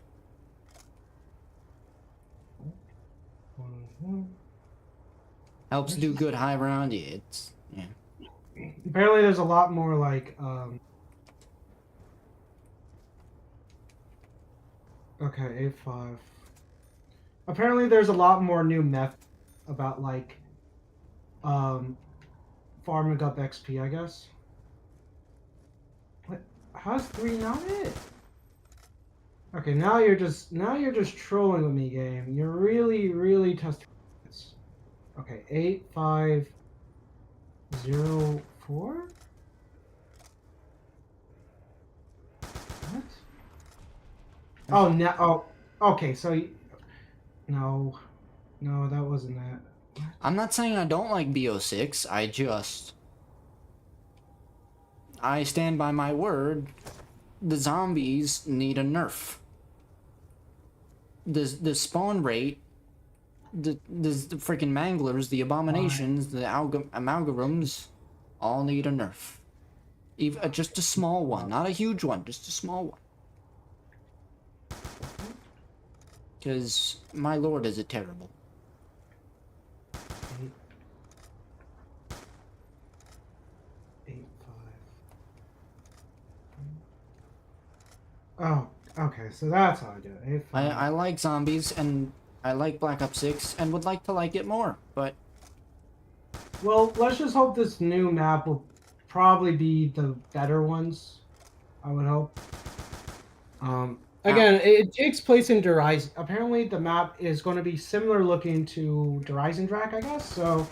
go. Helps do good high round, yeah, yeah. Apparently there's a lot more like okay, A5. Apparently there's a lot more new method about like farming up XP, I guess. What? How's 3 not it? Okay, now you're just trolling with me, game. You're really testing this. Okay, 8504? What? Oh, now. Oh, okay. So, no, that wasn't that. I'm not saying I don't like BO6. I stand by my word. The zombies need a nerf. The spawn rate, the freaking manglers, the abominations, the amalgams, all need a nerf. Even just a small one, not a huge one, just a small one. Because my lord, is it terrible. Oh, okay. So that's how I do it. I like zombies and I like Black Ops 6 and would like to like it more, but well, let's just hope this new map will probably be the better ones. I would hope. Again, it takes place in Derizen. Apparently, the map is going to be similar looking to Derizen Drac, I guess. So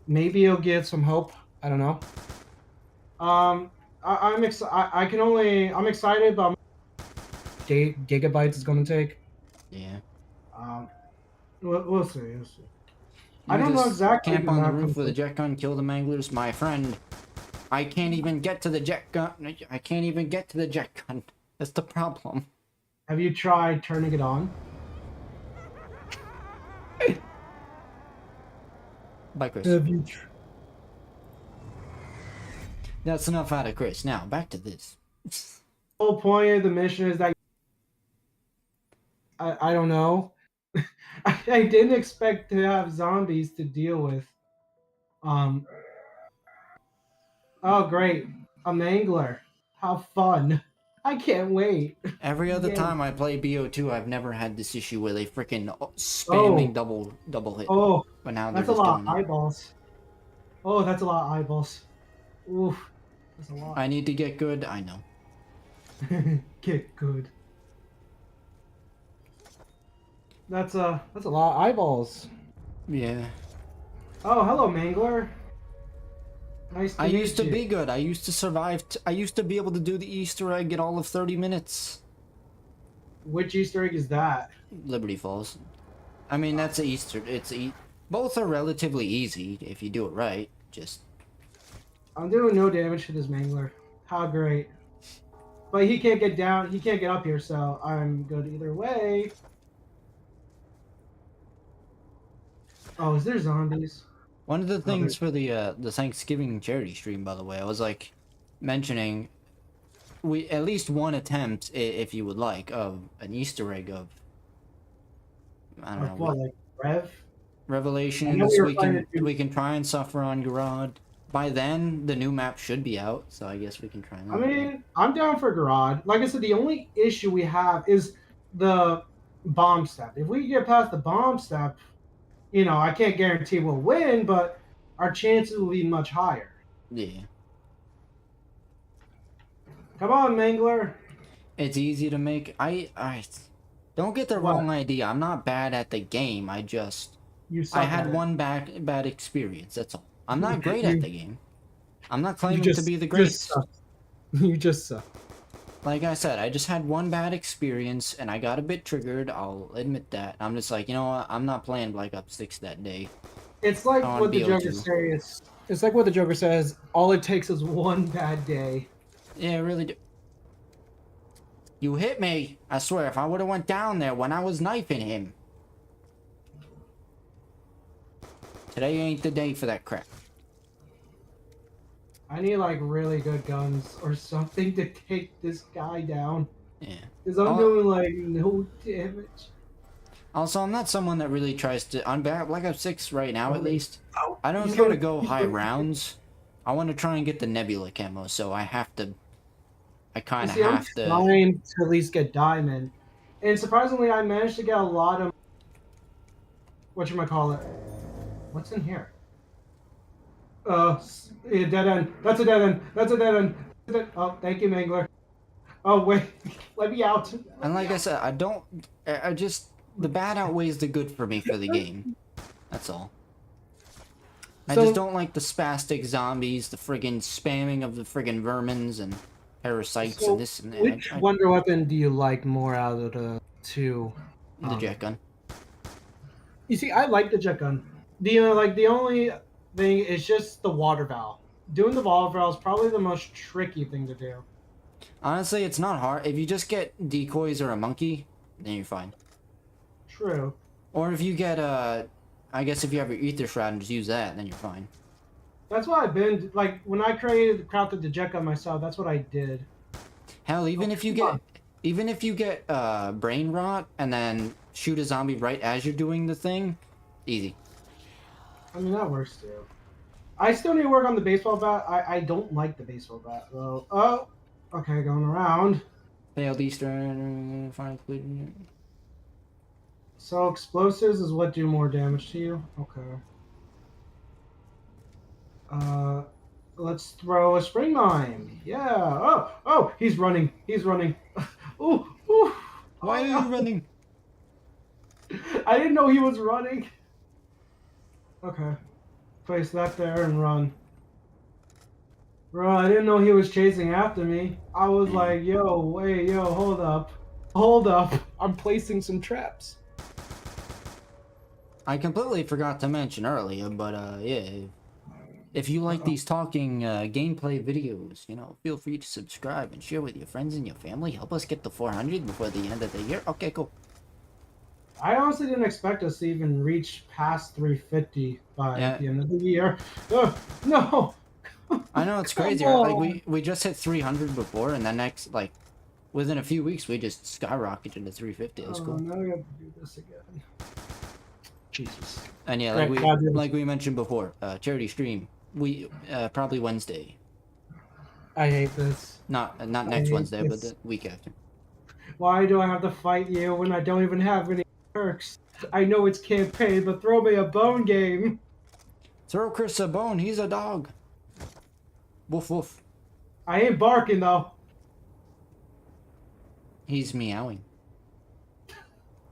maybe it'll give some hope. I don't know. I'm excited about gigabytes is going to take. yeah. We'll see. I don't know exactly. Camp on the roof with a jet gun, kill the manglers, my friend. I can't even get to the jet gun. I can't even get to the jet gun. That's the problem. Have you tried turning it on? Bye, Chris. Have you? That's enough out of Chris. Now back to this. The whole point of the mission is that I don't know. I didn't expect to have zombies to deal with. Um. Oh, great! A mangler. How fun! I can't wait. Every other Yay. time I play BO2, I've never had this issue where they freaking spamming Oh, double hit. oh, But now they're that's a just lot doing of it. eyeballs. Oh, that's a lot of eyeballs. Oof, that's a lot. I need to get good. I know. Get good. That's a lot of eyeballs. Yeah. Oh, hello, Mangler. Nice to I meet used to you. be good. I used to survive. I used to be able to do the Easter egg in all of 30 minutes. Which Easter egg is that? Liberty Falls. I mean, that's a Easter. Both are relatively easy if you do it right. Just I'm doing no damage to this Mangler. How great. But he can't get down. He can't get up here, so I'm good either way. Oh, is there zombies? one of the Oh, things for the Thanksgiving charity stream, by the way, I was like mentioning we at least one attempt, if you would like, of an Easter egg of I don't know what, like Rev? Revelations. we were We planning can to do- we can try and suffer on Garad. By then, the new map should be out, so I guess we can try. I mean, I'm down for Garage. Like I said, the only issue we have is the bomb step. If we get past the bomb step, you know, I can't guarantee we'll win, but our chances will be much higher. Yeah, Come on, Mangler. it's easy to make. I don't get the What? wrong idea. I'm not bad at the game. I Suck had at it. one bad experience. That's all. I'm not great You- at the game. I'm not You claiming just, to be the you just greatest. suck. You just suck. Like I said, I just had one bad experience and I got a bit triggered. I'll admit that. I'm just like, you know what? I'm not playing Black Ops 6 that day. It's like On what the BO2. Joker says. It's like what the Joker says. All it takes is one bad day. Yeah, I really do. You hit me. I swear, if I would have went down there when I was knifing him. Today ain't the day for that crap. I need like really good guns or something to take this guy down. Yeah. Because I'm Oh. doing like no damage. Also, I'm not someone that really tries to... On Black Ops 6 right now, at least. Oh, I don't he's care to gonna- go he's high gonna- rounds. I want to try and get the Nebula camo, so I have to... I kind of See, I'm have to... trying to at least get diamond, and surprisingly, I managed to get a lot of. Whatchamacallit? What's in here? A dead end. That's a dead end. That's a dead end. Oh, thank you, Mangler. Oh wait, let me out. And like I said, I don't... I just... The bad outweighs the good for me for the game. That's all. I So- just don't like the spastic zombies, the friggin' spamming of the friggin' vermins and parasites So, and this and that. Which I- wonder weapon do you like more out of the two? the jet gun. You see, I like the jet gun. The the only thing is just the water valve. Doing the water valve is probably the most tricky thing to do. Honestly, it's not hard. If you just get decoys or a monkey, then you're fine. True. Or if you get I guess if you have your ether shroud and just use that, then you're fine. That's why I've been like when I crafted the jet gun myself. That's what I did. Hell, even Oh, if you come get on. even if you get brain rot and then shoot a zombie right as you're doing the thing, easy. I mean that works too. I still need to work on the baseball bat. I don't like the baseball bat though. Oh, okay, going around. Failed Easter. Fine, including. So explosives is what do more damage to you. Okay. Let's throw a spring mine. Yeah. Oh, he's running. He's running. Ooh, ooh. Why are you running? I didn't know he was running. Okay. Place that there and run. Bro, I didn't know he was chasing after me. I was like, yo, wait, yo, hold up. Hold up. I'm placing some traps. I completely forgot to mention earlier, but yeah. If you like these talking gameplay videos, you know, feel free to subscribe and share with your friends and your family. Help us get to 400 before the end of the year. Okay, cool. I honestly didn't expect us to even reach past 350 by Yeah. the end of the year. No! I know it's Come crazy, right? Like on. we just hit 300 before, and the next like within a few weeks, we just skyrocketed to 350. It was Oh, cool. now I have to do this again. Jesus. And yeah, Right, gotta do this. like we mentioned before, charity stream. We probably Wednesday, I hate this. not I next hate Wednesday, but this. the week after. Why do I have to fight you when I don't even have any perks? I know it's campaign, but throw me a bone game. Throw Chris a bone. He's a dog. Woof woof. I ain't barking though. He's meowing.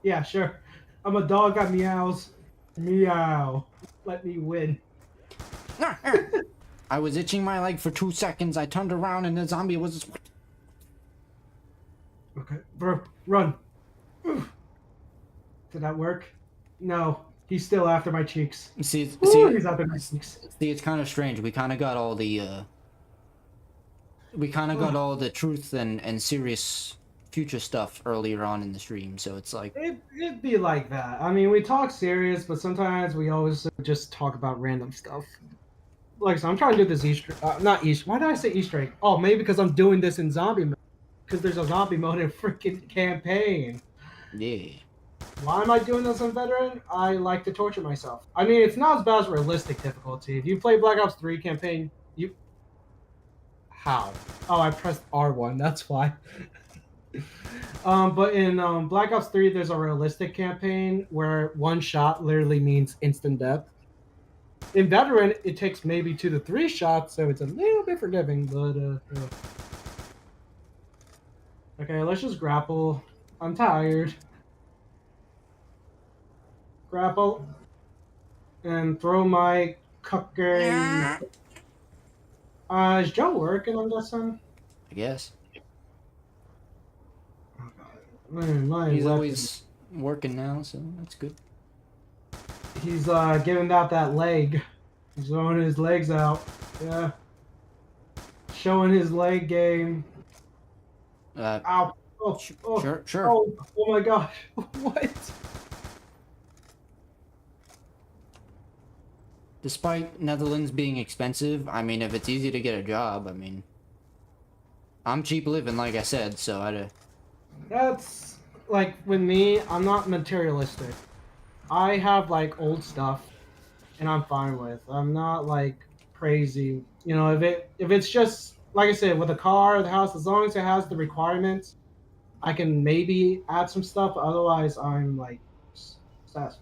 Yeah, sure. I'm a dog that meows. Meow. Let me win. I was itching my leg for 2 seconds. I turned around and the zombie was. Okay, bro, run. Oof. Did that work? No. He's still after my cheeks. See, Ooh, he's after my cheeks. it's kind of strange. We kind of got all the. We kind of got all the truth and serious future stuff earlier on in the stream, so it's like. It'd be like that. I mean, we talk serious, but sometimes we always just talk about random stuff. Like, so I'm trying to do this Easter, not Easter. Why did I say Easter egg? Oh, maybe because I'm doing this in zombie mode. Because there's a zombie mode in freaking campaign. Yeah. Why am I doing this on veteran? I like to torture myself. I mean, it's not as bad as realistic difficulty. If you play Black Ops 3 campaign, you. How? Oh, I pressed R1. That's why. But in Black Ops 3, there's a realistic campaign where one shot literally means instant death. In veteran, it takes maybe 2 to 3 shots, so it's a little bit forgiving. But okay, let's just grapple. I'm tired. Grapple and throw my cooking. Is Joe working on this one? I guess. Man, He's always working now, so that's good. He's giving out that leg. He's throwing his legs out. Yeah. Showing his leg game. Ow. Oh, oh, Sure. oh my gosh. What? Despite Netherlands being expensive, I mean, if it's easy to get a job, I mean, I'm cheap living, like I said, so I'd. That's like with me, I'm not materialistic. I have like old stuff and I'm fine with. I'm not like crazy. You know, if it's just like I said, with a car or the house, as long as it has the requirements, I can maybe add some stuff. Otherwise, I'm like satisfied.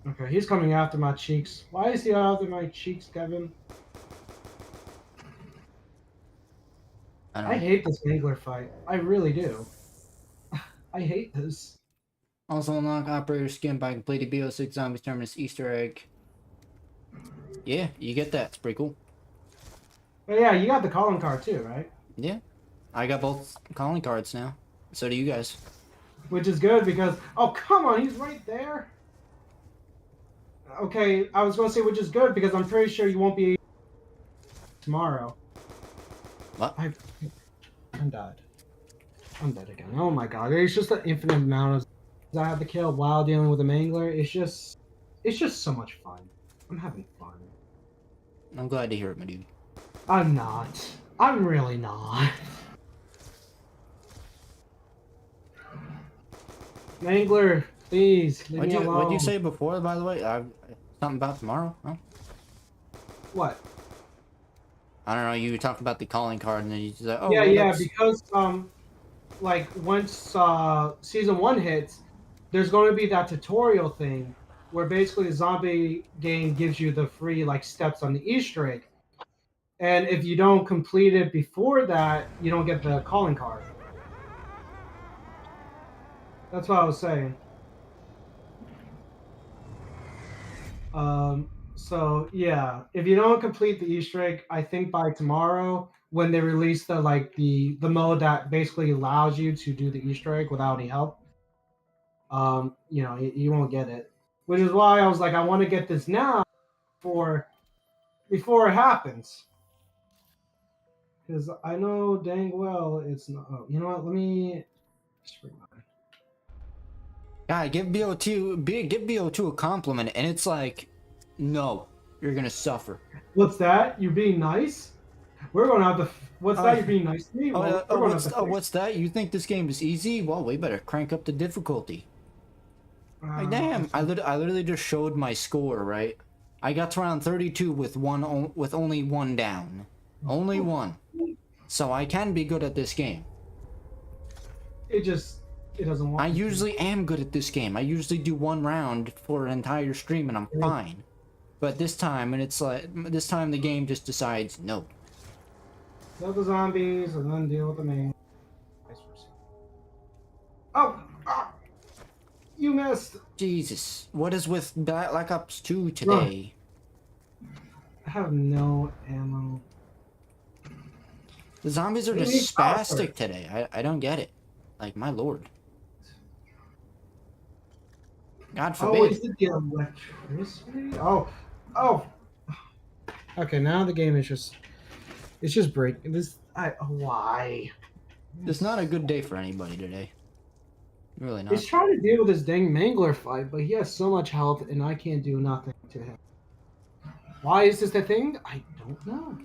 Okay, he's coming after my cheeks. Why is he after my cheeks, Kevin? I don't I know. hate this angler fight. I really do. I hate this. Also unlock operator skin by completing BO6 Zombies Terminus Easter egg. Yeah, you get that. It's pretty cool. But yeah, you got the calling card too, right? Yeah. I got both calling cards now. So do you guys. Which is good because oh come on, he's right there. Okay, I was gonna say which is good because I'm pretty sure you won't be tomorrow. What? I'm dead. I'm dead again. Oh my god, it's just an infinite amount of I have to kill while dealing with a mangler. It's just so much fun. I'm having fun. I'm glad to hear it, my dude. I'm not. I'm really not. Mangler, please leave me alone. What'd you say before, by the way? Something about tomorrow? Huh? What? I don't know. You talked about the calling card, and then you said, "Oh, yeah, well, yeah, that's-" because like once season 1 hits, there's going to be that tutorial thing where basically the zombie game gives you the free like steps on the Easter egg, and if you don't complete it before that, you don't get the calling card. That's what I was saying. So yeah, if you don't complete the Easter egg, I think by tomorrow when they release the like the mode that basically allows you to do the Easter egg without any help, you know, you won't get it. Which is why I was like, I want to get this now before it happens. Because I know dang well it's not. Oh, you know what? Let me. God, give BO2 a compliment, and it's like, no. You're gonna suffer. What's that? You being nice? We're gonna have to. What's that? You're being nice to me? Well, we're gonna have to. What's that? You think this game is easy? Well, we better crank up the difficulty. Like, damn, I literally just showed my score, right? I got to round 32 with only one down. Only one. So I can be good at this game. It doesn't want. I usually am good at this game. I usually do one round for an entire stream and I'm fine. But this time, the game just decides no. Kill the zombies and then deal with the main. Oh! Ah! You missed! Jesus, what is with Black Ops 2 today? I have no ammo. The zombies are just spastic today. I don't get it. Like, my lord. God forbid. Oh, is it the electricity? Oh! Okay, now the game is just... It's just breaking. Why? It's not a good day for anybody today. Really not. He's trying to deal with this dang Mangler fight, but he has so much health and I can't do nothing to him. Why is this the thing? I don't know.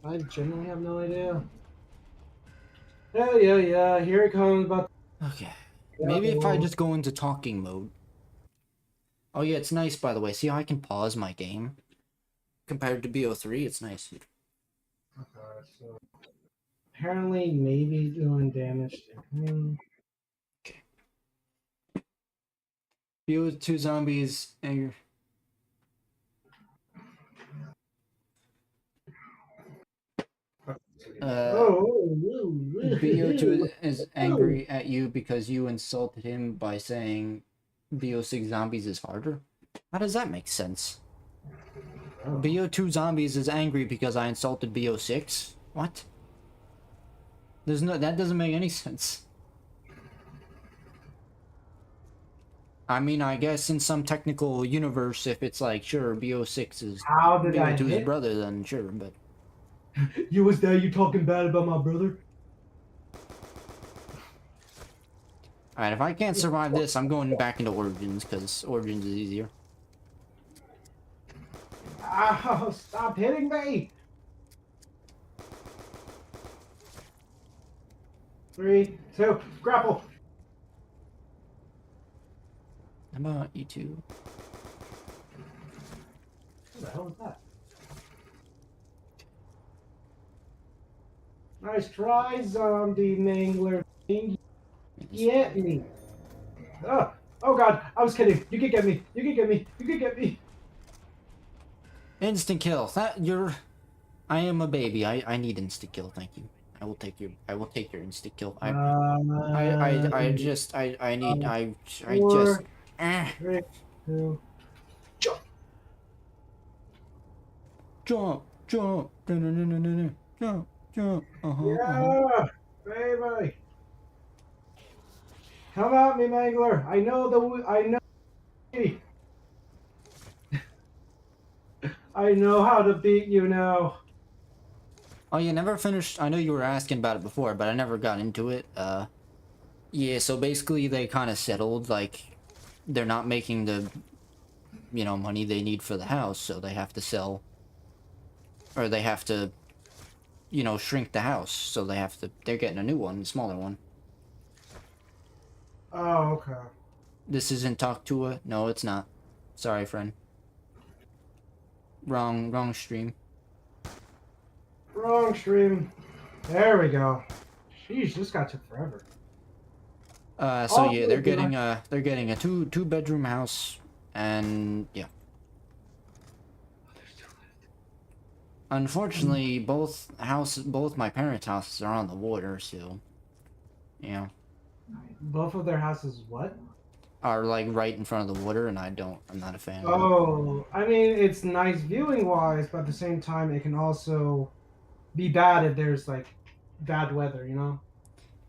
I genuinely have no idea. Yeah, here it comes. But Okay. Maybe if I just go into talking mode. Oh yeah, it's nice by the way. See how I can pause my game? Compared to BO3, it's nice. Okay, so apparently maybe doing damage to him. BO2 zombies and BO2 is angry at you because you insulted him by saying BO6 zombies is harder. How does that make sense? BO2 zombies is angry because I insulted BO6? What? That doesn't make any sense. I mean, I guess in some technical universe, if it's like, sure, BO6 is BO2's brother, then sure, but... You talking bad about my brother? Alright, if I can't survive this, I'm going back into Origins, because Origins is easier. Oh, stop hitting me! 3, 2, grapple! How about you two? What the hell is that? Nice try, zombie mangler. Get me. Oh god, I was kidding. You could get me. You could get me. You could get me. Instant kill. I am a baby. I need instant kill, thank you. I will take your instant kill. Three, two. Jump. Jump. Jump. Yeah, baby. Come at me, Mangler. I know. I know how to beat you now. Oh, you never finished. I know you were asking about it before, but I never got into it. Yeah, so basically they kind of settled, like, they're not making the, money they need for the house, so they have to sell, or they have to, shrink the house, so they're getting a new one, a smaller one. Oh, okay. This isn't Talk2a? No, it's not. Sorry, friend. Wrong stream. Wrong stream. There we go. Jeez, this guy took forever. So yeah, they're getting a two bedroom house, and yeah. Unfortunately, both my parents' houses are on the water, so yeah. Both of their houses what? Are like right in front of the water, and I'm not a fan of it. Oh, I mean, it's nice viewing wise, but at the same time, it can also be bad if there's like bad weather, you know?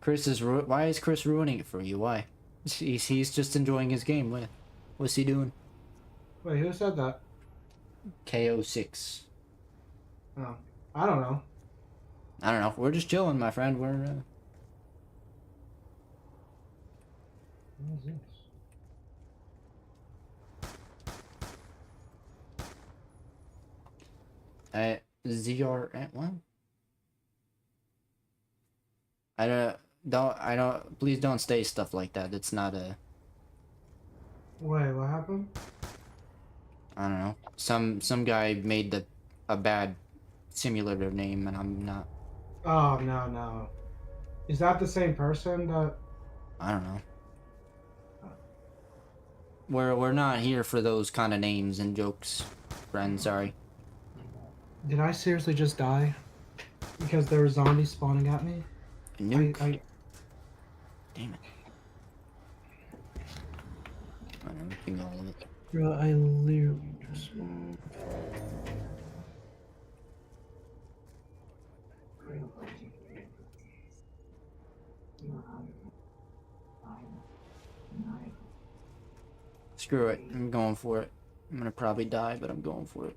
Why is Chris ruining it for you? Why? He's just enjoying his game. What's he doing? Wait, who said that? KO6. Oh, I don't know. I don't know. We're just chilling, my friend. We're What is this? ZR at what? I don't, please don't say stuff like that. It's not a, Wait, what happened? I don't know. Some guy made a bad simulator name, and I'm not, Oh, no, no. Is that the same person that... I don't know. We're not here for those kind of names and jokes, friend. Sorry. Did I seriously just die? Because there were zombies spawning at me? A nuke. Damn it. I'm looking all of it. Bro, I literally just... Screw it. I'm going for it. I'm gonna probably die, but I'm going for it.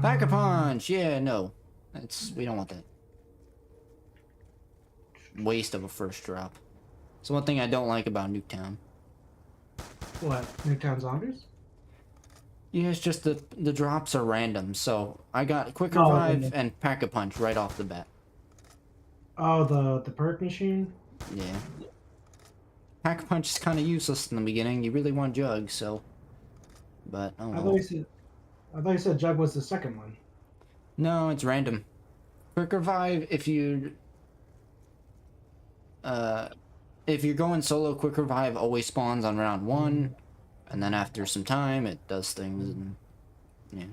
Pack a punch! Yeah, no. We don't want that. Waste of a first drop. It's one thing I don't like about Nuketown. What? Nuketown zombies? Yeah, it's just the drops are random, so I got Quick Oh, Revive yeah. and Pack a Punch right off the bat. Oh, the perk machine? Yeah. Pack a Punch is kind of useless in the beginning. You really want Jug, so... But, oh I well. thought you said Jug was the second one. No, it's random. Quick Revive, if you're going solo, Quick Revive always spawns on round 1, and then after some time, it does things, and... Yeah.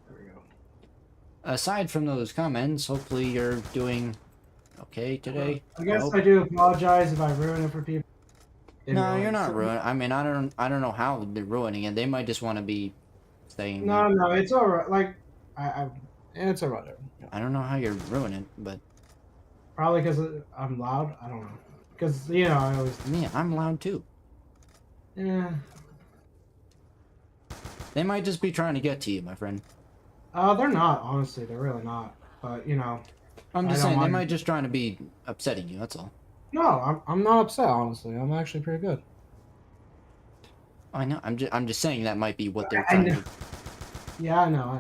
There we go. Aside from those comments, hopefully you're doing okay today. I guess hope. I do apologize if I ruin it for people. No, you're not ruining. I mean, I don't know how they're ruining it. They might just want to be saying. No, no, it's alright. Like, it's alright. I don't know how you're ruining it, but Probably because I'm loud. I don't know. Because I always. yeah, I'm loud too. Yeah. They might just be trying to get to you, my friend. They're not. Honestly, they're really not. But I'm I just don't saying they mind. might just trying to be upsetting you. That's all. no, I'm not upset. Honestly, I'm actually pretty good. I know. I'm just saying that might be what they're I trying know. to. Yeah, I know.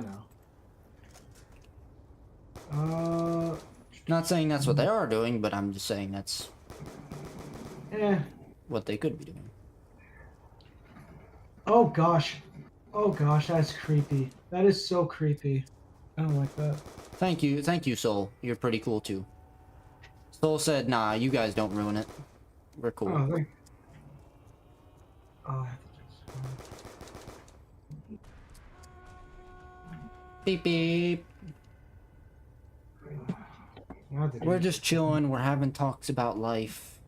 Not saying that's what they are doing, but I'm just saying that's Eh. what they could be doing. Oh gosh. Oh gosh, that's creepy. That is so creepy. I don't like that. Thank you, Soul. You're pretty cool too. Soul said, "Nah, you guys don't ruin it. We're cool." Oh, I have to Beep beep. We're just chilling. We're having talks about life.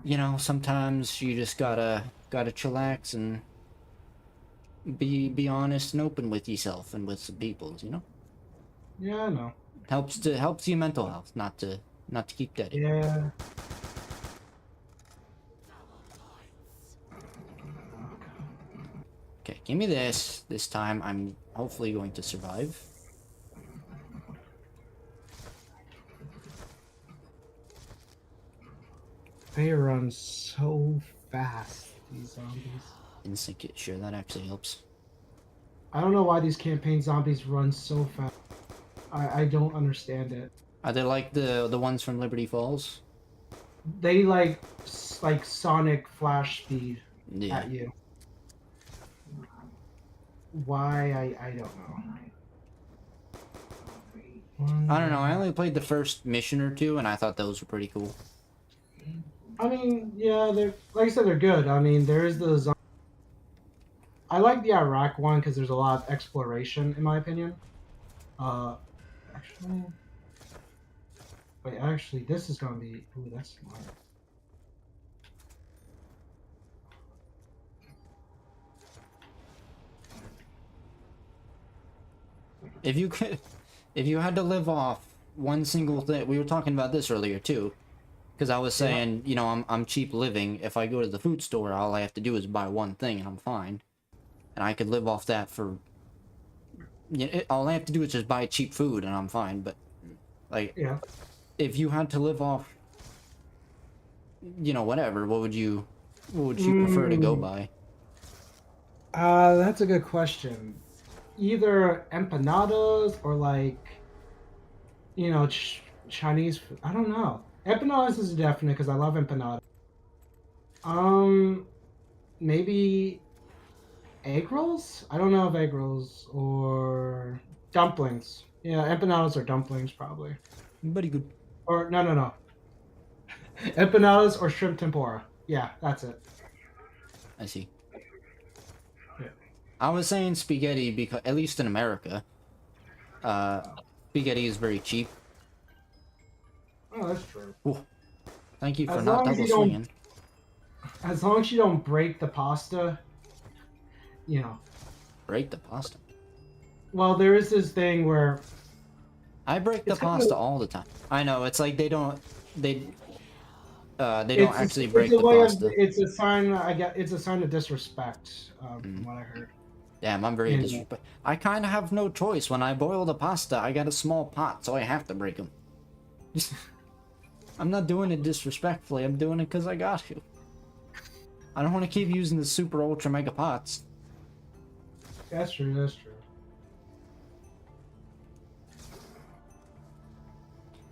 You know, sometimes you just gotta chillax and be honest and open with yourself and with some people. You know, Yeah, I know. helps you mental health, not to keep dead. Yeah. Okay, give me this. This time, I'm hopefully going to survive. They run so fast, these zombies. Instinct it. Sure, that actually helps. I don't know why these campaign zombies run so fast. I don't understand it. Are they like the ones from Liberty Falls? They like Sonic flash speed Yeah. at you. Why I don't know. I don't know. I only played the first mission or two, and I thought those were pretty cool. I mean, yeah, they're like I said, they're good. I mean, there is the. I like the Iraq one because there's a lot of exploration, in my opinion. Actually, wait, actually, this is gonna be. Ooh, that's smart. If you had to live off one single thing, we were talking about this earlier too, because I was saying, you know, I'm cheap living. If I go to the food store, all I have to do is buy one thing, and I'm fine, and I could live off that for all I have to do is just buy cheap food and I'm fine. But like, Yeah. if you had to live off, whatever, what would you prefer to go Mm, by? that's a good question. Either empanadas or Chinese food. I don't know. Empanadas is definite because I love empanadas. Um, maybe egg rolls. I don't know if egg rolls or dumplings. Yeah, empanadas or dumplings probably. Pretty good. Or no. Empanadas or shrimp tempura. Yeah, that's it. I see. Yeah. I was saying spaghetti because at least in America, uh, spaghetti is very cheap. Oh, that's true. Ooh, thank you for As not long as double you don't, swinging. as long as you don't break the pasta, you know. Break the pasta. Well, there is this thing where I break the it's kind pasta of all the time. I know it's like they don't actually it's break a the way of pasta. it's a sign. I get it's a sign of disrespect, from what I heard. Damn, I'm very And disrespectful. I kind of have no choice. When I boil the pasta, I got a small pot, so I have to break them. I'm not doing it disrespectfully. I'm doing it because I got to. I don't want to keep using the super ultra mega pots. that's true. That's true.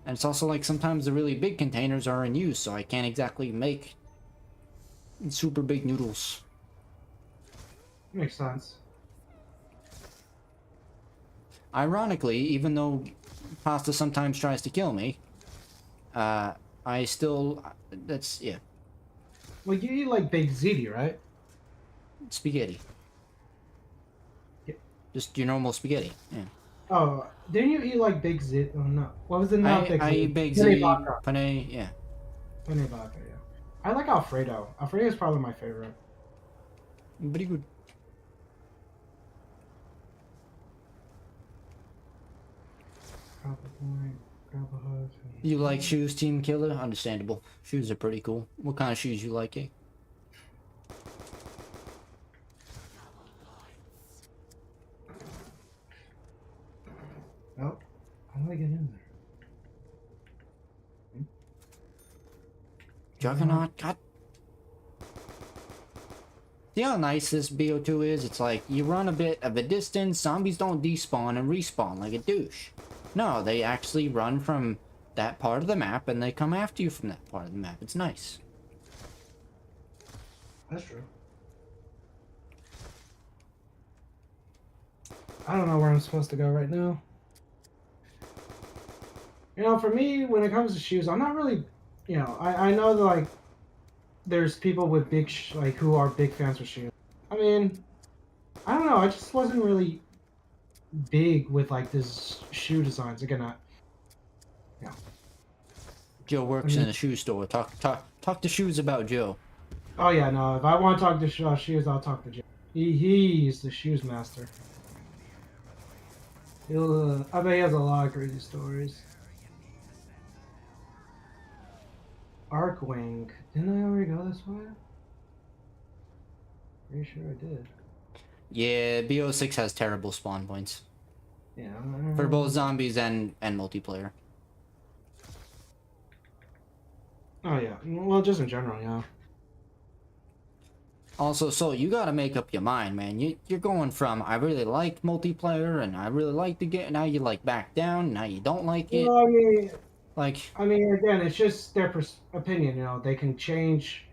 And it's also like sometimes the really big containers are in use, so I can't exactly make super big noodles. Makes sense. Ironically, even though pasta sometimes tries to kill me, I still, yeah, Well, you eat like baked ziti, right? spaghetti. Yeah. Just your normal spaghetti. Yeah. Oh, didn't you eat like baked ziti? Oh no, what was it? Not baked I ziti. bake Penne ziti, vodka. penne, yeah. Penne vodka. Yeah. I like Alfredo. Alfredo is probably my favorite. Pretty good. Grab a point, grab a hug. You like shoes, Team Killer? Understandable. Shoes are pretty cool. What kind of shoes you like, eh? Oh, how do I get in there? Juggernaut, God. See how nice this BO2 is? It's like, you run a bit of a distance, zombies don't despawn and respawn like a douche. No, they actually run from that part of the map and they come after you from that part of the map. It's nice. That's true. I don't know where I'm supposed to go right now. For me, when it comes to shoes, I'm not really, I know that, like, there's people with big, who are big fans of shoes. I mean, I don't know. I just wasn't really big with, like, this shoe designs. Again, Joe works in a shoe store. Talk to Shoes about Joe. oh yeah, no. If I want to talk to shoes, I'll talk to Jim. He's the shoes master. I bet he has a lot of crazy stories. Arcwing. Didn't I already go this way? Pretty sure I did. Yeah, BO6 has terrible spawn points. Yeah. For both zombies and multiplayer. Oh yeah. Well, just in general, yeah. Also, so you gotta make up your mind, man. You're going from, I really liked multiplayer, and I really liked the game, now you like back down, now you don't like it. Well, Like, again, it's just their opinion. They can change.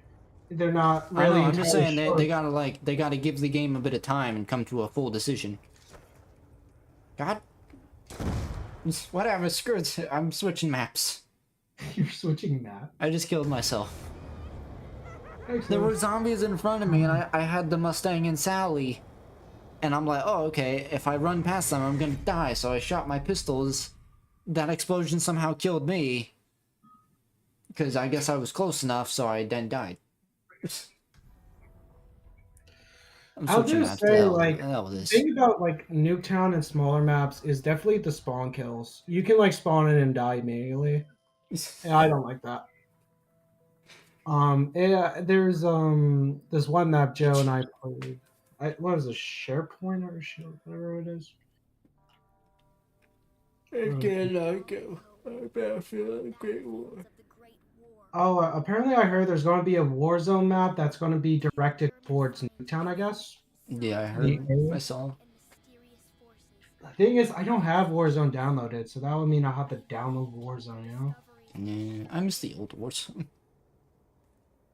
They're not I really. know, I'm just saying, sure. they gotta give the game a bit of time and come to a full decision. God. Whatever, screw it, I'm switching maps. You're switching map. I just killed myself. Makes There were sense. zombies in front of me, and I had the Mustang and Sally. And I'm like, oh, okay, if I run past them, I'm gonna die, so I shot my pistols. That explosion somehow killed me. Because I guess I was close enough, so I then died. I'm I'll switching just maps. say, The hell with the this. thing about Nuketown and smaller maps is definitely the spawn kills. You can spawn in and die immediately. And I don't like that. Yeah, there's this one map Joe and I played. What is it, SharePoint or whatever it is? can't like it. I feel like a great war. Oh, apparently I heard there's going to be a Warzone map that's going to be directed towards Newtown, I guess. Yeah, I The heard. area. I saw. The thing is, I don't have Warzone downloaded, so that would mean I'll have to download Warzone, you know? Yeah, I miss the old Warzone.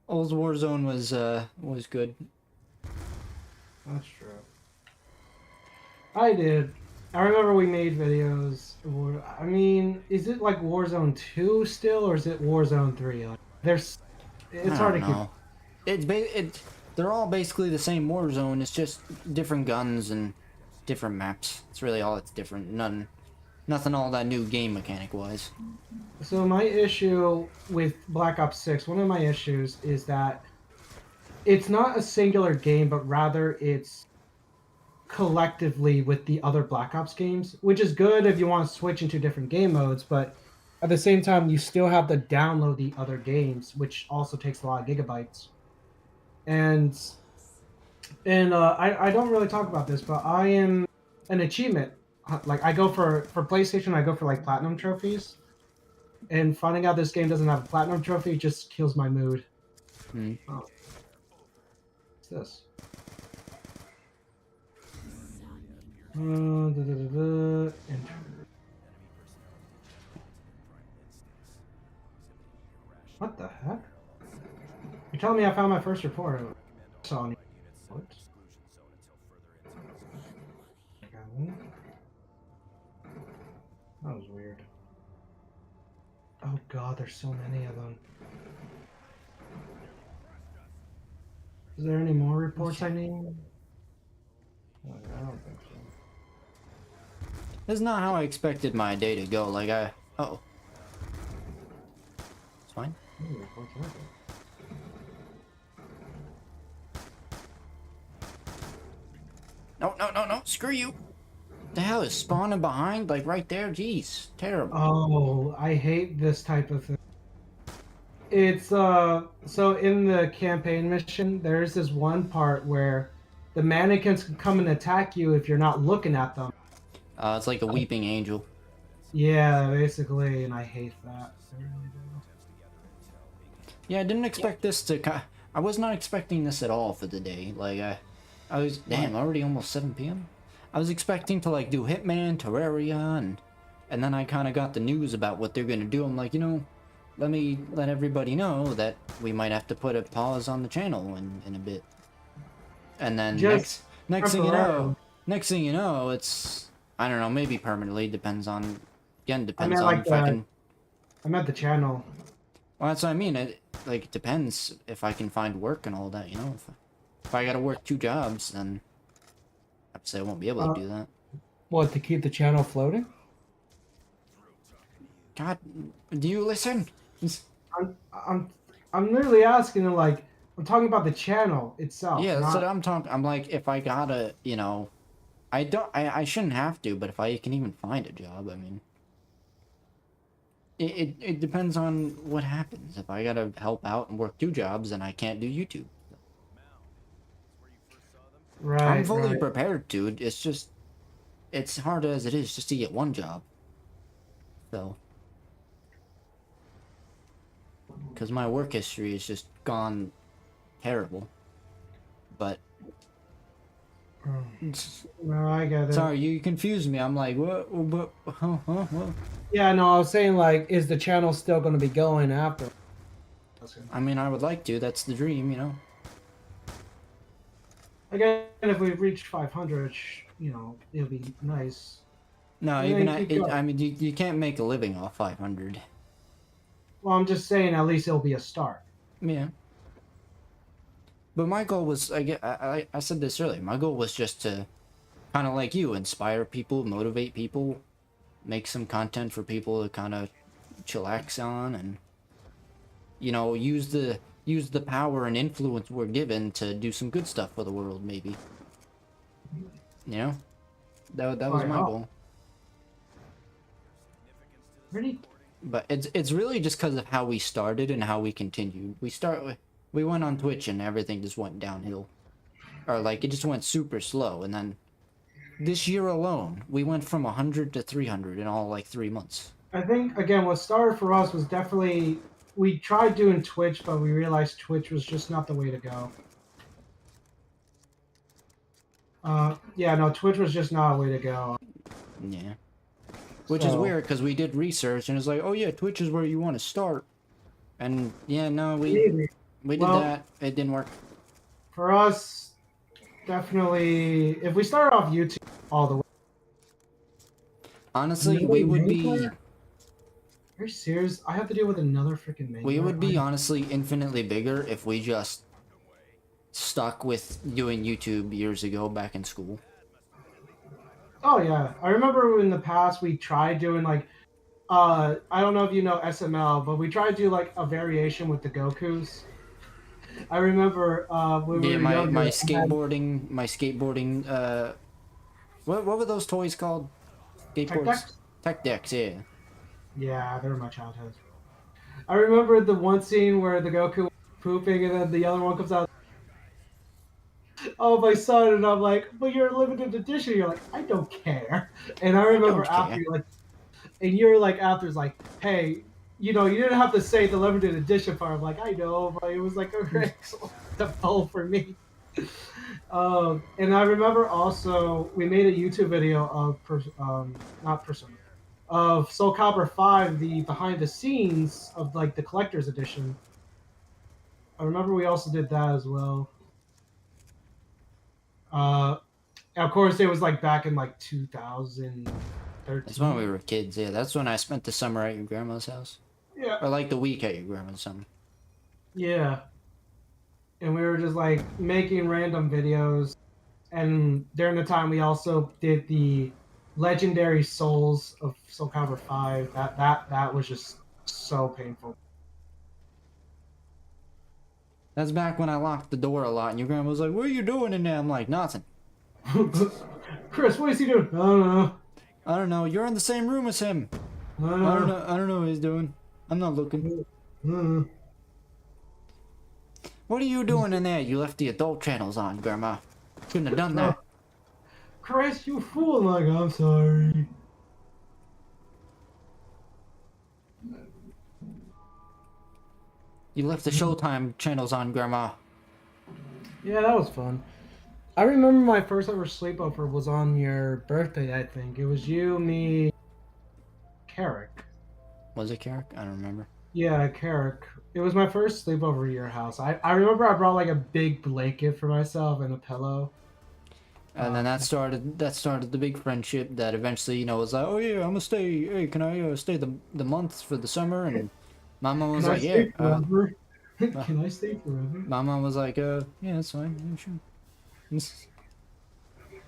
Old Warzone was good. That's true. I did. I remember we made videos. I mean, is it like Warzone 2 still, or is it Warzone 3? Like, it's I hard to don't keep. know. They're all basically the same Warzone. It's just different guns and different maps. It's really all it's different. Nothing all that new game mechanic wise. So my issue with Black Ops 6, one of my issues is that it's not a singular game, but rather it's collectively with the other Black Ops games, which is good if you want to switch into different game modes, but at the same time you still have to download the other games, which also takes a lot of gigabytes. And I don't really talk about this, but I am an achievement. Like I go for PlayStation, I go for like platinum trophies. And finding out this game doesn't have a platinum trophy just kills my mood. Hmm. Oh. What's this? Enter. What the heck? You're telling me I found my first report. I saw any reports. That was weird. Oh god, there's so many of them. Is there any more reports I need? Oh, I don't think so. That's not how I expected my day to go. Like oh, it's fine. Ooh, reports are there. No! Screw you! The hell is spawning behind? Like right there? Jeez, terrible. Oh, I hate this type of thing. It's so in the campaign mission, there's this one part where the mannequins can come and attack you if you're not looking at them. It's like a weeping angel. Yeah, basically, and I hate that. I really do. Yeah, I didn't expect this to. I was not expecting this at all for the day. Like I was damn already almost 7 p.m. I was expecting to like do Hitman, Terraria, and then I kind of got the news about what they're gonna do. I'm like, let me let everybody know that we might have to put a pause on the channel in a bit. And then Just next thing temporarily. you know, it's I don't know, maybe permanently. Depends on depends meant on like if I can. I'm at the channel. Well, that's what I mean. It depends if I can find work and all that. If I gotta work 2 jobs, then I'd say I won't be able to do that. What, to keep the channel floating? God, do you listen? I'm literally asking, like, I'm talking about the channel itself. Yeah, that's not- what I'm talking. I'm like, if I gotta, I shouldn't have to, but if I can even find a job, I mean, it depends on what happens. If I gotta help out and work 2 jobs, then I can't do YouTube. Right. I'm fully right. prepared to. It's just, it's hard as it is just to get 1 job. So, because my work history has just gone terrible. But No, I get it. sorry, you confused me. I'm like, what? Huh? Yeah, no, I was saying, like, is the channel still going to be going after? I mean, I would like to. That's the dream, Again, if we reach 500, it'll be nice. No, Yeah, even you keep going. I mean, you can't make a living off 500. Well, I'm just saying, at least it'll be a start. Yeah. But my goal was, I said this earlier. My goal was just to, kind of like you, inspire people, motivate people, make some content for people to kind of chillax on, and use the power and influence we're given to do some good stuff for the world. Maybe. That was my goal. Really? But it's really just because of how we started and how we continued. We went on Twitch and everything just went downhill, or like it just went super slow, and then This year alone, we went from 100 to 300 in all like 3 months. I think again, what started for us was definitely we tried doing Twitch, but we realized Twitch was just not the way to go. Yeah, no, Twitch was just not a way to go. Yeah. Which is So- weird because we did research and it's like, oh yeah, Twitch is where you want to start. And yeah, no, we Maybe. did Well- that. It didn't work. For us, definitely, if we started off YouTube all the way. Honestly, Another we would main be player? Are you serious? I have to deal with another freaking main. we player? would be honestly infinitely bigger if we just stuck with doing YouTube years ago back in school. Oh yeah, I remember in the past we tried doing like, I don't know if you know SML, but we tried to do like a variation with the Gokus. I remember when we Yeah, were my younger, my I had- skateboarding what were those toys called? Skateboards. Decks? Tech decks, yeah. Yeah, they were my childhood. I remember the one scene where the Goku was pooping and then the other one comes out. Oh, my son, and I'm like, but you're a limited edition. You're like, I don't care. And I remember don't after care. you're like, and you're like, after it's like, hey, you know, you didn't have to say the limited edition part. I'm like, I know, but it was like a great pull for me. And I remember also we made a YouTube video of not Persona, of Soul Calibur 5, the behind the scenes of like the collector's edition. I remember we also did that as well. Of course, it was like back in like 2013. That's when we were kids, yeah. That's when I spent the summer at your grandma's house. Yeah. Or like the week at your grandma's summer. Yeah. And we were just like making random videos. And during the time we also did the legendary souls of Soul Calibur 5. That was just so painful. That's back when I locked the door a lot and your grandma was like, what are you doing in there? I'm like, nothing. Chris, what is he doing? I don't know. I don't know, you're in the same room as him. I don't I don't know. know I don't know what he's doing. I'm not looking. What are you doing in there? You left the adult channels on, grandma. Shouldn't have done that. Chris, you fool! I'm like, I'm sorry. You left the Showtime channels on, grandma. Yeah, that was fun. I remember my first ever sleepover was on your birthday, I think. It was you, me, Carrick. Was it Carrick? I don't remember. Yeah, Carrick. It was my first sleepover at your house. I remember I brought like a big blanket for myself and a pillow. And then that started the big friendship that eventually, you know, was like, oh yeah, I'm gonna stay. Hey, can I stay the month for the summer? And Mama was Can I like, yeah. stay forever? Can I stay forever? Mama was like, yeah, that's fine. Yeah, sure.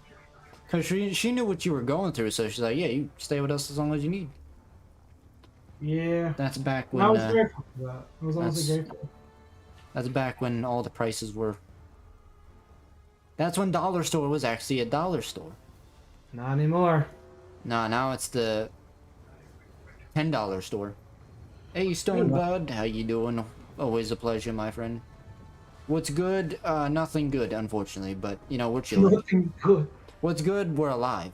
Cause she knew what you were going through, so she's like, yeah, you stay with us as long as you need. Yeah. That's back I was when grateful for that. I was honestly grateful. that's back when all the prices were. That's when Dollar Store was actually a dollar store. Not anymore. Nah, now it's the $10 store. Hey, Stone Bud, how you doing? Always a pleasure, my friend. What's good? Nothing good, unfortunately, but you know we're chilling. Nothing good. What's good? We're alive.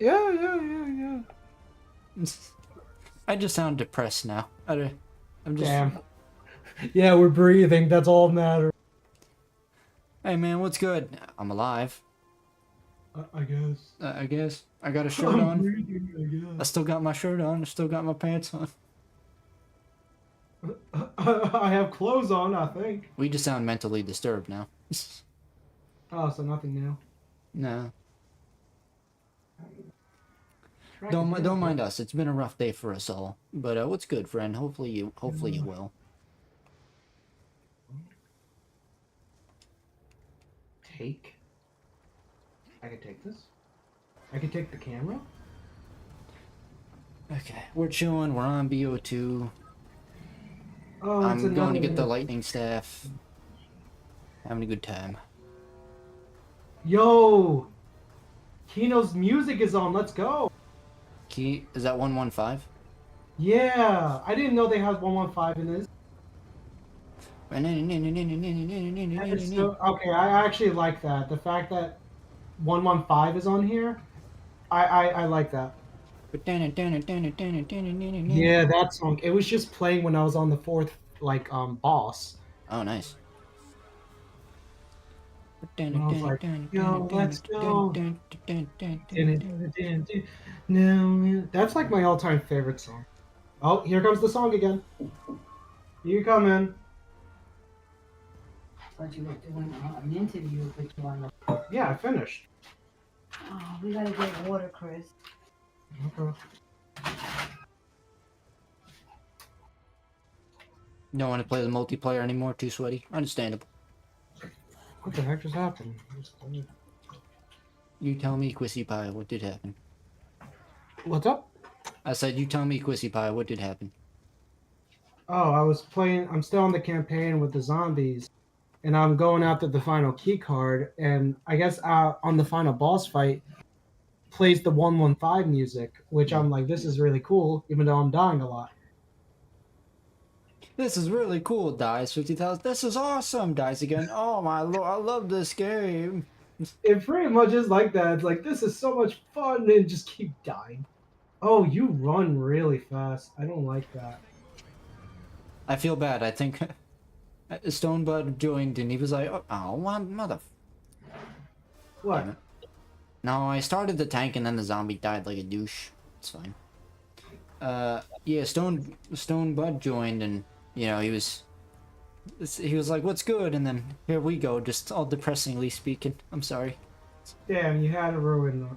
Yeah. I just sound depressed now. I'm just. Damn. Yeah, we're breathing. That's all that matters. Hey man, what's good? I'm alive. I guess. I guess I got a shirt I'm on. breathing, I I guess. still got my shirt on. I still got my pants on. I have clothes on, I think. We just sound mentally disturbed now. Oh, so nothing new. No. Don't mind us. It's been a rough day for us all. But what's good, friend? Hopefully you will. Take? I can take this? I can take the camera? Okay, we're chilling. We're on BO2. Oh, it's I'm going to get the another- lightning staff. Having a good time. Yo! Kino's music is on. Let's go. Key, is that 115? Yeah, I didn't know they had 115 in this. It's so, okay, I actually like that. The fact that 115 is on here. I like that. Yeah. Yeah, that song. It was just playing when I was on the fourth boss. Oh, nice. And I was like, yo, let's go. No, that's like my all-time favorite song. Oh, here comes the song again. You come in. Thought you were doing an interview, but you on the. Yeah, I finished. Oh, we gotta get water, Chris. Okay. Don't want to play the multiplayer anymore. Too sweaty. Understandable. What the heck just happened? You tell me, Quissy Pie, what did happen? What's up? I said, you tell me, Quissy Pie, what did happen? Oh, I was playing. I'm still on the campaign with the zombies, and I'm going after the final key card. And I guess on the final boss fight, plays the 115 music, which I'm like, this is really cool, even though I'm dying a lot. This is really cool, Dice 50,000. This is awesome, Dice again. Oh my lord, I love this game. It pretty much is like that. It's like, this is so much fun, and just keep dying. Oh, you run really fast. I don't like that. I feel bad. I think Stonebud joined and he was like, oh, mother. What? Damn it. No, I started the tank and then the zombie died like a douche. It's fine. Yeah, Stonebud joined and, you know, he was like, what's good? And then here we go, just all depressingly speaking. I'm sorry. Damn, you had to ruin that.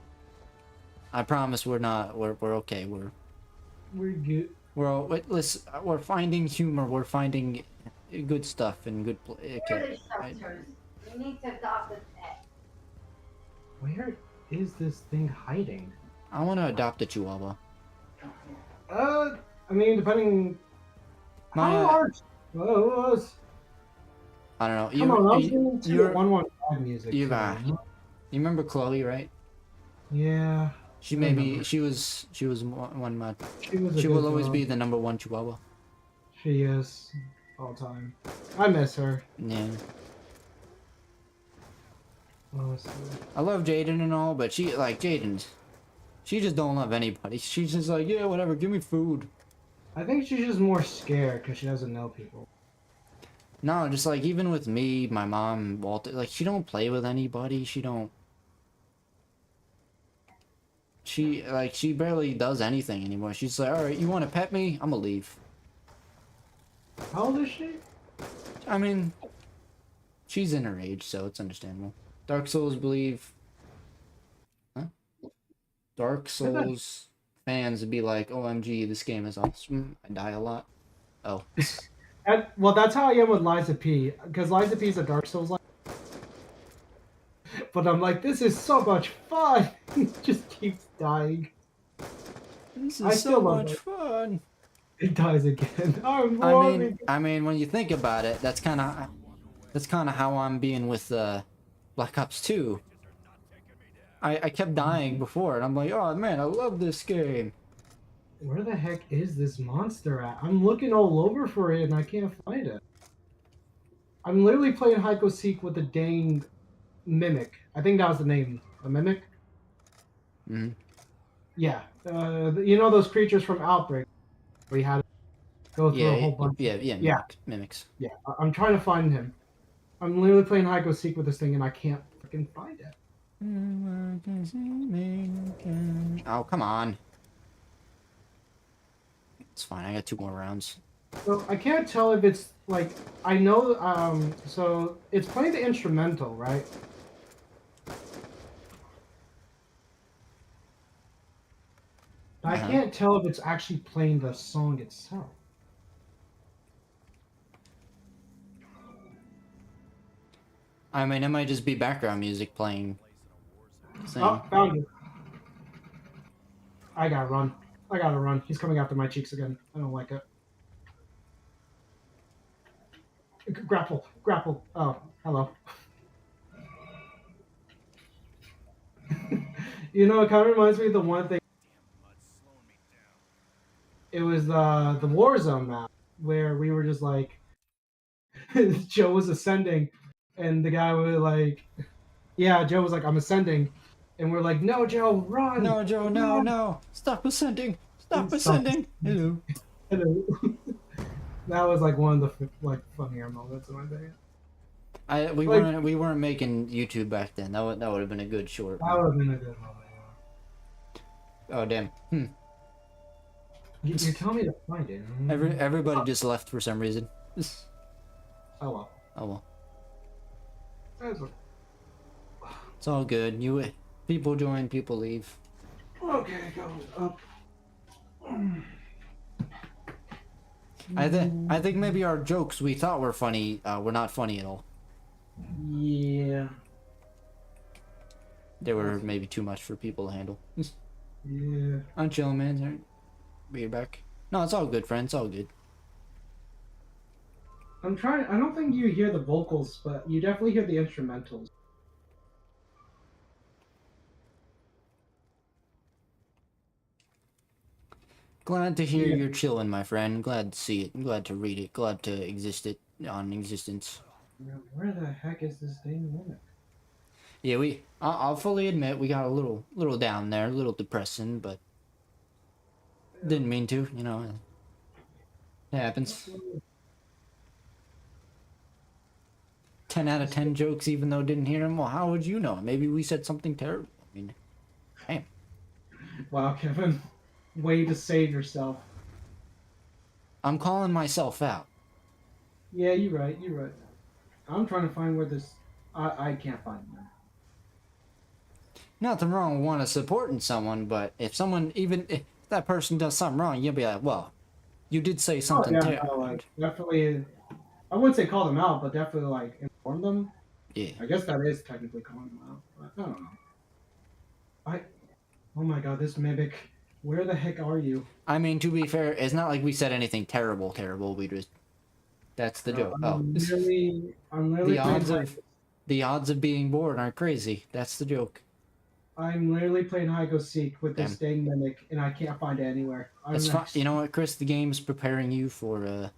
I promise we're okay. We're good. Listen, we're finding humor. We're finding good stuff and good. Okay. Shelters. We need to adopt a pet. Where is this thing hiding? I want to adopt a Chihuahua. I mean, depending My, how large was. I don't know. Come on, I was listening to you're 115 music. you too. you remember Chloe, right? Yeah. She I maybe remember. she was one mod. She was. She will always be the #1 Chihuahua. She is all time. I miss her. Yeah. Honestly. I love Jaden and all, but she just don't love anybody. She's just like, yeah, whatever, give me food. I think she's just more scared because she doesn't know people. No, just like even with me, my mom, Walter, like she don't play with anybody. She barely does anything anymore. She's like, all right, you want to pet me? I'm gonna leave. How old is she? I mean, she's in her age, so it's understandable. Dark Souls believe, huh? Dark Souls fans would be like, OMG, this game is awesome. I die a lot. Oh. Well, that's how I am with Liza P. Because Liza P is a Dark Souls like. But I'm like, this is so much fun. Just keeps dying. This I is still so love much it. fun. It dies again. I mean, when you think about it, that's kind of how I'm being with Black Ops 2. I kept dying before, and I'm like, oh man, I love this game. Where the heck is this monster at? I'm looking all over for it, and I can't find it. I'm literally playing hide go seek with the dang mimic. I think that was the name. A mimic? Mm-hmm. Yeah. You know those creatures from Outbreak? We had to go through a whole bunch. Yeah. Mimics. Yeah, I'm trying to find him. I'm literally playing hide go seek with this thing, and I can't freaking find it. Oh, come on. It's fine. I got 2 more rounds. So I can't tell if it's like I know. So it's playing the instrumental, right? I Uh-huh. can't tell if it's actually playing the song itself. I mean, it might just be background music playing. Oh, found you. I gotta run. I gotta run. He's coming after my cheeks again. I don't like it. Grapple. Grapple. Oh, hello. You know, it kind of reminds me of the one thing. It was the Warzone map where we were just like, Joe was ascending, and the guy was like, Yeah, Joe was like, I'm ascending. And we're like, no, Joe, run. No, Joe, no, no. Stop ascending. Stop Stop. ascending. Hello. Hello. That was like one of the like funnier moments in my day. We weren't making YouTube back then. That would have been a good short. That would have been a good moment. Oh damn. You're telling me to find it. Everybody just left for some reason. Oh well. Oh well. That's It's all good. People join, people leave. okay, go up. I think maybe our jokes we thought were funny were not funny at all. Yeah. They were maybe too much for people to handle. Yeah. I'm chilling, man. Alright. Be back. No, it's all good, friend. It's all good. I'm trying. I don't think you hear the vocals, but you definitely hear the instrumentals. Glad to hear Yeah. you're chilling, my friend. Glad to see it. Glad to read it. Glad to exist it on existence. Where the heck is this dang woman? Yeah, I'll fully admit we got a little down there, a little depressing, but didn't mean to, you know. It happens. 10 out of 10 jokes, even though didn't hear them. Well, how would you know? Maybe we said something terrible. I mean, damn. Wow, Kevin, way to save yourself. I'm calling myself out. Yeah, you're right. You're right. I'm trying to find where this. I can't find them. Nothing wrong with wanting to supporting someone, but even if that person does something wrong, you'll be like, well, you did say something yeah, terrible. no, like definitely. I wouldn't say call them out, but definitely like inform them. Yeah. I guess that is technically calling them out. But I don't know. Oh my god, this mimic. Where the heck are you? I mean, to be fair, it's not like we said anything terrible. We just that's the joke. I'm literally the odds playing of the odds of being born are crazy. That's the joke. I'm literally playing hide go seek with this dang mimic, and I can't find it anywhere. It's fine. You know what, Chris? The game's preparing you for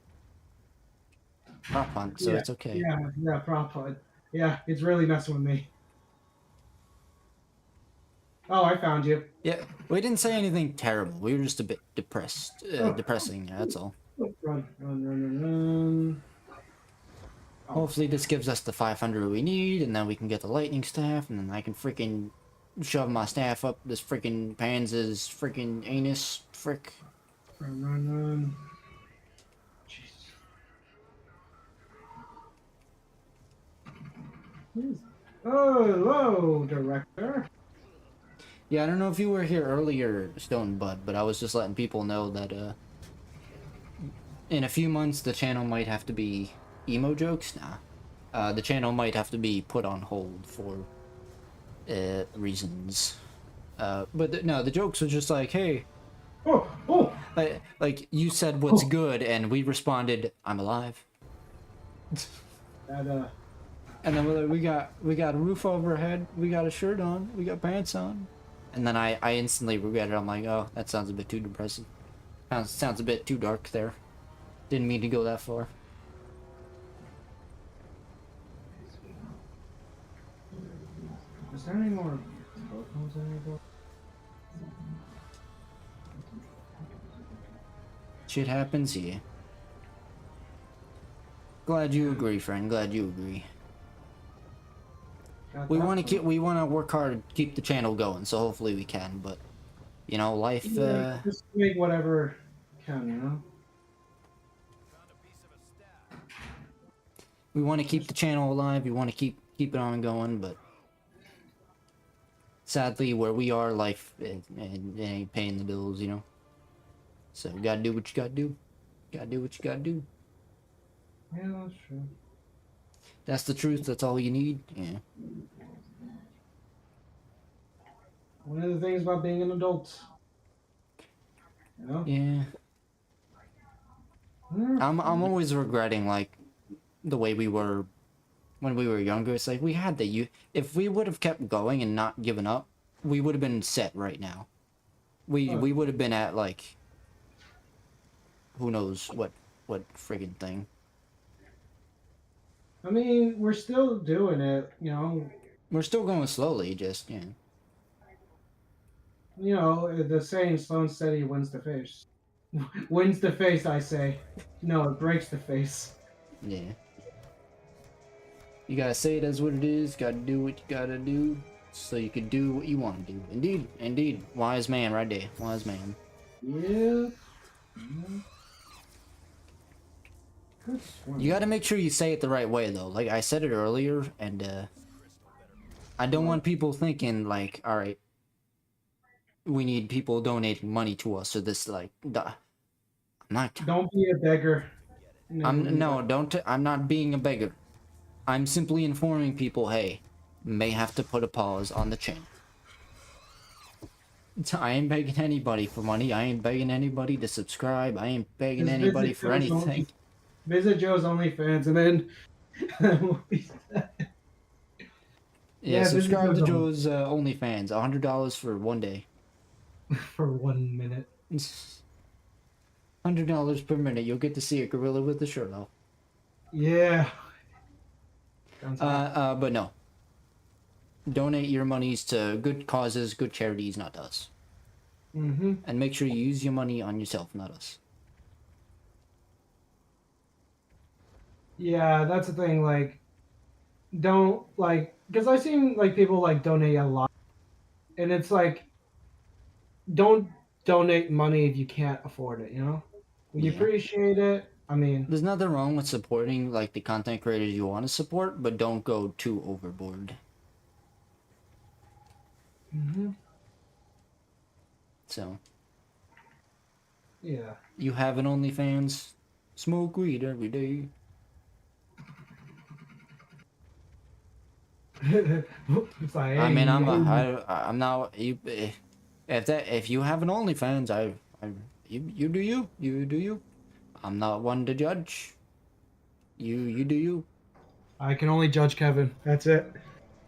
prop hunt, so it's okay. Yeah, prop hunt. Yeah, it's really messing with me. Oh, I found you. Yeah, we didn't say anything terrible. We were just a bit depressed, depressing. That's all. Run. Oh. Hopefully, this gives us the 500 we need, and then we can get the lightning staff, and then I can freaking shove my staff up this freaking Panzer's freaking anus. Frick. Run. Jesus. Oh, hello, director. Yeah, I don't know if you were here earlier, Stone Bud, but I was just letting people know that in a few months the channel might have to be emo jokes. The channel might have to be put on hold for reasons. But no, the jokes were just like, hey, Oh. like you said what's good, and we responded, I'm alive. That And then we're like, we got a roof over our head, we got a shirt on, we got pants on. And then I instantly regret it. I'm like, oh, that sounds a bit too depressing. Sounds a bit too dark there. Didn't mean to go that far. Is there any more telephones in your book? Shit happens, yeah. Glad you agree, friend. Glad you agree. We want to work hard to keep the channel going, so hopefully we can. But you know, life. Just make whatever can, you know. We want to keep the channel alive. We want to keep it on going, but sadly, where we are, life it ain't paying the bills, you know. So you gotta do what you gotta do. Gotta do what you gotta do. Yeah, that's true. That's the truth. That's all you need. Yeah. One of the things about being an adult. You know? Yeah. I'm always regretting like the way we were when we were younger. It's like we had if we would have kept going and not given up, we would have been set right now. We would have been at like who knows what friggin' thing. I mean, we're still doing it, you know. We're still going slowly, just yeah. You know, the saying slow and steady wins the face. Wins the face, I say. No, it breaks the face. Yeah. You gotta say it as what it is, gotta do what you gotta do, so you can do what you wanna do. Indeed, indeed. Wise man right there. Wise man. Yeah. Yeah. Good swim. You gotta make sure you say it the right way though. Like I said it earlier, and I don't want people thinking like, alright, we need people donating money to us or this like I'm not Don't be a beggar. I'm not being a beggar. I'm simply informing people, hey, may have to put a pause on the channel. I ain't begging anybody for money. I ain't begging anybody to subscribe. I ain't begging Just anybody visit for Joe's anything. Visit Joe's OnlyFans and then we'll be set. Yeah, visit subscribe to Joe's Joe's OnlyFans. $100 for 1 day. for 1 minute. $100 per minute. You'll get to see a gorilla with the shirt off. Yeah. Sounds But no. Donate your monies to good causes, good charities, not us. Mm-hmm. And make sure you use your money on yourself, not us. Yeah, that's the thing. Like, don't like because I've seen like people like donate a lot, and it's like, don't donate money if you can't afford it. You know, we Yeah. appreciate it. I mean, There's nothing wrong with supporting like the content creators you want to support, but don't go too overboard. mhm, So, yeah. you have an OnlyFans, smoke weed every day. It's like, I mean, hey, I'm not you. If you have an OnlyFans, you do you. I'm not one to judge. You do you. I can only judge Kevin. That's it.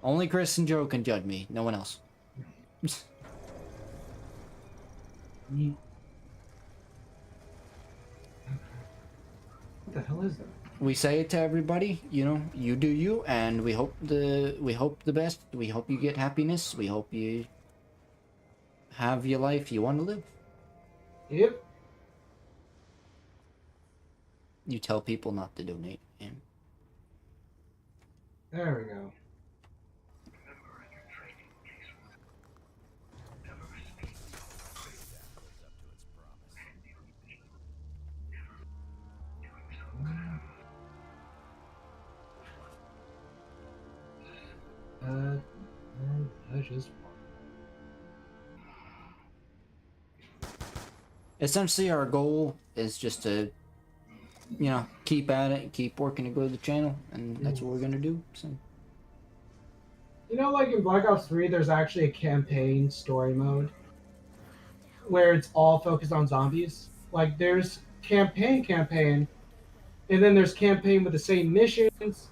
Only Chris and Joe can judge me. No one else. What the hell is that? We say it to everybody, you know, you do you, and we hope the best. We hope you get happiness. We hope you have your life you want to live. Yep. You tell people not to donate. And There we go. I just essentially, our goal is just to, you know, keep at it, keep working to grow the channel, and that's what we're gonna do. So. You know, like in Black Ops 3, there's actually a campaign story mode where it's all focused on zombies. Like, there's campaign, and then there's campaign with the same missions,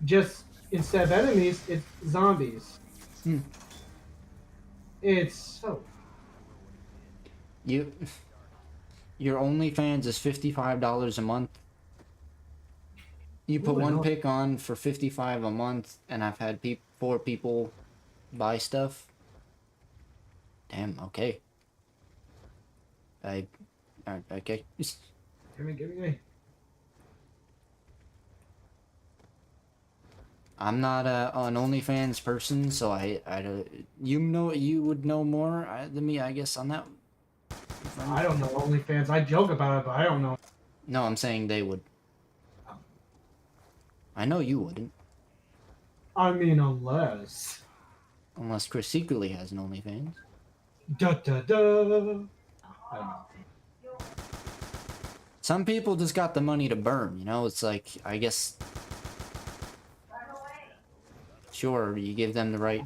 just instead of enemies, it's zombies. Hmm. It's so. Your OnlyFans is $55 a month. You put Ooh, one no. pic on for $55 a month, and I've had 4 people buy stuff. Damn. Okay. Okay. Give me. I'm not an OnlyFans person, so you would know more than me, I guess, on that. I don't know OnlyFans. I joke about it, but I don't know. No, I'm saying they would. I know you wouldn't, I mean, unless. unless Chris secretly has an OnlyFans. Da da da. I don't know. Some people just got the money to burn, you know? It's like, I guess, sure, you give them the right.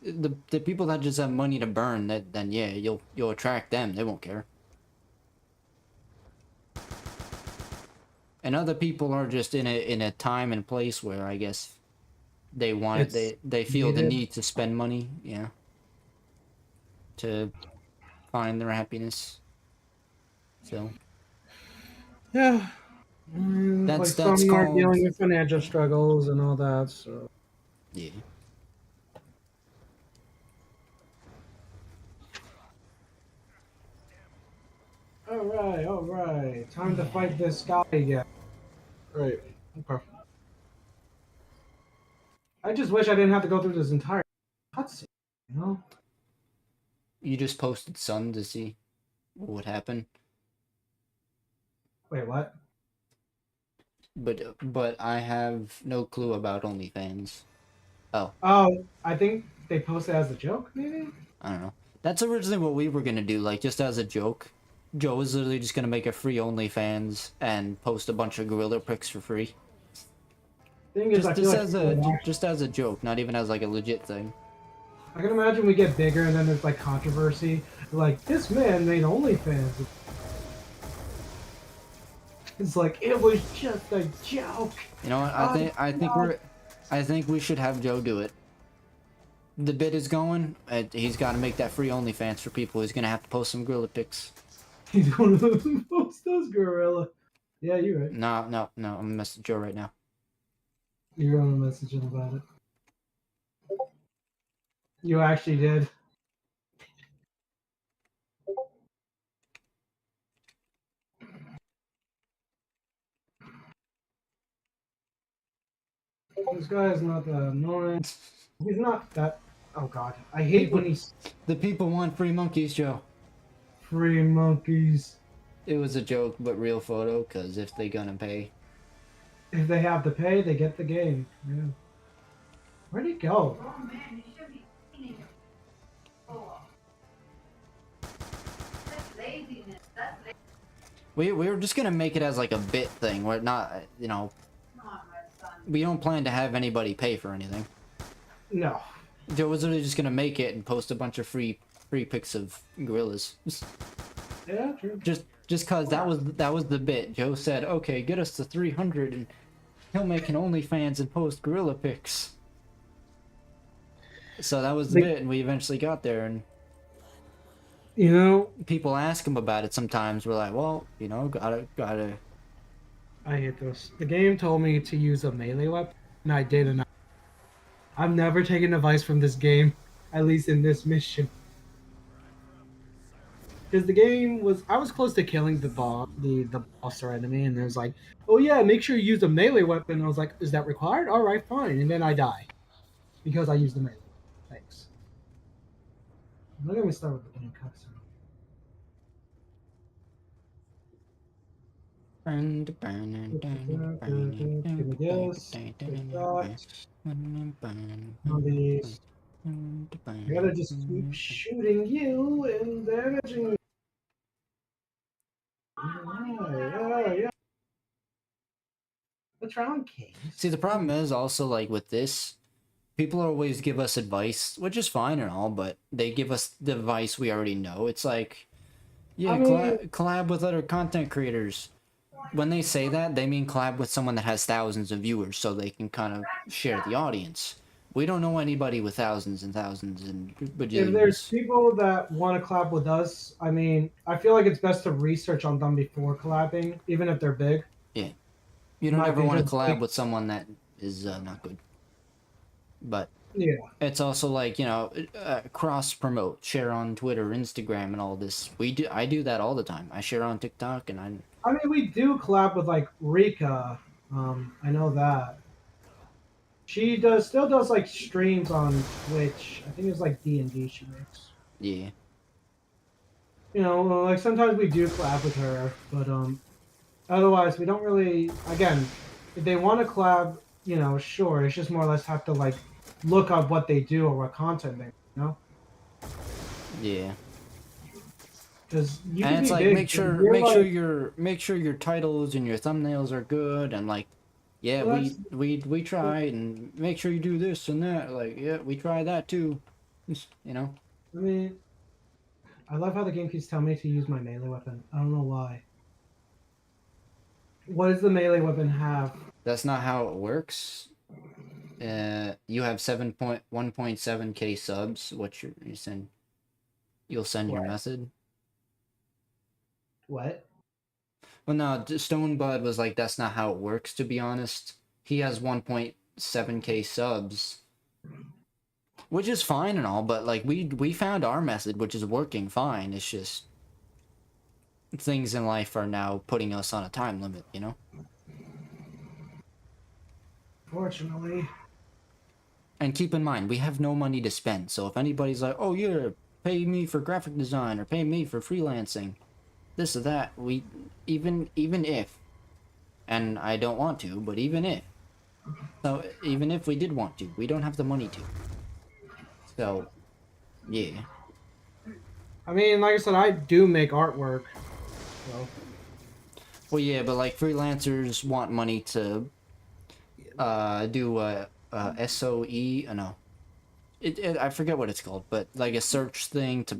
The people that just have money to burn, then yeah, you'll attract them. They won't care. And other people are just in a time and place where I guess they want it. They feel the needed. need to spend money, yeah, to find their happiness. So Yeah. That's Like some are called- dealing with financial struggles and all that. So Yeah. All right. Time to fight this guy again. Right. Okay. I just wish I didn't have to go through this entire cutscene. You know? You just posted Sun to see what would happen, Wait, what? but I have no clue about OnlyFans. Oh, I think they posted as a joke, maybe? I don't know. That's originally what we were gonna do, like just as a joke. Joe was literally just gonna make a free OnlyFans and post a bunch of gorilla pics for free. Thing is, I feel like Just as a joke, not even as like a legit thing. I can imagine we get bigger and then there's like controversy. Like, this man made OnlyFans. It's like, it was just a joke. You know what? I think we should have Joe do it. The bid is going. He's got to make that free OnlyFans for people. He's gonna have to post some gorilla pics. He's going to post those gorilla. Yeah, you're right. No. I'm gonna message Joe right now. You're going to message him about it. You actually did. This guy is not that annoying. He's not that. Oh god, I hate when he's The people want free monkeys, Joe. free monkeys. It was a joke, but real photo. Cause if they gonna pay, If they have to pay, they get the game. Yeah. Where'd he go? Oh man, you should be cleaning your floor. That's laziness. That's laziness. we were just gonna make it as like a bit thing. We're not, you know, Come on, my son. we don't plan to have anybody pay for anything. No. Joe was literally just gonna make it and post a bunch of free pics of gorillas. Yeah, true. Just cause that was the bit. Joe said, "Okay, get us to 300, and he'll make an OnlyFans and post gorilla pics." So that was the bit, and we eventually got there. And You know, people ask him about it sometimes. We're like, "Well, you know, gotta." I hate this. The game told me to use a melee weapon, and I didn't. I've never taken advice from this game, at least in this mission. Because the game was, I was close to killing the boss, the boss or enemy, and it was like, oh yeah, make sure you use a melee weapon. I was like, is that required? All right, fine. And then I die because I used the melee. Thanks. Let me start with the game cutscene. These. I gotta just keep shooting you and damaging you. Yeah. What's wrong, Case? See, the problem is also like with this, people always give us advice, which is fine and all, but they give us the advice we already know. It's like, yeah, I mean- collab with other content creators. When they say that, they mean collab with someone that has thousands of viewers, so they can kind of share the audience. We don't know anybody with thousands and thousands and If there's bajillions. people that want to collab with us, I mean, I feel like it's best to research on them before collabing, even if they're big. You don't my ever want to opinion, collab like- with someone that is not good. But Yeah. it's also like, you know, cross promote, share on Twitter, Instagram, and all this. I do that all the time. I share on TikTok, and I mean, we do collab with like Rika. I know that. She still does like streams on Twitch. I think it's like D&D she makes. yeah. You know, like sometimes we do collab with her, but otherwise we don't really. Again, if they want to collab, you know, sure. It's just more or less have to like look up what they do or what content they, you know, Yeah. because you And can it's be like big, make but sure you're make sure your titles and your thumbnails are good, and like, yeah, Well, we try, and make sure you do this and that. Like, yeah, we try that too. You know. I mean, I love how the game keeps telling me to use my melee weapon. I don't know why. What does the melee weapon have? That's not how it works. You have 1.7k subs. What you send? You'll send your What? message. What? Well, no, Stonebud was like, that's not how it works. To be honest, he has 1.7k subs, which is fine and all, but like we found our method, which is working fine. It's just things in life are now putting us on a time limit, you know. Fortunately. And keep in mind, we have no money to spend. So if anybody's like, "Oh, yeah, pay me for graphic design or pay me for freelancing," this or that, we even if, and I don't want to, but even if we did want to, we don't have the money to. So, yeah. I mean, like I said, I do make artwork. So Well, yeah, but like freelancers want money to do SOE. No, I forget what it's called, but like a search thing to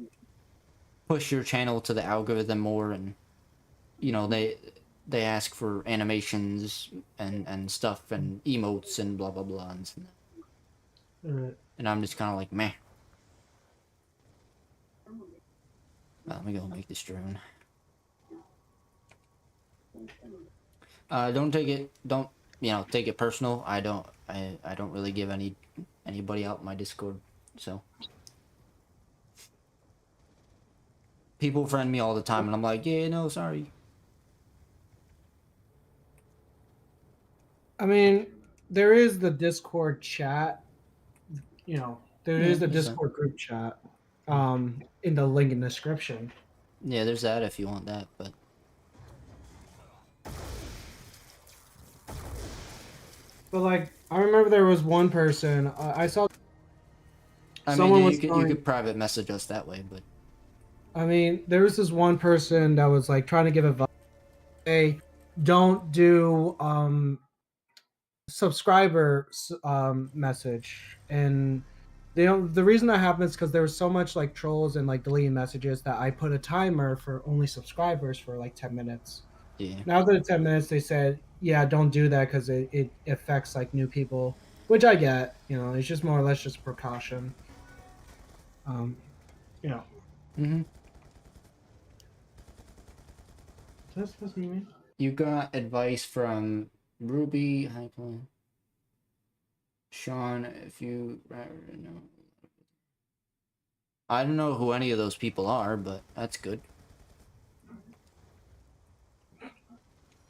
push your channel to the algorithm more, and you know they ask for animations and stuff and emotes and blah blah blah and I'm just kind of like meh. Well, let me go make this drone. Don't take it. Don't take it personal. I don't really give anybody out in my Discord. So people friend me all the time, and I'm like, yeah, no, sorry. I mean, there is the Discord chat. You know, there Yeah, is the there's that. Discord group chat. In the link in the description. Yeah, there's that if you want that, but But like, I remember there was one person I saw. I Someone mean, was you going- could private message us that way, but I mean, there was this one person that was like trying to give advice. Hey, don't do subscriber message, and the reason that happens because there was so much like trolls and like deleting messages that I put a timer for only subscribers for like 10 minutes. yeah. Now after the 10 minutes, they said, yeah, don't do that because it affects like new people, which I get. You know, it's just more or less just precaution. You know. Mm-hmm. That's me. You got advice from Ruby, Sean, if you know. I don't know who any of those people are, but that's good.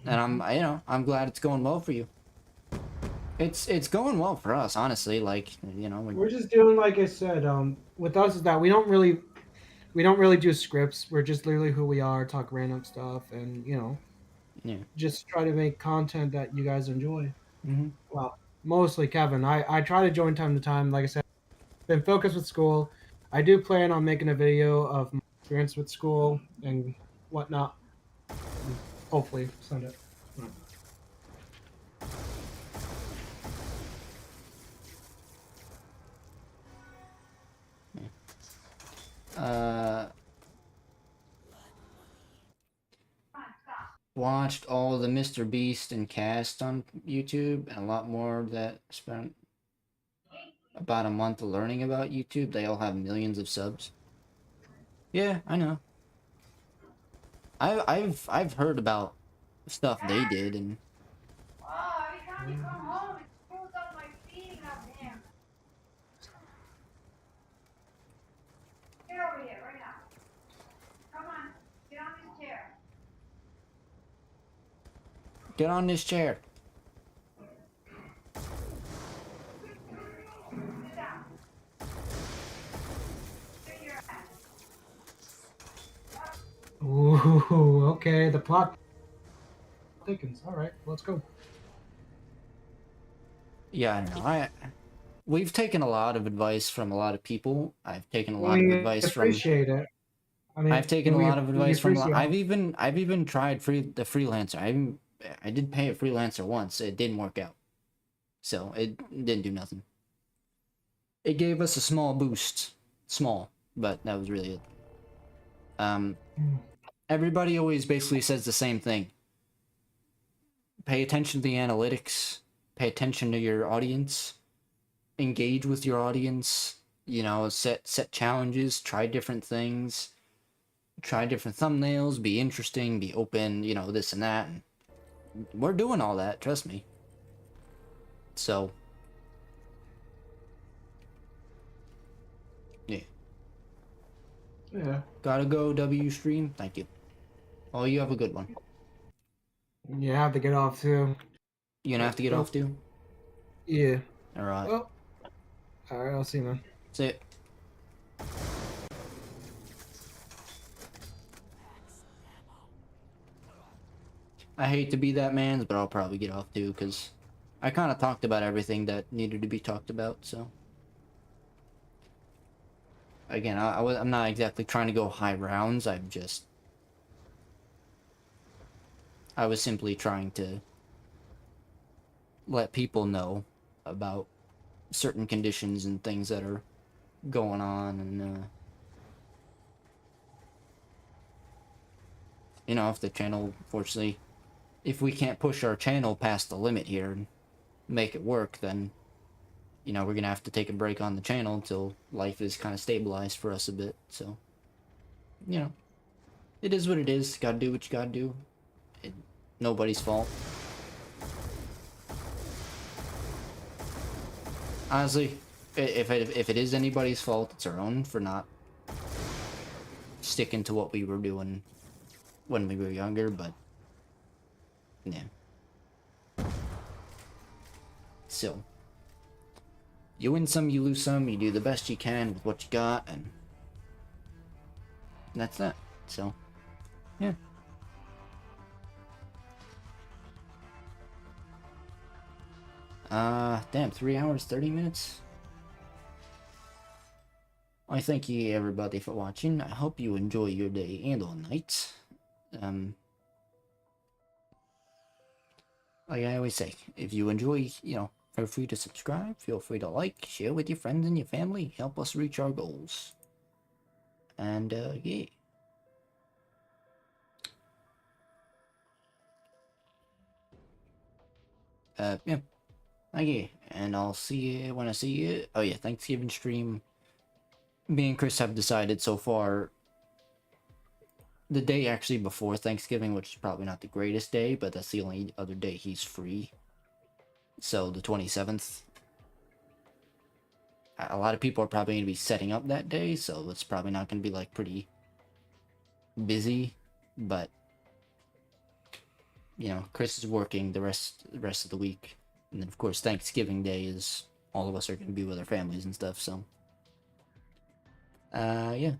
And I'm glad it's going well for you. It's going well for us, honestly. Like, We're just doing like I said. With us is that we don't really do scripts. We're just literally who we are, talk random stuff, and yeah. just try to make content that you guys enjoy. Mm-hmm. Well, mostly Kevin. I try to join time to time. Like I said, been focused with school. I do plan on making a video of my experience with school and whatnot. Hopefully, send it. Watched all the Mr. Beast and Cast on YouTube, and a lot more that spent about a month learning about YouTube. They all have millions of subs. Yeah, I know. I've heard about stuff they did, and Oh, every time you come home, it pulls up my feet up there. Get over here right now. Come on, get on this chair. get on this chair. Sit down. Sit your ass. Ooh, okay. The plot thickens. All right, let's go. Yeah, I know. We've taken a lot of advice from a lot of people. I've taken a lot of We advice from. appreciate it. I mean, I've taken a we- lot of we advice from. appreciate I've it. even tried the freelancer. I did pay a freelancer once. It didn't work out, so it didn't do nothing. It gave us a small boost, but that was really it. Everybody always basically says the same thing. Pay attention to the analytics. Pay attention to your audience. Engage with your audience. Set challenges. Try different things. Try different thumbnails. Be interesting. Be open. This and that. We're doing all that. Trust me. So Yeah. Gotta go, W stream. Thank you. Oh, you have a good one. You have to get off too. You gonna have to get Oh. off too? Yeah. Alright. Well, alright, I'll see you, man. That's it. I hate to be that man, but I'll probably get off too, because I kind of talked about everything that needed to be talked about, so. Again, I'm not exactly trying to go high rounds, I was simply trying to let people know about certain conditions and things that are going on, and, you know, if the channel, fortunately, if we can't push our channel past the limit here and make it work, then, you know, we're gonna have to take a break on the channel until life is kind of stabilized for us a bit, so, you know, it is what it is. Gotta do what you gotta do. Nobody's fault. Honestly, if it is anybody's fault, it's our own for not sticking to what we were doing when we were younger, but yeah. So, you win some, you lose some, you do the best you can with what you got, and that's that. So, yeah. Damn, 3 hours, 30 minutes? I thank you everybody for watching. I hope you enjoy your day and or night. Like I always say, if you enjoy, you know, feel free to subscribe, feel free to like, share with your friends and your family, help us reach our goals. And, yeah. Yeah. Okay, and I'll see you when I see you. Oh yeah, Thanksgiving stream. Me and Chris have decided so far the day actually before Thanksgiving, which is probably not the greatest day, but that's the only other day he's free. So the 27th. A lot of people are probably going to be setting up that day, so it's probably not going to be like pretty busy, but you know, Chris is working the rest of the week. And then of course Thanksgiving Day is all of us are going to be with our families and stuff, so yeah.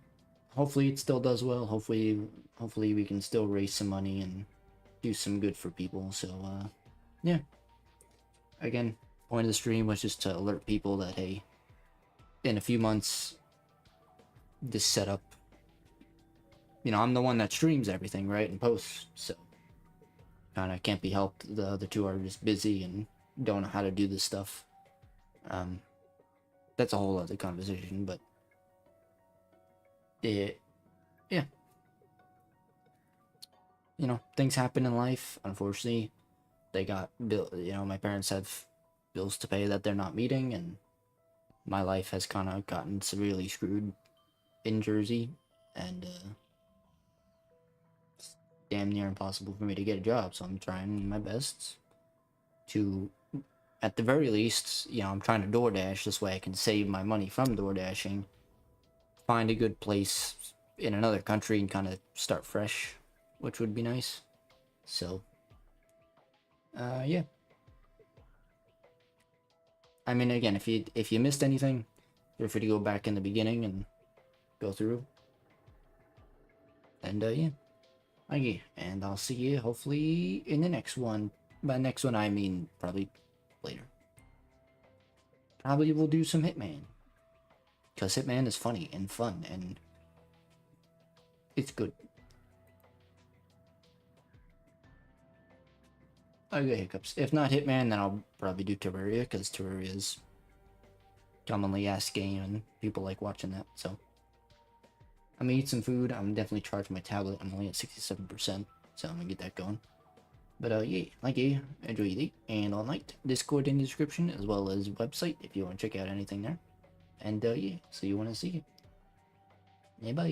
Hopefully it still does well. Hopefully we can still raise some money and do some good for people. So yeah. Again, point of the stream was just to alert people that hey, in a few months this setup, you know, I'm the one that streams everything, right, and posts, so kind of can't be helped. The other two are just busy and don't know how to do this stuff. That's a whole other conversation, but yeah, you know, things happen in life. Unfortunately, they got bill. You know, my parents have bills to pay that they're not meeting, and my life has kind of gotten severely screwed in Jersey, and it's damn near impossible for me to get a job. So I'm trying my best to, at the very least, you know, I'm trying to DoorDash. This way I can save my money from DoorDashing, find a good place in another country and kind of start fresh, which would be nice. So, yeah. I mean, again, if you missed anything, feel free to go back in the beginning and go through. And, yeah. Okay, and I'll see you hopefully in the next one. By next one, I mean probably later. Probably we'll do some Hitman. Because Hitman is funny and fun, and it's good. Okay, hiccups. If not Hitman, then I'll probably do Terraria, because Terraria is commonly asked game, and people like watching that, so. I'm gonna eat some food. I'm definitely charging my tablet. I'm only at 67%, so I'm gonna get that going. But, yeah, like you, enjoy your day and all night. Discord in the description, as well as website, if you want to check out anything there. And, yeah, see you when I see you. Yeah, bye.